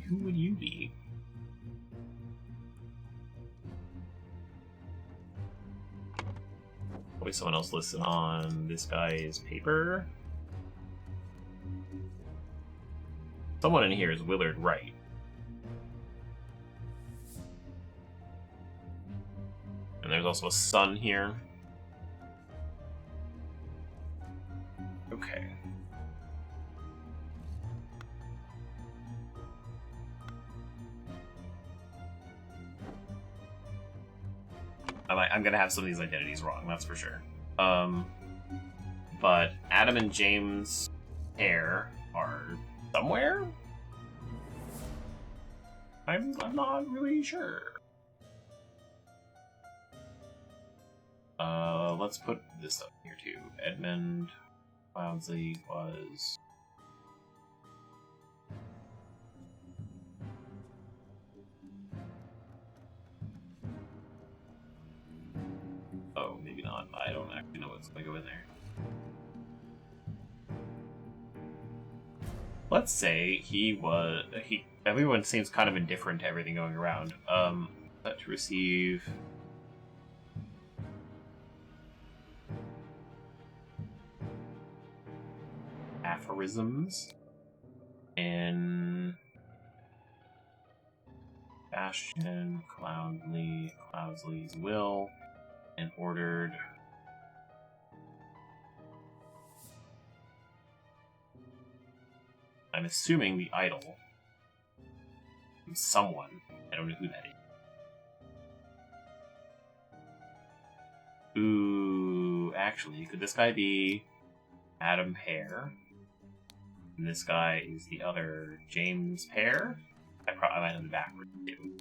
Who would you be? Probably someone else listed on this guy's paper. Someone in here is Willard Wright. And there's also a son here. Okay. I'm gonna have some of these identities wrong, that's for sure. But Adam and James Hare are somewhere? I'm not really sure. Let's put this up here too. Edmund Cloudsley was... Oh, maybe not. I don't actually know what's going to go in there. Let's say he was... Everyone seems kind of indifferent to everything going around. Let to receive... aphorisms in Bastion Cloudsley's will, and ordered I'm assuming the idol from someone. I don't know who that is. Ooh, actually, could this guy be Adam Hare? And this guy is the other James Hare? I might have it backwards too.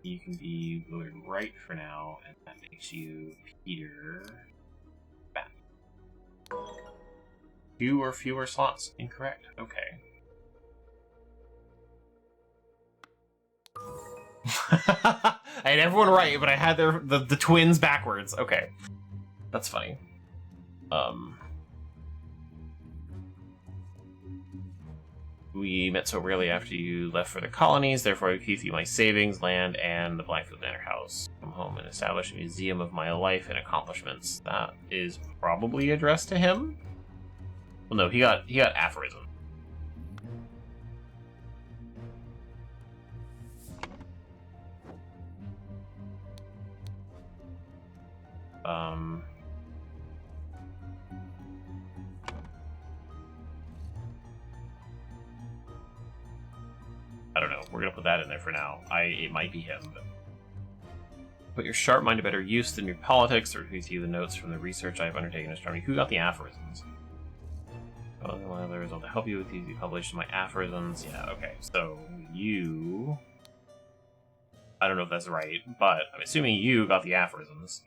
You can be Willard Wright for now, and that makes you Peter Bat. 2 or fewer slots. Incorrect. Okay. I had everyone right, but I had the twins backwards. Okay. That's funny. We met so rarely after you left for the colonies, therefore I keep you my savings, land, and the Blackfield Manor House. Come home and establish a museum of my life and accomplishments. That is probably addressed to him? Well, no, he got aphorism. I don't know. We're gonna put that in there for now. It might be him, but put your sharp mind to better use than your politics, or please see the notes from the research I have undertaken as Charming. Who got the aphorisms? Oh, the other result to help you with these published my aphorisms. Yeah, okay. So you, I don't know if that's right, but I'm assuming you got the aphorisms.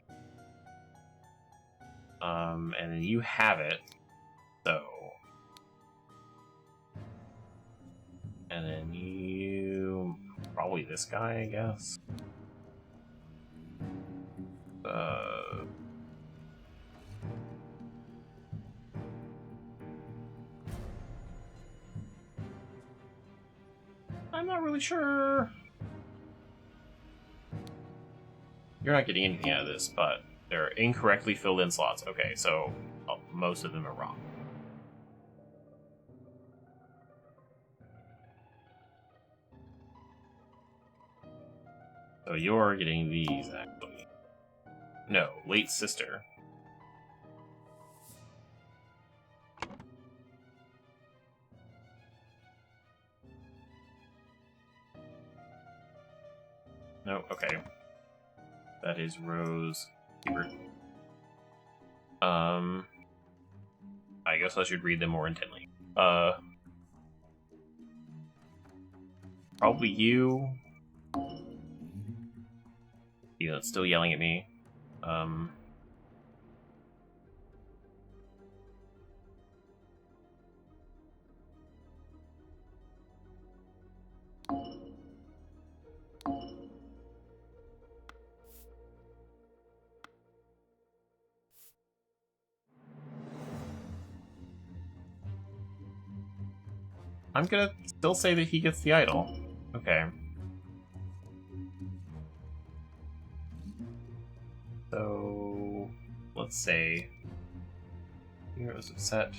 And then you have it. So. And then you... probably this guy, I guess. I'm not really sure. You're not getting anything out of this, but they're incorrectly filled in slots. Okay, so most of them are wrong. So you're getting these, actually. No, late sister. Oh, okay. That is Rose Hubert. I guess I should read them more intently. Probably you. You know, it's still yelling at me. I'm gonna still say that he gets the idol. Okay. So let's say here was upset.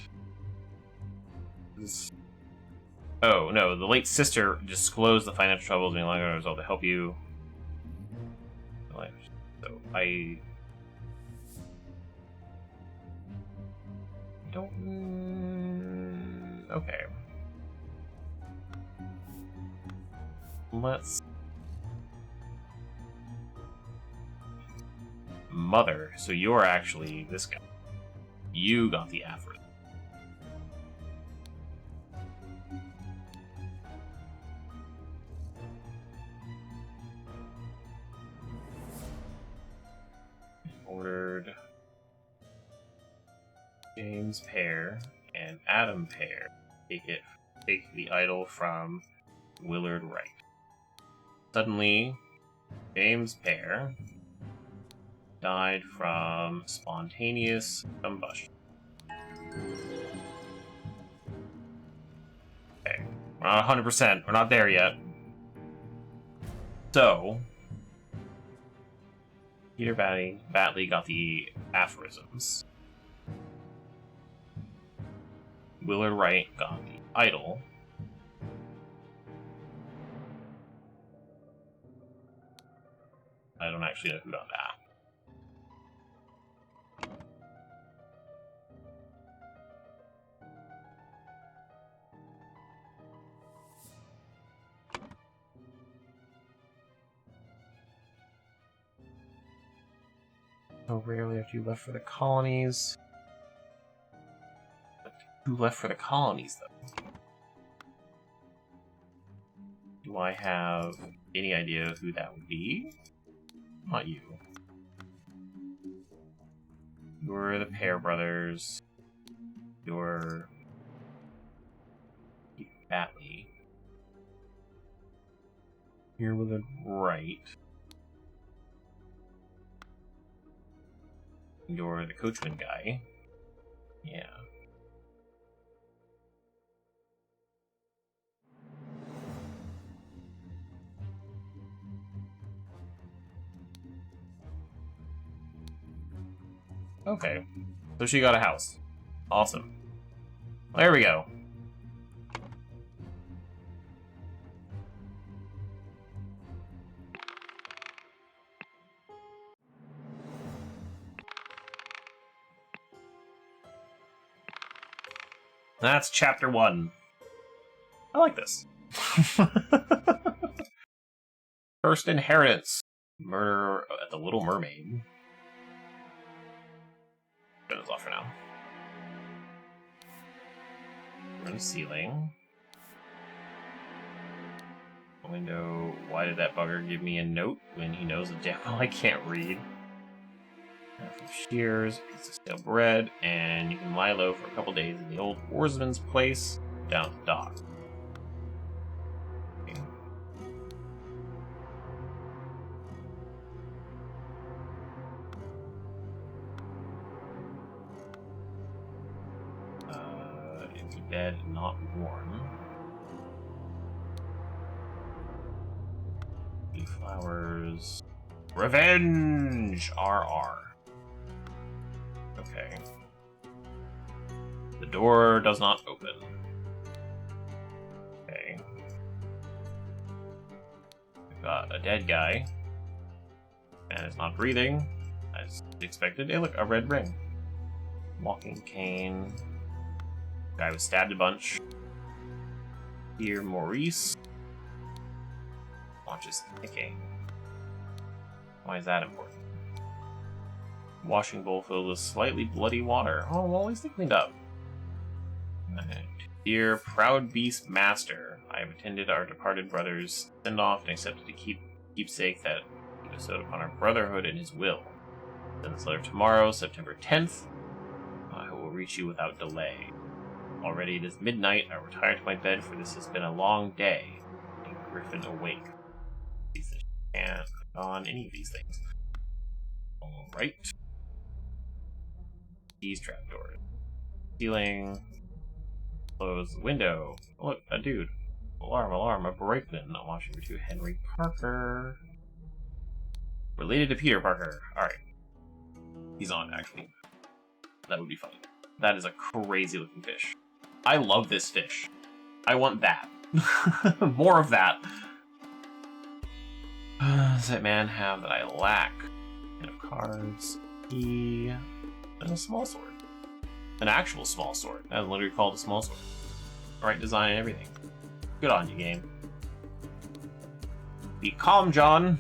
Oh no, the late sister disclosed the financial troubles being long as a result to help you. So I don't. Okay. Let's. Mother. So you're actually this guy. You got the aphorism. Ordered James Pear and Adam Pear take the idol from Willard Wright. Suddenly, James Pear died from spontaneous combustion. Okay, we're not 100%. We're not there yet. So, Peter Batley got the aphorisms. Willard Wright got the idol. I don't actually know who got that. So rarely after you left for the colonies. Who left for the colonies, though? Do I have any idea who that would be? Not you. You're the Pear brothers. You're Batley. You're with the right. You're the coachman guy. Yeah. Okay. So she got a house. Awesome. Well, there we go. That's chapter 1. I like this. First inheritance. Murder at the Little Mermaid. Turn this off for now. Run ceiling. Window. Why did that bugger give me a note when he knows damn well I can't read? From shears, piece of stale bread, and you can lie low for a couple days in the old oarsman's place down the dock. Okay. Empty bed, not warm. Flowers. Revenge! RR. Okay. The door does not open. Okay. We've got a dead guy. And it's not breathing. As expected. Hey, look, a red ring. Walking cane. Guy was stabbed a bunch. Here, Maurice. Watches ticking. Why is that important? Washing bowl filled with slightly bloody water. Oh, well, at least they cleaned up. Dear proud beast master, I have attended our departed brother's send-off and accepted to keepsake that he bestowed upon our brotherhood in his will. Send this letter tomorrow, September 10th. I will reach you without delay. Already it is midnight. I retire to my bed, for this has been a long day. A griffin awake. Can't click on any of these things. Alright. These trapdoors. Ceiling. Close the window. Oh, look, a dude. Alarm, alarm, a brakeman. I'm watching for 2 Henry Parker. Related to Peter Parker. Alright. He's on, actually. That would be fun. That is a crazy looking fish. I love this fish. I want that. More of that. Does that man have that I lack? And of cards. Key. And a small sword. An actual small sword. That's literally called a small sword. Right design and everything. Good on you, game. Be calm, John.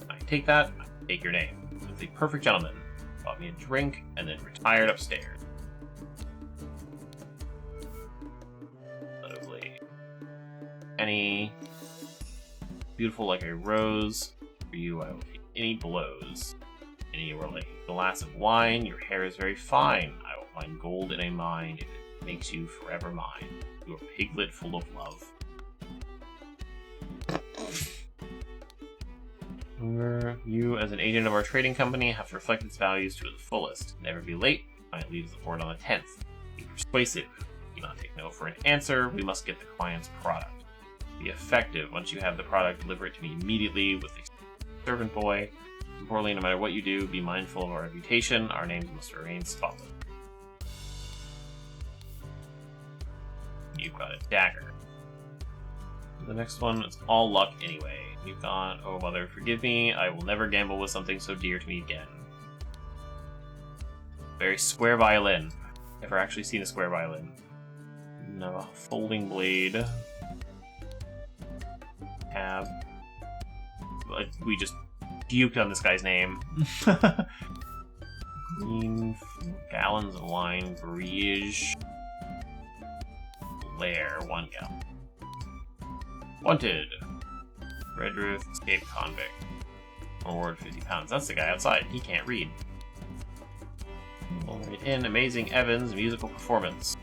I take that. I take your name. It's a perfect gentleman. Bought me a drink and then retired upstairs. Lovely. Any beautiful like a rose. For you, I will take any blows. Any were like a glass of wine. Your hair is very fine. I will find gold in a mine if it makes you forever mine. You are piglet full of love. You, as an agent of our trading company, have to reflect its values to the fullest. Never be late. Client leaves the port on the 10th. Be persuasive. Do not take no for an answer. We must get the client's product. Be effective. Once you have the product, deliver it to me immediately with the servant boy. Importantly, no matter what you do, be mindful of our reputation. Our names must remain spotless. You've got a dagger. The next one is all luck anyway. You've got, oh mother, forgive me. I will never gamble with something so dear to me again. Very square violin. Never actually seen a square violin. No, a folding blade. Tab. We just puked on this guy's name. Green gallons of wine, Briege. Lair, 1 gallon. Wanted. Redruth, escaped convict. Reward £50. That's the guy outside. He can't read. Right in Amazing Evans musical performance.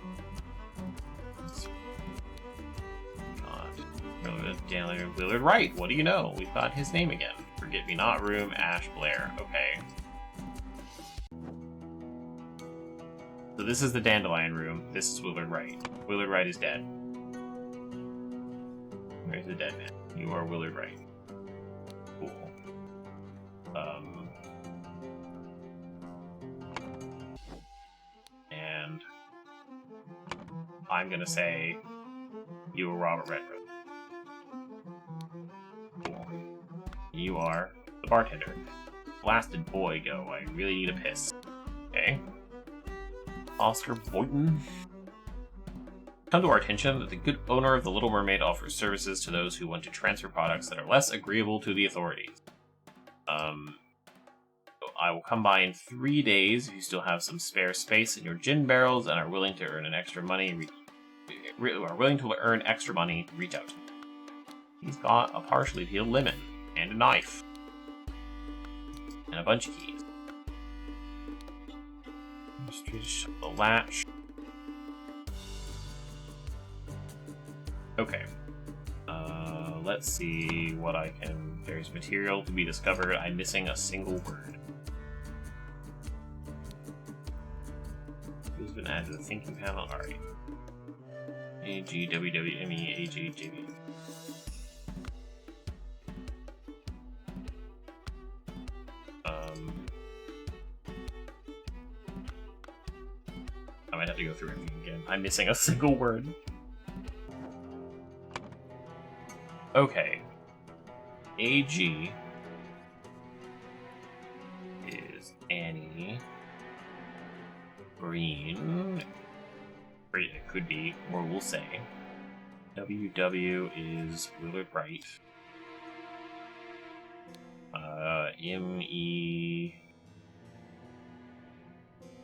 Daniel Willard Wright. What do you know? We've got his name again. Forget Me Not Room, Ash Blair. Okay. So this is the Dandelion Room. This is Willard Wright. Willard Wright is dead. Where's the dead man? You are Willard Wright. Cool. And I'm gonna say you are Robert Redford. Cool. You are the bartender. Blasted boy, go. I really need a piss. Okay. Oscar Boynton. Come to our attention that the good owner of the Little Mermaid offers services to those who want to transfer products that are less agreeable to the authorities. I will come by in 3 days if you still have some spare space in your gin barrels and are willing to earn extra money. Reach out. He's got a partially peeled lemon and a knife and a bunch of keys. Shut the latch. Okay. Let's see what I can... There's material to be discovered. I'm missing a single word. Who's been added to the thinking panel? Alright. A-G-W-W-M-E-A-G-G-B. I might have to go through everything again. I'm missing a single word. Okay. AG is Annie Green. It could be, or we'll say. WW is Willard Wright. M-E...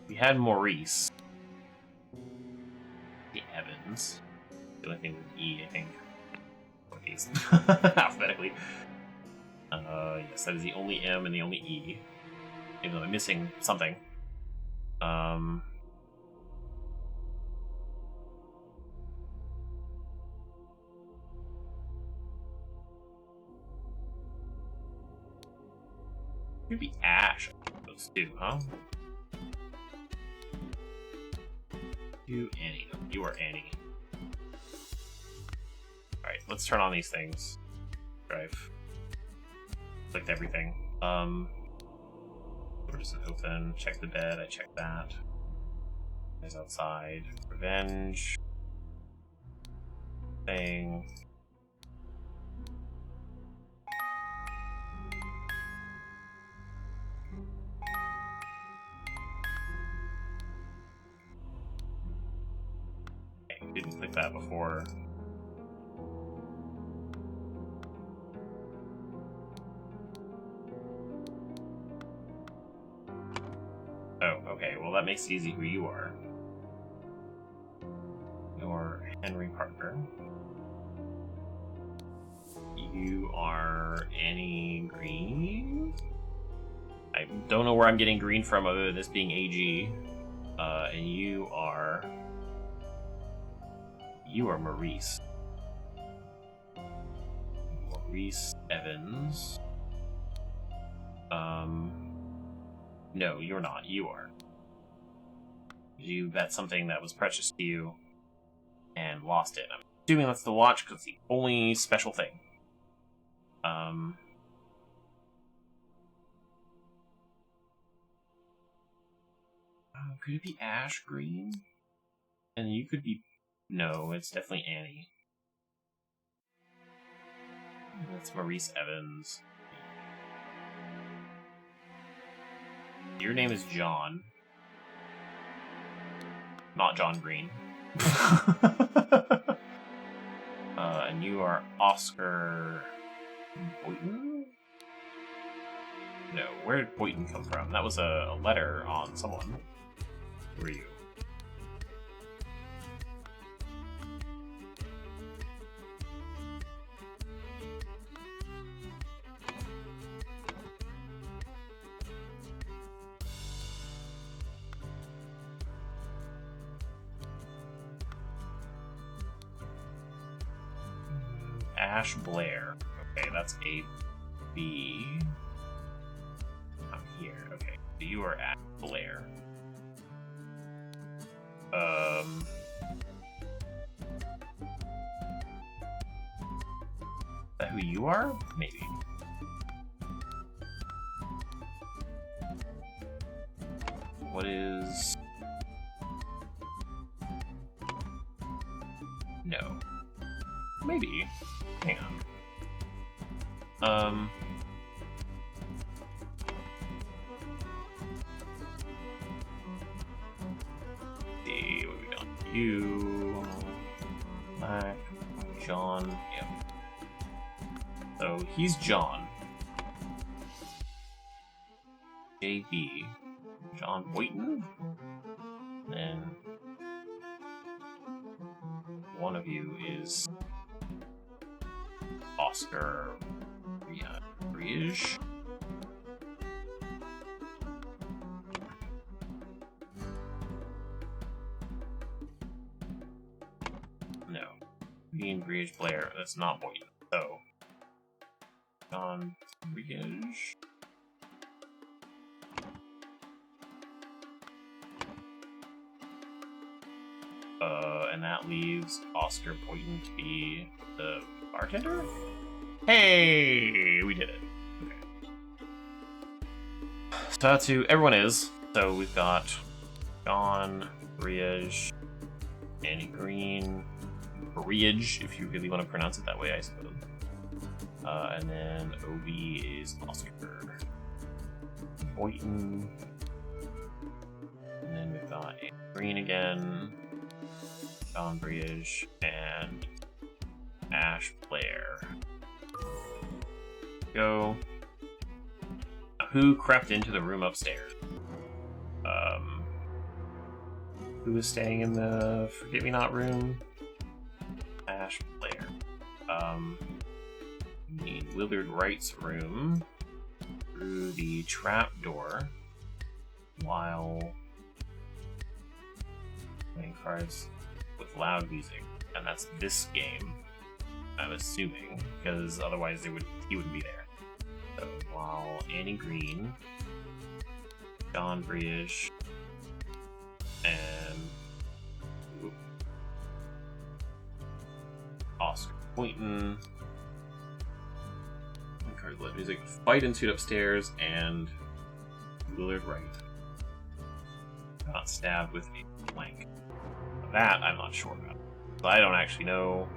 We had Maurice. The Evans. The only thing with E, I think. Case. Alphabetically. Yes, that is the only M and the only E. Even though I'm missing something. Could be Ash. Those two, huh? You, Annie. You are Annie. Alright, let's turn on these things. Drive. Clicked everything. Door doesn't open. Check the bed. I checked that. Is outside. Revenge. Thing. Okay, didn't click that before. Oh, okay. Well, that makes it easy who you are. You're Henry Parker. You are Annie Green? I don't know where I'm getting green from other than this being AG. And you are... You are Maurice. Maurice Evans. No, you're not. You are. You bet something that was precious to you and lost it. I'm assuming that's the watch because it's the only special thing. Could it be Ash Green? And you could be... No, it's definitely Annie. That's Maurice Evans. Your name is John. Not John Green. And you are Oscar Boynton? No, where did Boynton come from? That was a letter on someone. Who are you? Ash Blair. Okay, that's a B. I'm here. Okay, so you are Ash Blair. Is that who you are? Maybe. What is... No. Maybe. Hang on. See what we got. You, Black, John. Yep. So he's John. JB. John Boynton. And one of you is Oscar Riege. No. Being Riege Blair, that's not Boynton. So John Riege. And that leaves Oscar Boynton to be the bartender? Hey! We did it. Okay. So that's who everyone is. So we've got John, Riege, Annie Green, Riege, if you really want to pronounce it that way, I suppose. And then OB is Oscar Boynton. And then we've got Annie Green again, John Riege, and Ash Blair. Go. who crept into the room upstairs? Who was staying in the Forget-Me-Not room? Ash Blair. We need Willard Wright's room through the trap door while playing cards with loud music. And that's this game, I'm assuming, because otherwise he wouldn't be there. So while Annie Green, John British, and Oscar Boynton, cards, loud music, fight ensued upstairs, and Willard Wright got stabbed with a plank. That I'm not sure about. So I don't actually know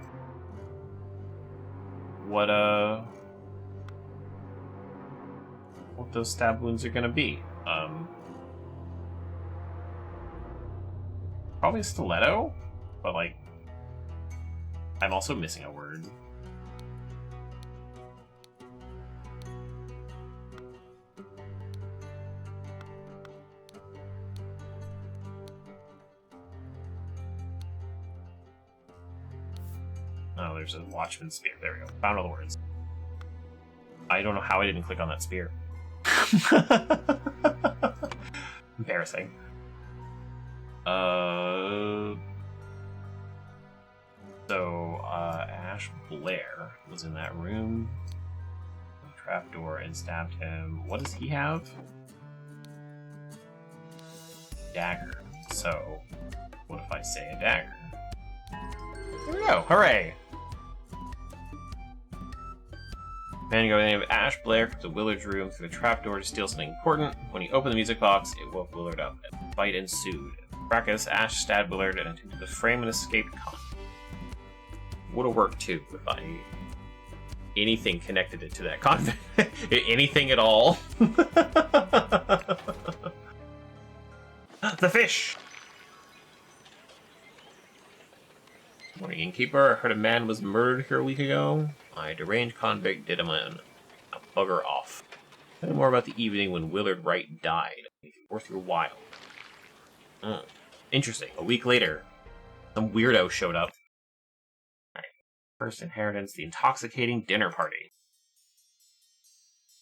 what those stab wounds are gonna be. Probably stiletto, but like I'm also missing a word. Oh, there's a Watchman spear. There we go. Found all the words. I don't know how I didn't click on that spear. Embarrassing. So, Ash Blair was in that room. The trapdoor and stabbed him. What does he have? Dagger. So, what if I say a dagger? There we go. Hooray! Man go by the name of Ash Blair comes to Willard's room through the trapdoor to steal something important. When he opened the music box, it woke Willard up. A fight ensued. Fracas, Ash stabbed Willard and attempted to frame and escaped con. Would have worked too if anything connected it to that convent. Anything at all. The fish! Morning, innkeeper. I heard a man was murdered here a week ago. My deranged convict did him in. Now bugger off. Tell me more about the evening when Willard Wright died. It's worth your while. Interesting. A week later, some weirdo showed up. Alright. First inheritance, the intoxicating dinner party.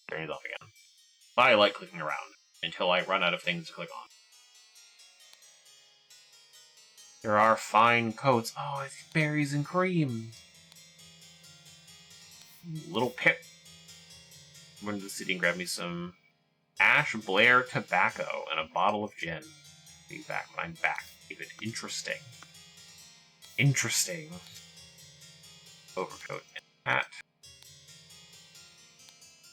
Turn it off again. I like clicking around until I run out of things to click on. There are fine coats. Oh, it's berries and cream. Little Pip. Went to the city and grabbed me some Ash Blair tobacco and a bottle of gin. Be back when I'm back. Keep it interesting. Interesting. Overcoat and hat.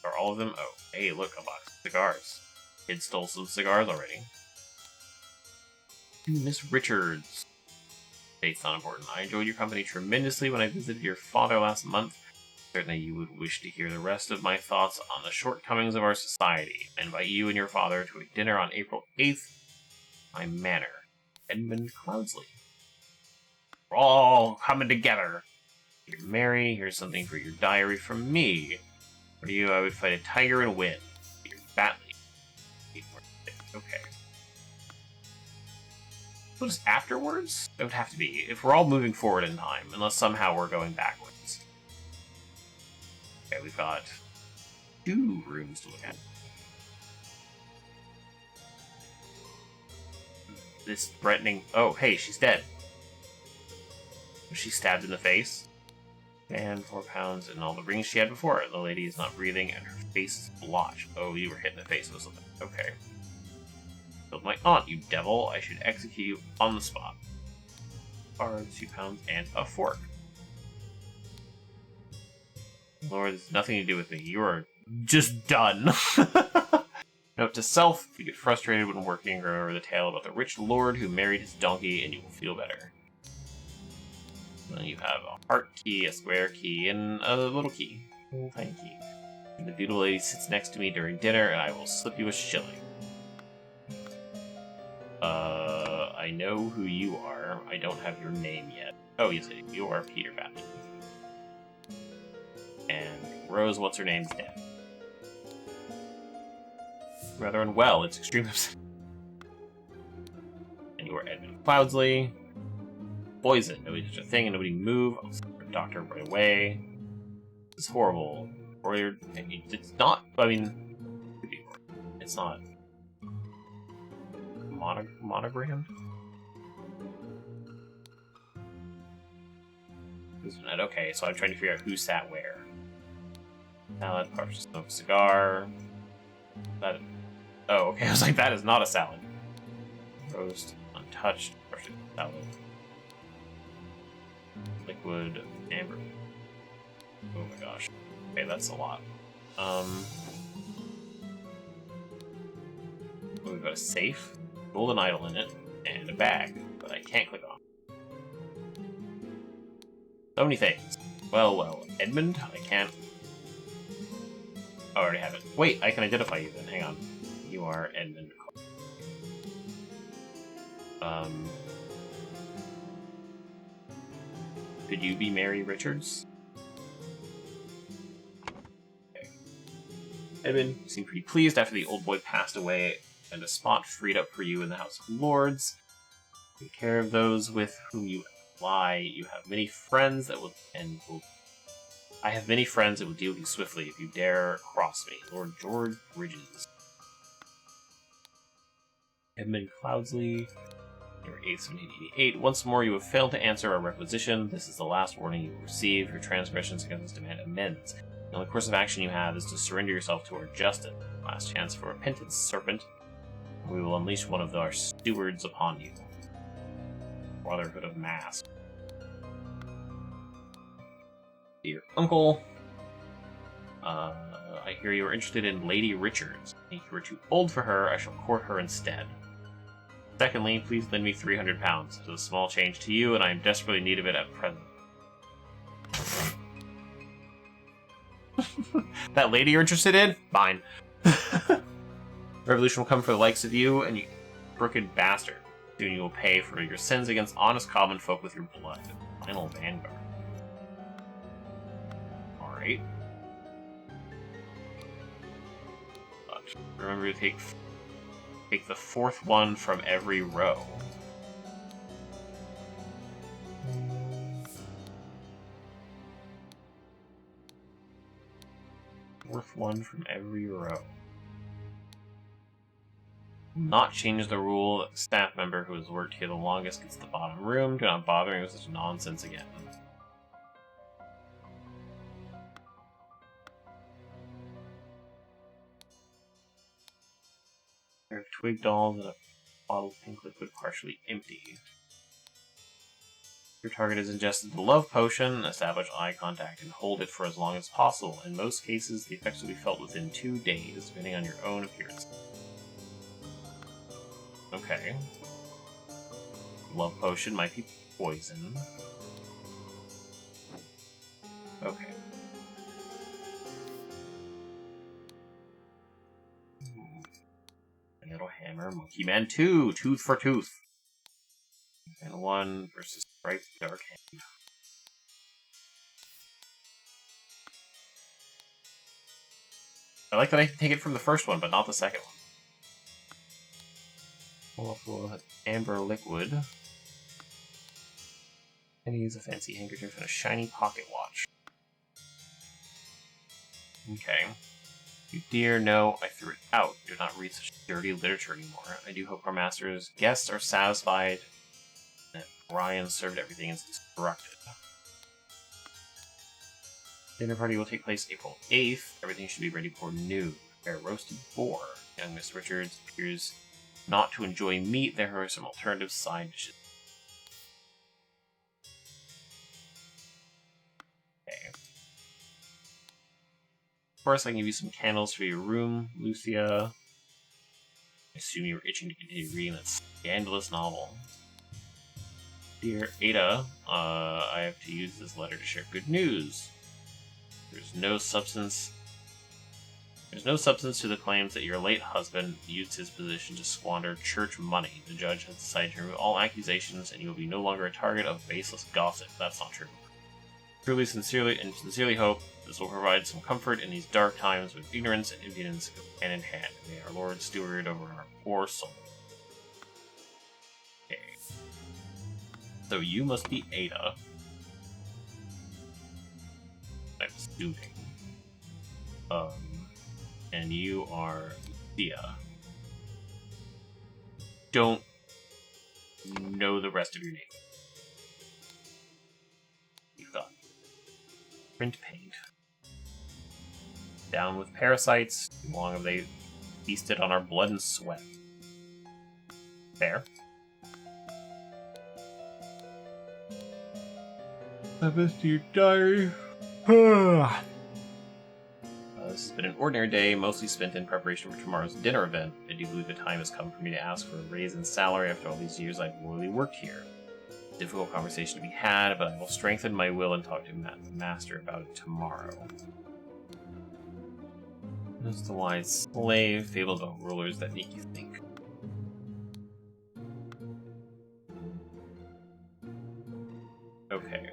Are all of them? Oh, hey, look, a box of cigars. Kid stole some cigars already. To Miss Richards. Date's not important. I enjoyed your company tremendously when I visited your father last month. Certainly you would wish to hear the rest of my thoughts on the shortcomings of our society. I invite you and your father to a dinner on April 8th. My manor. Edmund Cloudsley. We're all coming together. You're Mary, here's something for your diary from me. For you, I would fight a tiger and win. You're badly. Okay. So just afterwards? It would have to be. If we're all moving forward in time, unless somehow we're going backwards. Okay, we've got 2 rooms to look at. This threatening... Oh, hey, she's dead. Was she stabbed in the face? And 4 pounds and all the rings she had before. The lady is not breathing and her face is blotched. Oh, you were hit in the face with something. Okay. Killed my aunt, you devil. I should execute you on the spot. Cards, 2 pounds, and a fork. Lord, this has nothing to do with me. You are just done. Note to self, if you get frustrated when working, remember the tale about the rich lord who married his donkey and you will feel better. Then you have a heart key, a square key, and a little key. A little tiny key. And the beautiful lady sits next to me during dinner and I will slip you a shilling. I know who you are. I don't have your name yet. Oh, yes, I do. You are Peter Batman. And Rose, what's her name's dead. rather unwell. It's extremely upsetting. And you are Edmund Cloudsley. Poison. Nobody touch a thing and nobody move. I'll send for a doctor right away. It's horrible. Or it's not. I mean, it's not monogrammed. Okay, so I'm trying to figure out who sat where. Salad, partial smoked cigar. That. Oh, okay. I was like, that is not a salad. Roast, untouched, partial salad. Liquid, amber. Oh my gosh. Okay, that's a lot. We've got a safe, golden idol in it, and a bag, but I can't click on. So many things. Well, Edmund, I can't. Oh, I already have it. Wait, I can identify you then. Hang on. You are Edmund. Could you be Mary Richards? Okay. Edmund, you seem pretty pleased after the old boy passed away and a spot freed up for you in the House of Lords. Take care of those with whom you lie. You have many friends that will I have many friends that will deal with you swiftly if you dare cross me. Lord George Bridges. Edmund Cloudsley. Number 8, 1788. Once more, you have failed to answer our requisition. This is the last warning you will receive. Your transgressions against us demand amends. The only course of action you have is to surrender yourself to our justice. Last chance for repentance, serpent. We will unleash one of our stewards upon you. Brotherhood of Mask. Dear uncle, I hear you are interested in Lady Richards. If you are too old for her, I shall court her instead. Secondly, please lend me 300 pounds. It's a small change to you, and I am desperately in need of it at present. That lady you're interested in? Fine. Revolution will come for the likes of you, and you crooked bastard. Soon you will pay for your sins against honest common folk with your blood. Final Vanguard. Alright. But remember to take the fourth one from every row. Fourth one from every row. Not change the rule that the staff member who has worked here the longest gets the bottom room. Do not bother me with such nonsense again. There are twig dolls and a bottle of pink liquid partially empty. Your target has ingested the love potion, establish eye contact, and hold it for as long as possible. In most cases, the effects will be felt within 2 days, depending on your own appearance. Okay. Love potion might be poison. Okay. Little hammer, Monkey Man 2, tooth for tooth. And 1 versus Striped Dark Hand. I like that I can take it from the first one, but not the second one. Also, amber liquid. And use a fancy handkerchief and a shiny pocket watch. Okay. You dear, no, I threw it out. Do not read such dirty literature anymore. I do hope our master's guests are satisfied that Ryan served everything as instructed. Dinner party will take place April 8th. Everything should be ready for noon. Prepare roasted boar. Young Miss Richards appears not to enjoy meat. There are some alternative side dishes. Okay. Of course, I can give you some candles for your room, Lucia. I assume you were itching to continue reading that scandalous novel. Dear Ada, I have to use this letter to share good news. There's no substance to the claims that your late husband used his position to squander church money. The judge has decided to remove all accusations, and you will be no longer a target of baseless gossip. That's not true. Truly, sincerely hope this will provide some comfort in these dark times when ignorance and impudence go hand in hand. May our Lord steward over our poor soul. Okay. So you must be Ada. I'm assuming. And you are Thea. Don't know the rest of your name. You've got print paint. Down with parasites. Too long have they feasted on our blood and sweat. Fair. I missed your diary. This has been an ordinary day, mostly spent in preparation for tomorrow's dinner event. I do believe the time has come for me to ask for a raise in salary after all these years I've loyally worked here. Difficult conversation to be had, but I will strengthen my will and talk to the master about it tomorrow. Just the wise slave, fables about rulers that make you think. Okay.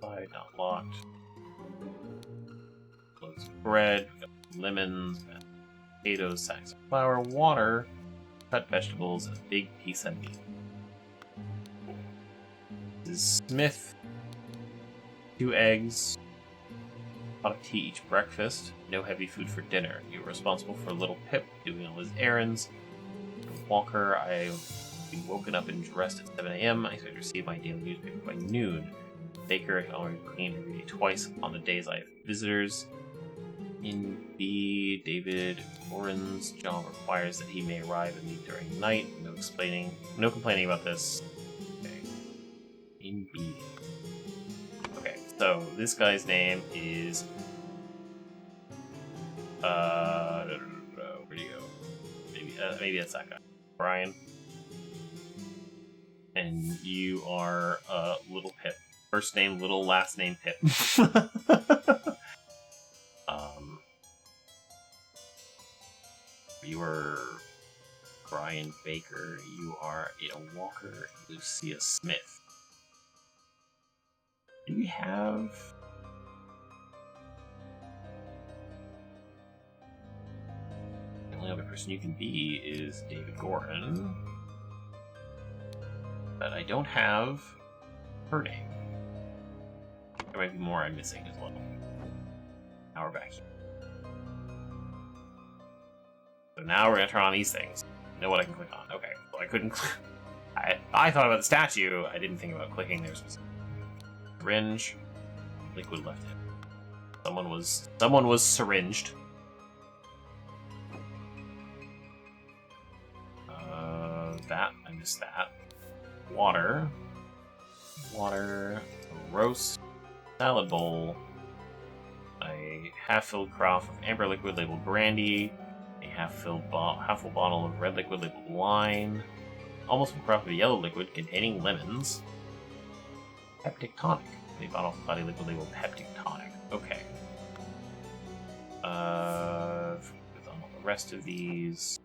Side not locked. Loaves of bread, lemons, potatoes, sacks of flour, water, cut vegetables, and a big piece of meat. This is Smith. 2 eggs. Pot of tea each breakfast. No heavy food for dinner. You are responsible for little Pip doing all his errands. Walker, I've been woken up and dressed at 7 a.m. I expect to receive my daily newspaper by noon. Baker, I can already clean every day twice on the days I have visitors. In B, David Warren's job requires that he may arrive and leave during the night. No complaining about this. Okay. In B. Okay, so this guy's name is where'd he go? Maybe that's that guy. Brian. And you are Little Pip. First name Little, last name Pip. You are Brian Baker. You are Ada Walker. Lucia Smith. Do we have... The only other person you can be is David Gordon. But I don't have her name. There might be more I'm missing as well. Now we're back here. So now we're gonna turn on these things. I know what I can click on. Okay, well I couldn't. I thought about the statue. I didn't think about clicking there specifically. Syringe, liquid left hand. Someone was syringed. That I missed that. Water, roast, salad bowl, a half-filled carafe of amber liquid labeled brandy. A half-full bottle of red liquid labeled wine, almost full carafe of yellow liquid containing lemons, peptic tonic, a bottle of cloudy liquid labeled peptic tonic. Okay. With all the rest of these,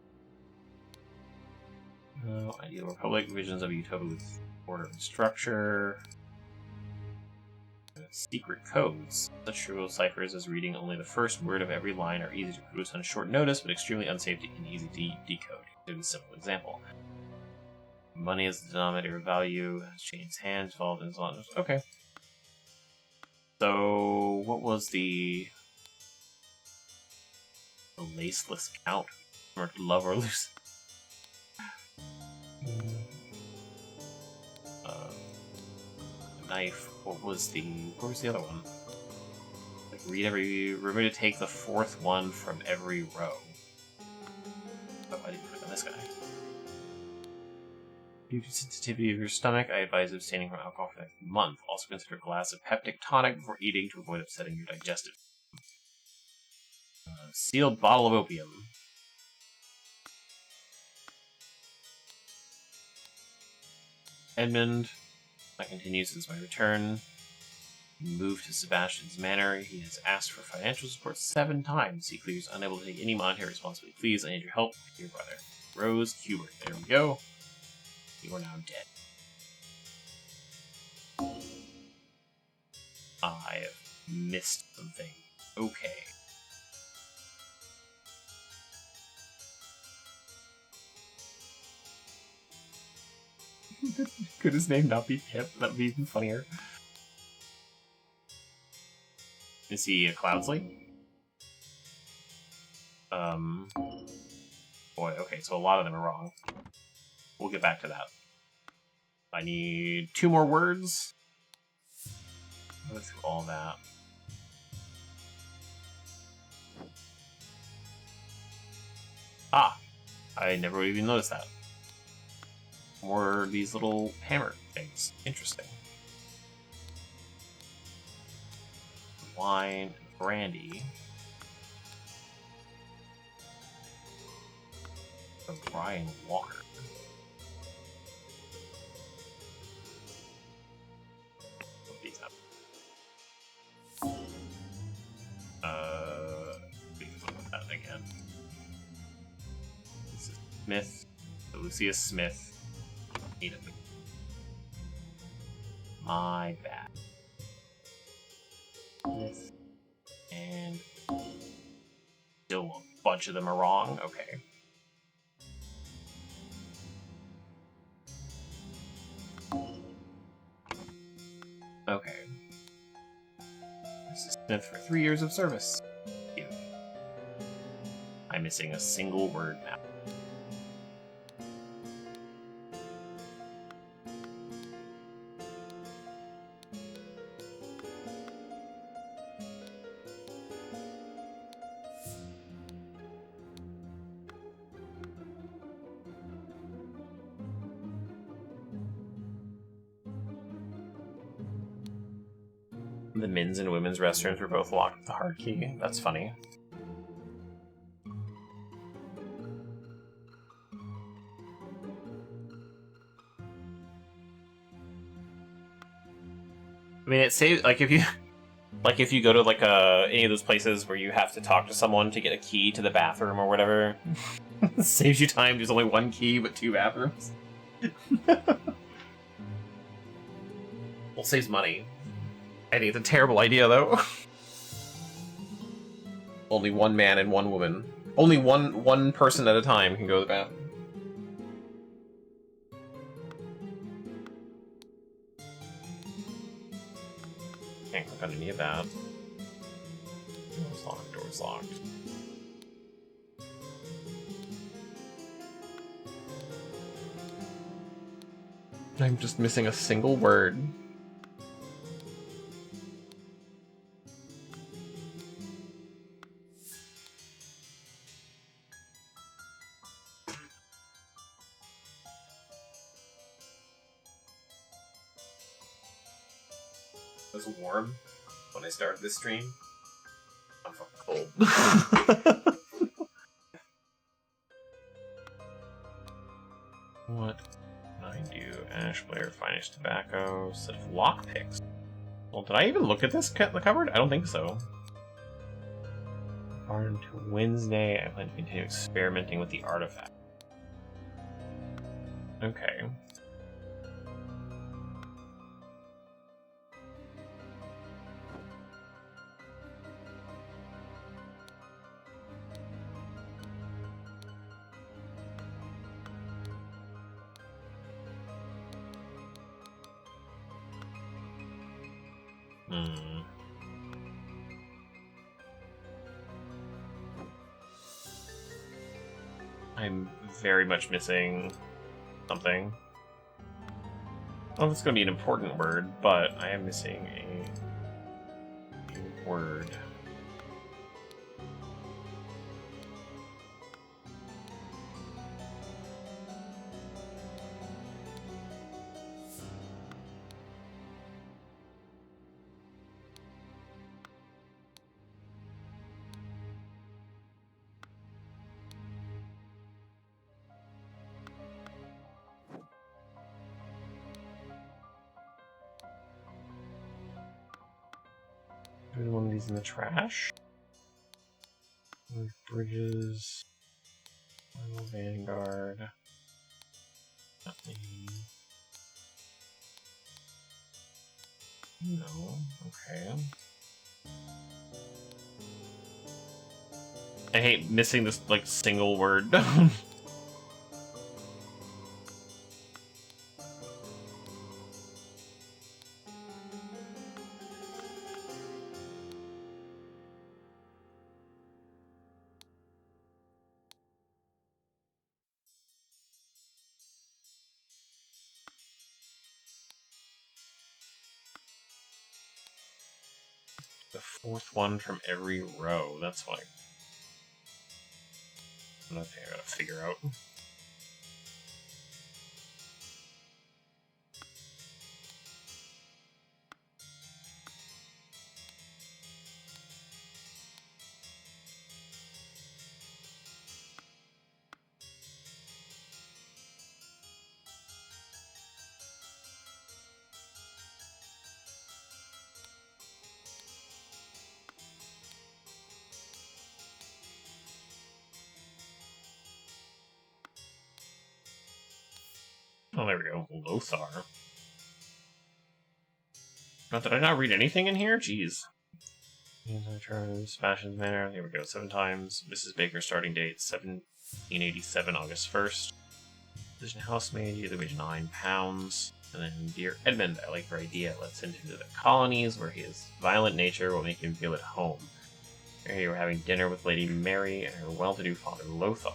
ideal republic, visions of utopia with order and structure. Secret codes. Such trivial ciphers as reading only the first word of every line are easy to produce on short notice, but extremely unsafe and easy to decode. Here's a simple example. Money is the denominator of value, has changed hands, involved in so. Okay. So, what was the laceless count? Or love or lose? Knife. What was the other one? Like remember to take the 4th one from every row. Oh, I didn't click on this guy. Due to sensitivity of your stomach, I advise abstaining from alcohol for the next month. Also consider a glass of peptic tonic before eating to avoid upsetting your digestive. Sealed bottle of opium. Edmund. That continues since my return. Moved to Sebastian's manor. He has asked for financial support 7 times. He clears unable to take any monetary responsibility. Please, I need your help, dear brother. Rose Hubert. There we go. You are now dead. I have missed something. Okay. Could his name not be Pip? That would be even funnier. Is he a Cloudsley? Boy, okay, so a lot of them are wrong. We'll get back to that. I need 2 more words. Let's do all that. Ah! I never would even noticed that. More of these little hammer things. Interesting. Wine, brandy. Brian Walker. Put these up. We can look at that again. This is Smith. Lucia Smith. Ada. My bad. Smith. And still a bunch of them are wrong. Okay. Okay. This is Smith for 3 years of service. Cute. I'm missing a single word now. The men's and women's restrooms were both locked with the hard key. That's funny. I mean, it saves like if you go to like any of those places where you have to talk to someone to get a key to the bathroom or whatever, it saves you time. There's only 1 key but 2 bathrooms. Well, saves money. I think it's a terrible idea, though. Only 1 man and 1 woman. Only one person at a time can go to the bathroom. Can't click on any of that. Door's locked. Door's locked. I'm just missing a single word. It was warm when I started this stream. I'm fucking cold. What can I do? Ash Blair, Finest Tobacco, set of lockpicks. Well, did I even look at this the cupboard? I don't think so. On to Wednesday, I plan to continue experimenting with the artifact. Okay. I'm very much missing something. I don't know if it's going to be an important word, but I am missing a word. There's one of these in the trash. Bridges. Vanguard. Nothing. No. Okay. I hate missing this, like, single word. The fourth one from every row. That's like another thing I gotta figure out. Oh, there we go. Lothar. Not that I not read anything in here? Jeez. Terms, Fashions Manor. Here we go. 7 times. Mrs. Baker starting date 1787, August 1st. Position housemaid, yearly wage £9. And then, dear Edmund, I like your idea. Let's send him to the colonies where his violent nature will make him feel at home. Here we're having dinner with Lady Mary and her well-to-do father Lothar.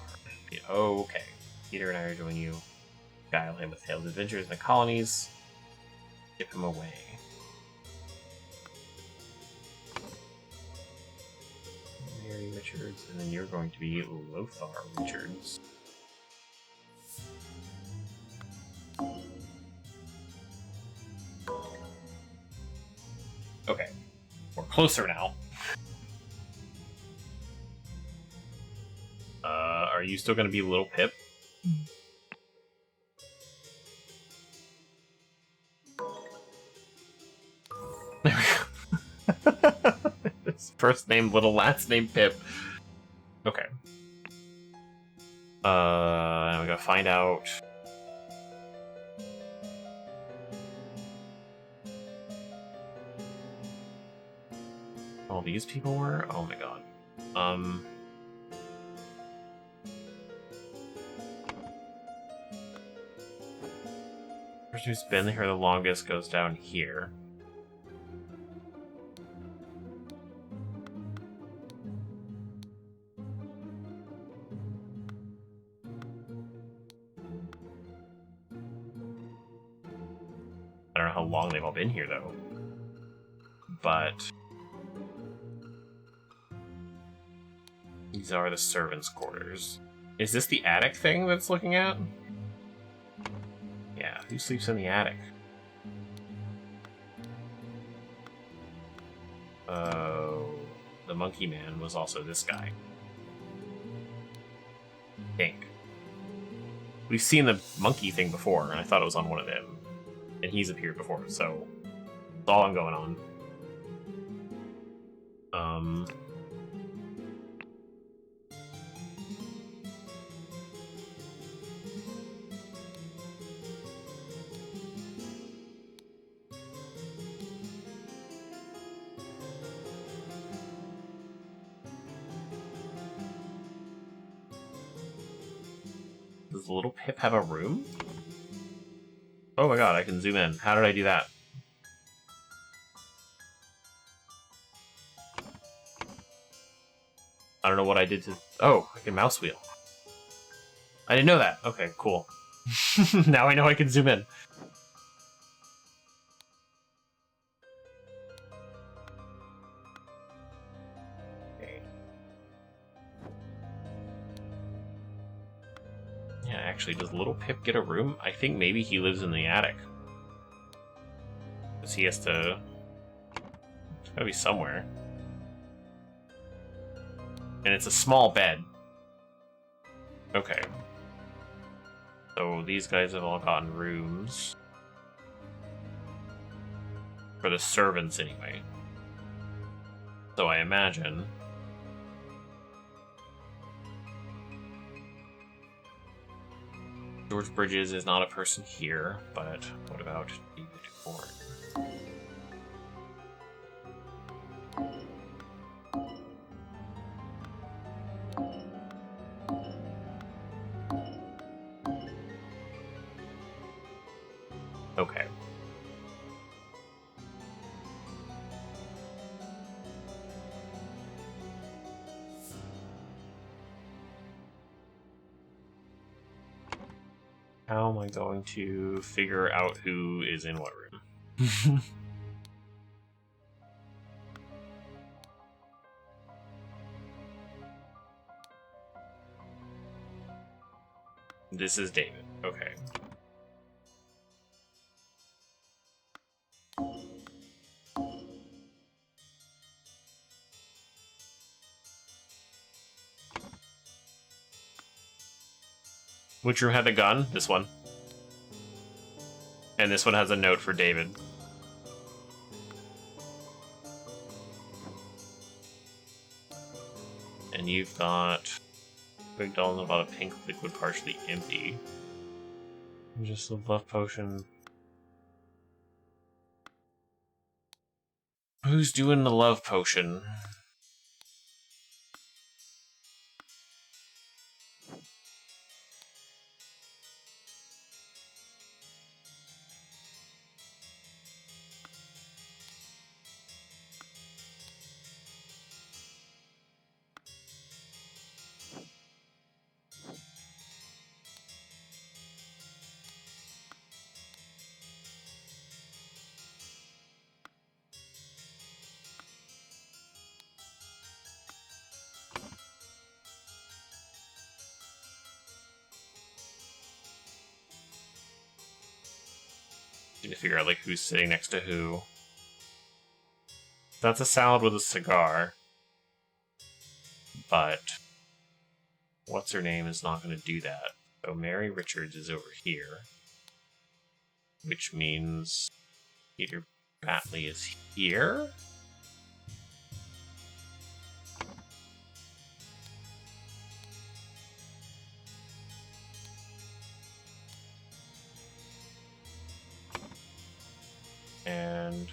Oh, okay. Peter and I are joining you. Guile him with tales of adventures in the colonies. Ship him away. Mary Richards, and then you're going to be Lothar Richards. Okay, we're closer now. Are you still going to be Little Pip? There we go. First name Little, last name Pip. Okay. Now we gotta find out. All these people were? Oh my god. Person who's been here the longest goes down here. I don't know how long they've all been here, though. But these are the servants' quarters. Is this the attic thing that's looking at? Yeah, who sleeps in the attic? Oh, the monkey man was also this guy. I think. We've seen the monkey thing before, and I thought it was on one of them. And he's appeared before, so that's all I'm going on. Does Little Pip have a room? Oh my god, I can zoom in. How did I do that? I don't know what I did to... Oh, I can mouse wheel. I didn't know that. Okay, cool. Now I know I can zoom in. Okay. Yeah, actually, does Little Pip get a room? I think maybe he lives in the attic. Because he has to... It's gotta be somewhere. And it's a small bed. Okay. So these guys have all gotten rooms. For the servants, anyway. So I imagine... George Bridges is not a person here, but what about David Ford? How am I going to figure out who is in what room? This is David. Okay. Which room had the gun? This one. And this one has a note for David. And you've got big doll and about a pink liquid partially empty. Just a love potion. Who's doing the love potion? Need to figure out like who's sitting next to who. That's a salad with a cigar. But what's her name is not going to do that. So Mary Richards is over here. Which means Peter Batley is here? And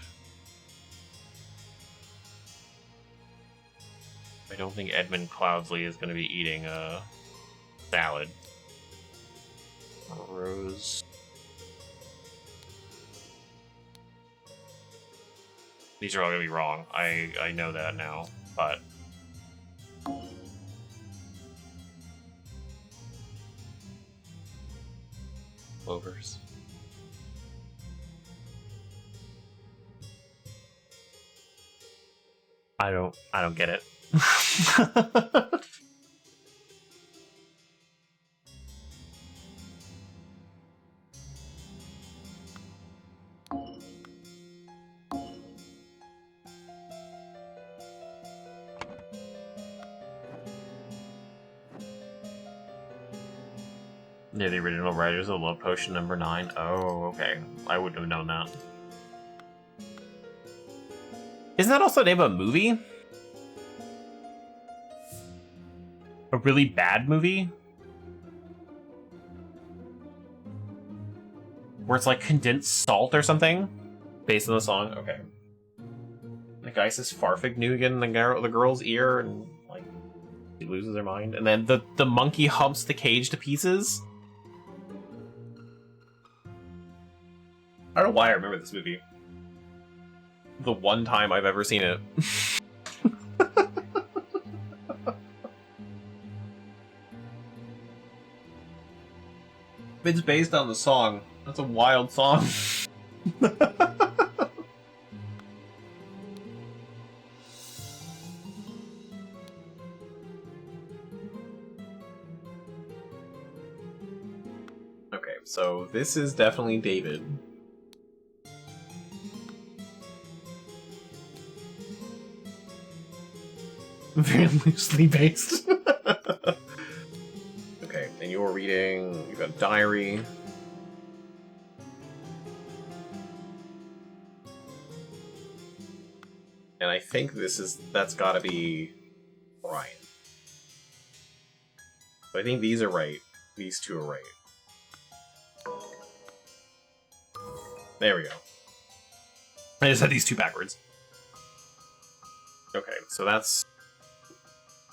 I don't think Edmund Cloudsley is going to be eating a salad. Rose. These are all going to be wrong. I know that now, but Clovers. I don't get it. Yeah, the original writers of Love Potion #9. Oh, okay. I wouldn't have known that. Isn't that also the name of a movie? A really bad movie? Where it's like condensed salt or something? Based on the song? Okay. The guy says Farfignugan in the girl's ear and like she loses her mind. And then the monkey humps the cage to pieces. I don't know why I remember this movie. The one time I've ever seen it. It's based on the song. That's a wild song. Okay, so this is definitely David. Very loosely based. Okay, and you're reading, you've got a diary. And I think that's gotta be Brian. So I think these are right. These two are right. There we go. I just had these two backwards. Okay, so that's...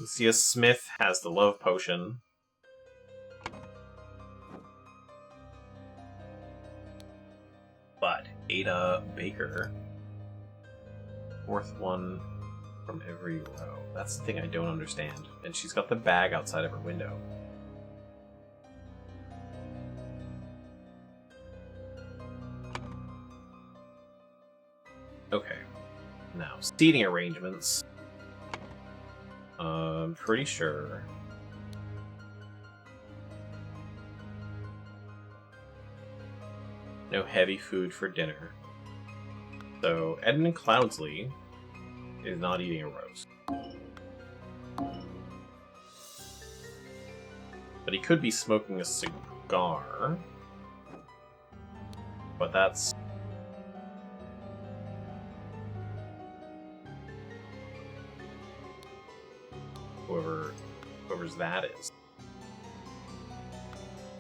Lucia Smith has the love potion. But Ada Baker... Fourth one from every row. That's the thing I don't understand. And she's got the bag outside of her window. Now, seating arrangements. I'm pretty sure. No heavy food for dinner. So, Edmund Cloudsley is not eating a roast. But he could be smoking a cigar. But that's... whoever's that is.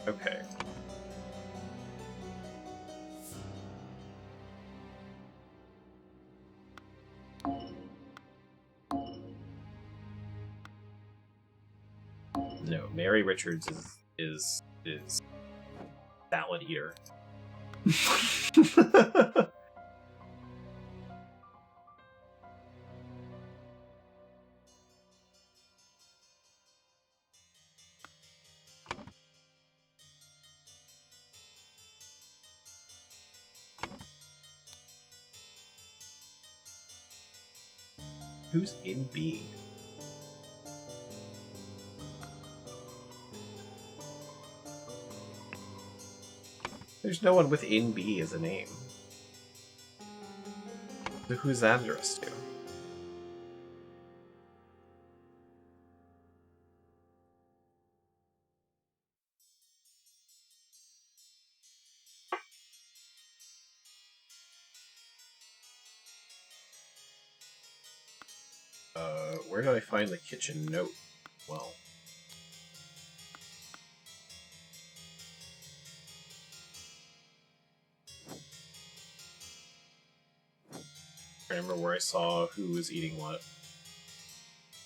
Okay. No, Mary Richards is salad eater. Who's in B? There's no one within B as a name. So who's that addressed to? Where do I find the kitchen note? Well... I remember where I saw who was eating what.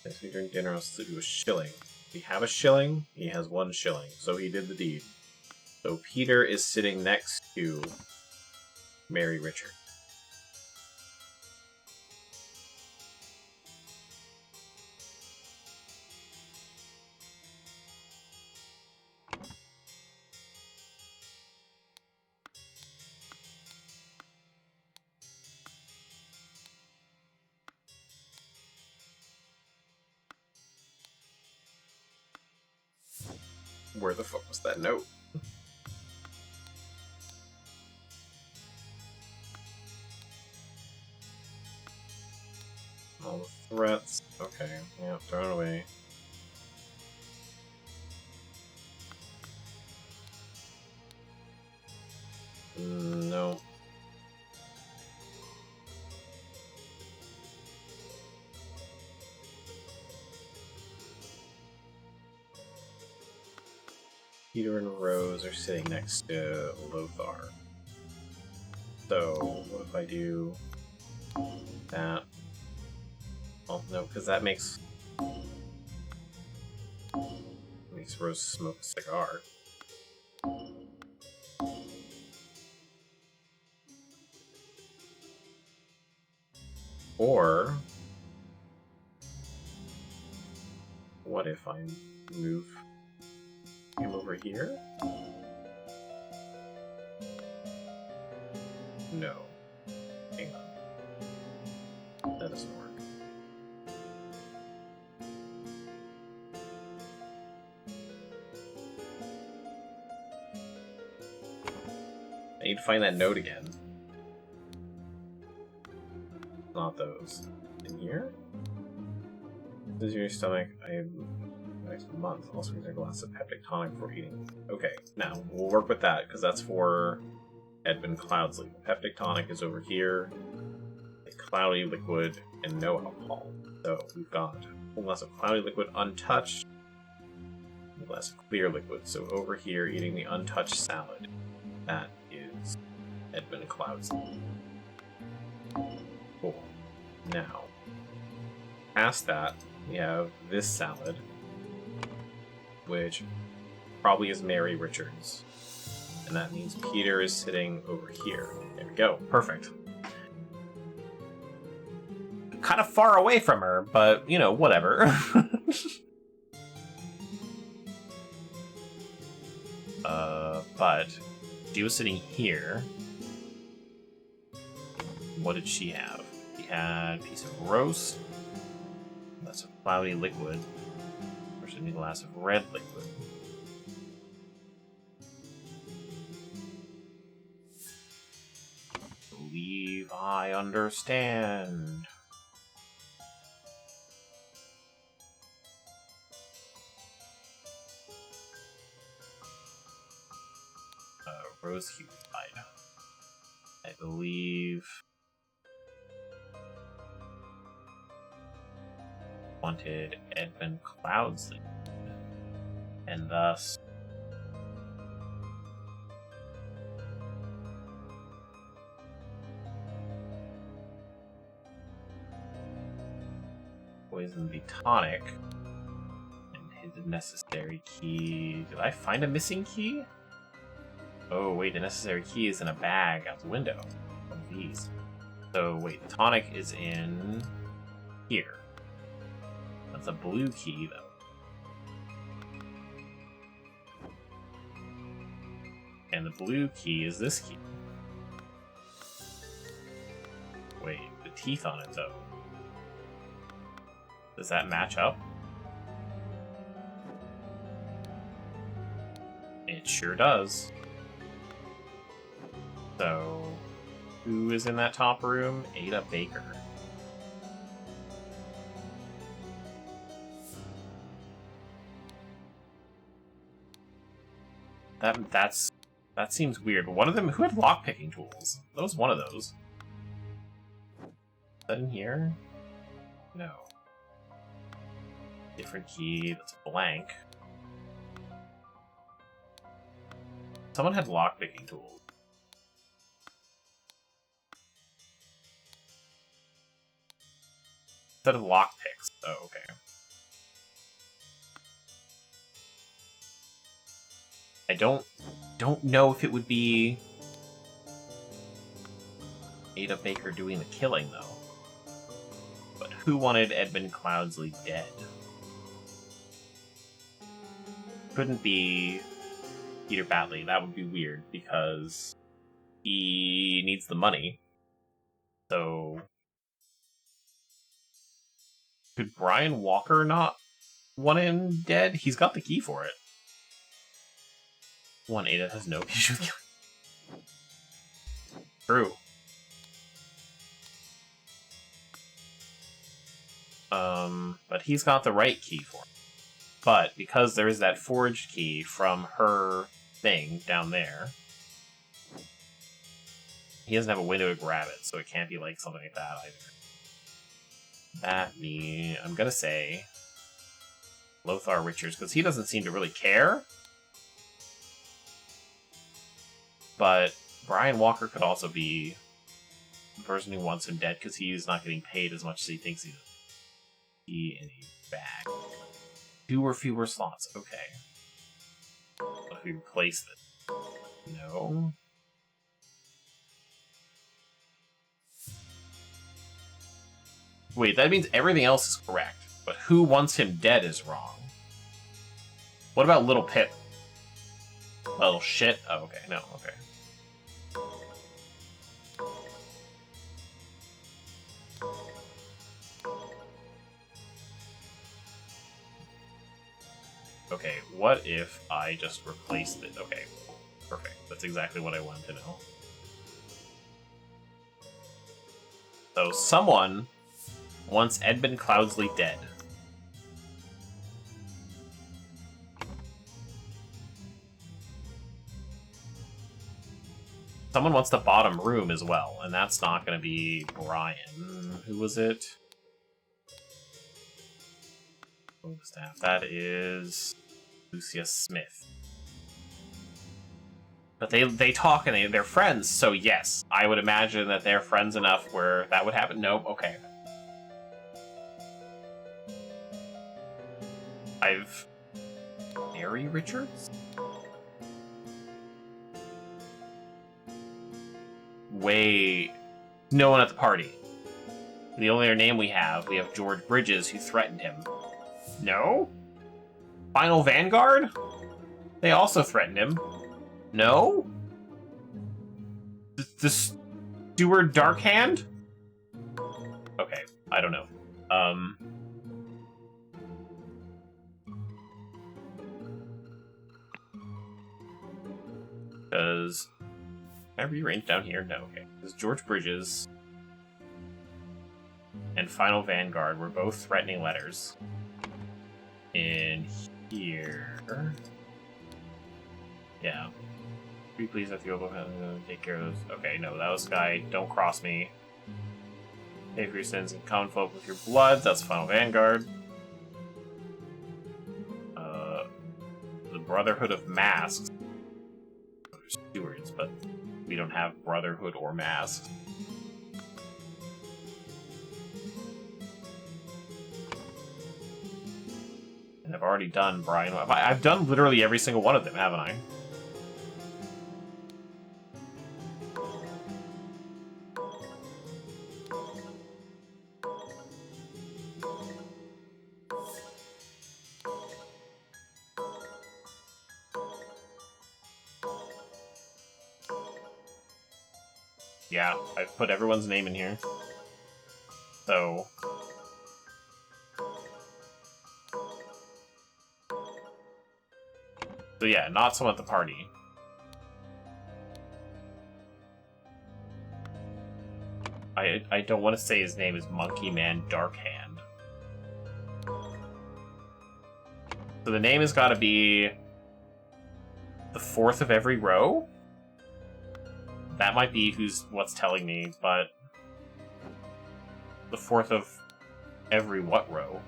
Next week during dinner, I'll sleep with a shilling. Does he have a shilling? He has 1 shilling, so he did the deed. So Peter is sitting next to Mary Richard. Where the fuck was that note? All the threats. Okay, yeah, throw it away. No. Peter and Rose are sitting next to Lothar. So, what if I do that? Well, no, because that makes Rose smoke a cigar. Or what if I move him over here? No. Hang on. That doesn't work. I need to find that note again. Not those. In here? This is your stomach. I have next month. Also use a glass of peptic tonic for eating. Okay, now we'll work with that because that's for Edmund Cloudsley. Peptic tonic is over here. A cloudy liquid and no alcohol. So we've got a glass of cloudy liquid untouched. A glass of clear liquid. So over here, eating the untouched salad. That is Edmund Cloudsley. Cool. Now, past that, we have this salad, which probably is Mary Richards. And that means Peter is sitting over here. There we go. Perfect. Kind of far away from her, but, you know, whatever. But she was sitting here. What did she have? She had a piece of roast. That's a cloudy liquid. First, I need a glass of red liquid. I believe I understand. Rose hue died. I believe wanted Edmund Cloudsley, and thus poison the tonic and his necessary key. Did I find a missing key? Oh, wait, the necessary key is in a bag out the window. One of these. So, wait, the tonic is in here. That's a blue key, though. And the blue key is this key. Wait, the teeth on it, though. Does that match up? It sure does. So, who is in that top room? Ada Baker. That seems weird. But one of them, who had lockpicking tools? That was one of those. Is that in here? No. Different key. That's blank. Someone had lockpicking tools. Instead of lockpicks. Oh, okay. I don't know if it would be Ada Baker doing the killing, though. But who wanted Edmund Cloudsley dead? Couldn't be Peter Batley. That would be weird, because he needs the money. So... could Brian Walker not want him dead? He's got the key for it. One Ada has no issue with killing. True. But he's got the right key for it. But because there is that forged key from her thing down there, he doesn't have a window to grab it, so it can't be like something like that either. I'm gonna say Lothar Richards, because he doesn't seem to really care. But Brian Walker could also be the person who wants him dead, because he's not getting paid as much as he thinks he does. Key in a bag. 2 or fewer slots, okay. What if we replace this? No. Wait, that means everything else is correct, but who wants him dead is wrong. What about Little Pip? Little shit? Oh, okay, no, okay. Okay, what if I just replaced it? Okay, perfect. That's exactly what I wanted to know. So, someone wants Edmund Cloudsley dead. Someone wants the bottom room as well, and that's not going to be Brian. Who was it? Oh, staff. That is Lucia Smith. But they talk and they're friends, so yes, I would imagine that they're friends enough where that would happen. Nope, okay. Mary Richards? Wait. No one at the party. The only other name we have George Bridges, who threatened him. No? Final Vanguard? They also threatened him. No? The Steward Darkhand? I don't know. Does can I rearrange down here? No, okay. Because George Bridges and Final Vanguard were both threatening letters. In here. Yeah. Be pleased if you take care of those. Okay, no, that was Sky. Don't cross me. Pay for your sins and conflict with your blood. That's Final Vanguard. The Brotherhood of Masks. They're stewards, but we don't have Brotherhood or Masks. And I've already done Brian. I've done literally every single one of them, haven't I? Yeah, I've put everyone's name in here. So yeah, not someone at the party. I don't want to say his name is Monkey Man Darkhand. So the name has got to be the fourth of every row? That might be what's telling me, but the fourth of every what row?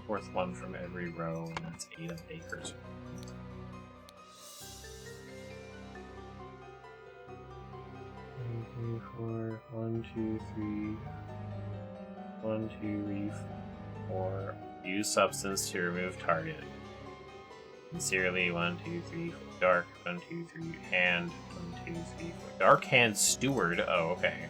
Fourth one from every row, and that's 8 of acres. Four, 1, 2, 3. 1, 2, 3, 4. Use substance to remove target. Sincerely, 1, 2, 3, 4. Dark, 1, 2, 3. Hand, 1, 2, 3, 4. Dark Hand Steward. Oh, okay.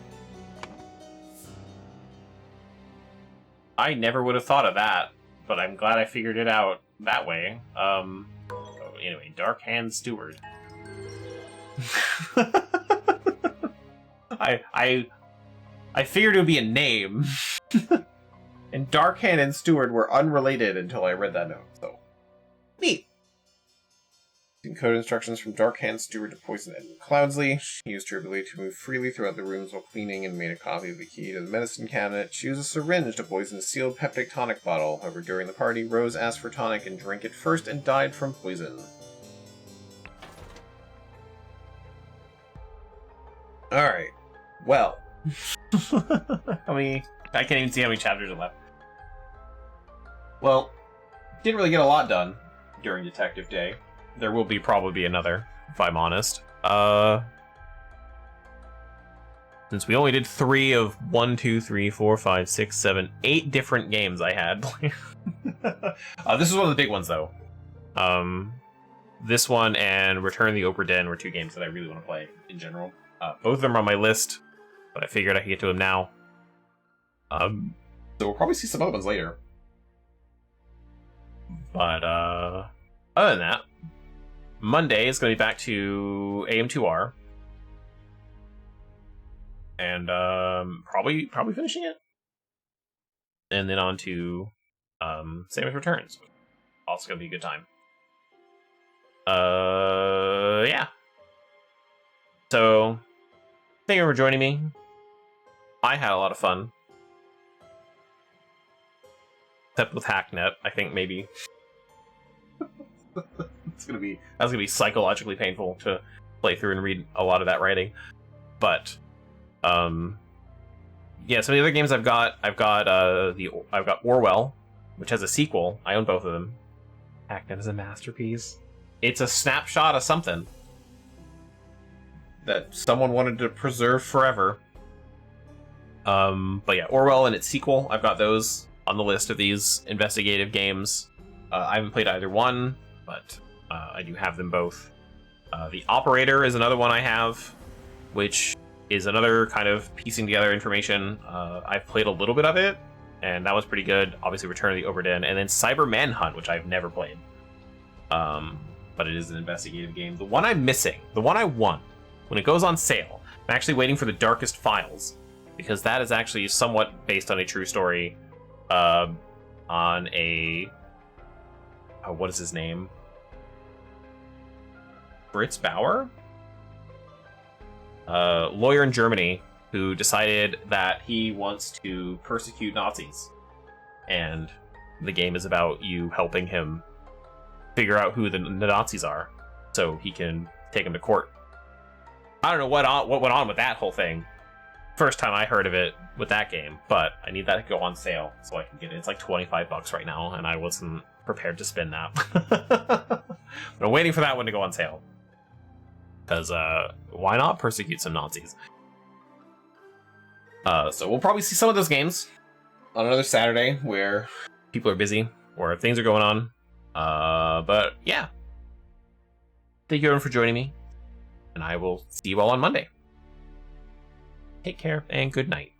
I never would have thought of that, but I'm glad I figured it out that way. Anyway, Dark Hand Steward. I figured it would be a name. And Darkhand and Steward were unrelated until I read that note, so. Neat! Code instructions from Darkhand Steward to poison Edmund Cloudsley. She used her ability to move freely throughout the rooms while cleaning and made a copy of the key to the medicine cabinet. She used a syringe to poison a sealed peptic tonic bottle. However, during the party, Rose asked for tonic and drank it first and died from poison. Alright. Well. I can't even see how many chapters are left. Well, didn't really get a lot done during Detective Day. There will probably be another, if I'm honest. Since we only did 3 of 1, 2, 3, 4, 5, 6, 7, 8 different games I had. This is one of the big ones, though. This one and Return to the Obra Dinn were 2 games that I really want to play in general. Both of them are on my list, but I figured I could get to them now. So we'll probably see some other ones later. But other than that, Monday is going to be back to AM2R. And probably finishing it. And then on to Samus Returns. Also going to be a good time. Yeah. So, thank you for joining me. I had a lot of fun. Except with Hacknet, I think maybe that's gonna be psychologically painful to play through and read a lot of that writing. But yeah, some of the other games I've got Orwell, which has a sequel. I own both of them. Hacknet is a masterpiece. It's a snapshot of something that someone wanted to preserve forever. But yeah, Orwell and its sequel, I've got those on the list of these investigative games. I haven't played either one, but I do have them both. The Operator is another one I have, which is another kind of piecing together information. I've played a little bit of it, and that was pretty good. Obviously, Return of the Obra Dinn, and then Cyber Manhunt, which I've never played. But it is an investigative game. The one I'm missing, the one I want, when it goes on sale, I'm actually waiting for The Darkest Files, because that is actually somewhat based on a true story, on a... what is his name? Fritz Bauer? Lawyer in Germany who decided that he wants to persecute Nazis. And the game is about you helping him figure out who the Nazis are so he can take them to court. I don't know what went on with that whole thing. First time I heard of it with that game, but I need that to go on sale so I can get it. It's like $25 right now, and I wasn't prepared to spend that. But I'm waiting for that one to go on sale. Because, why not persecute some Nazis? So we'll probably see some of those games on another Saturday where people are busy or things are going on. But yeah. Thank you everyone for joining me, and I will see you all on Monday. Take care and good night.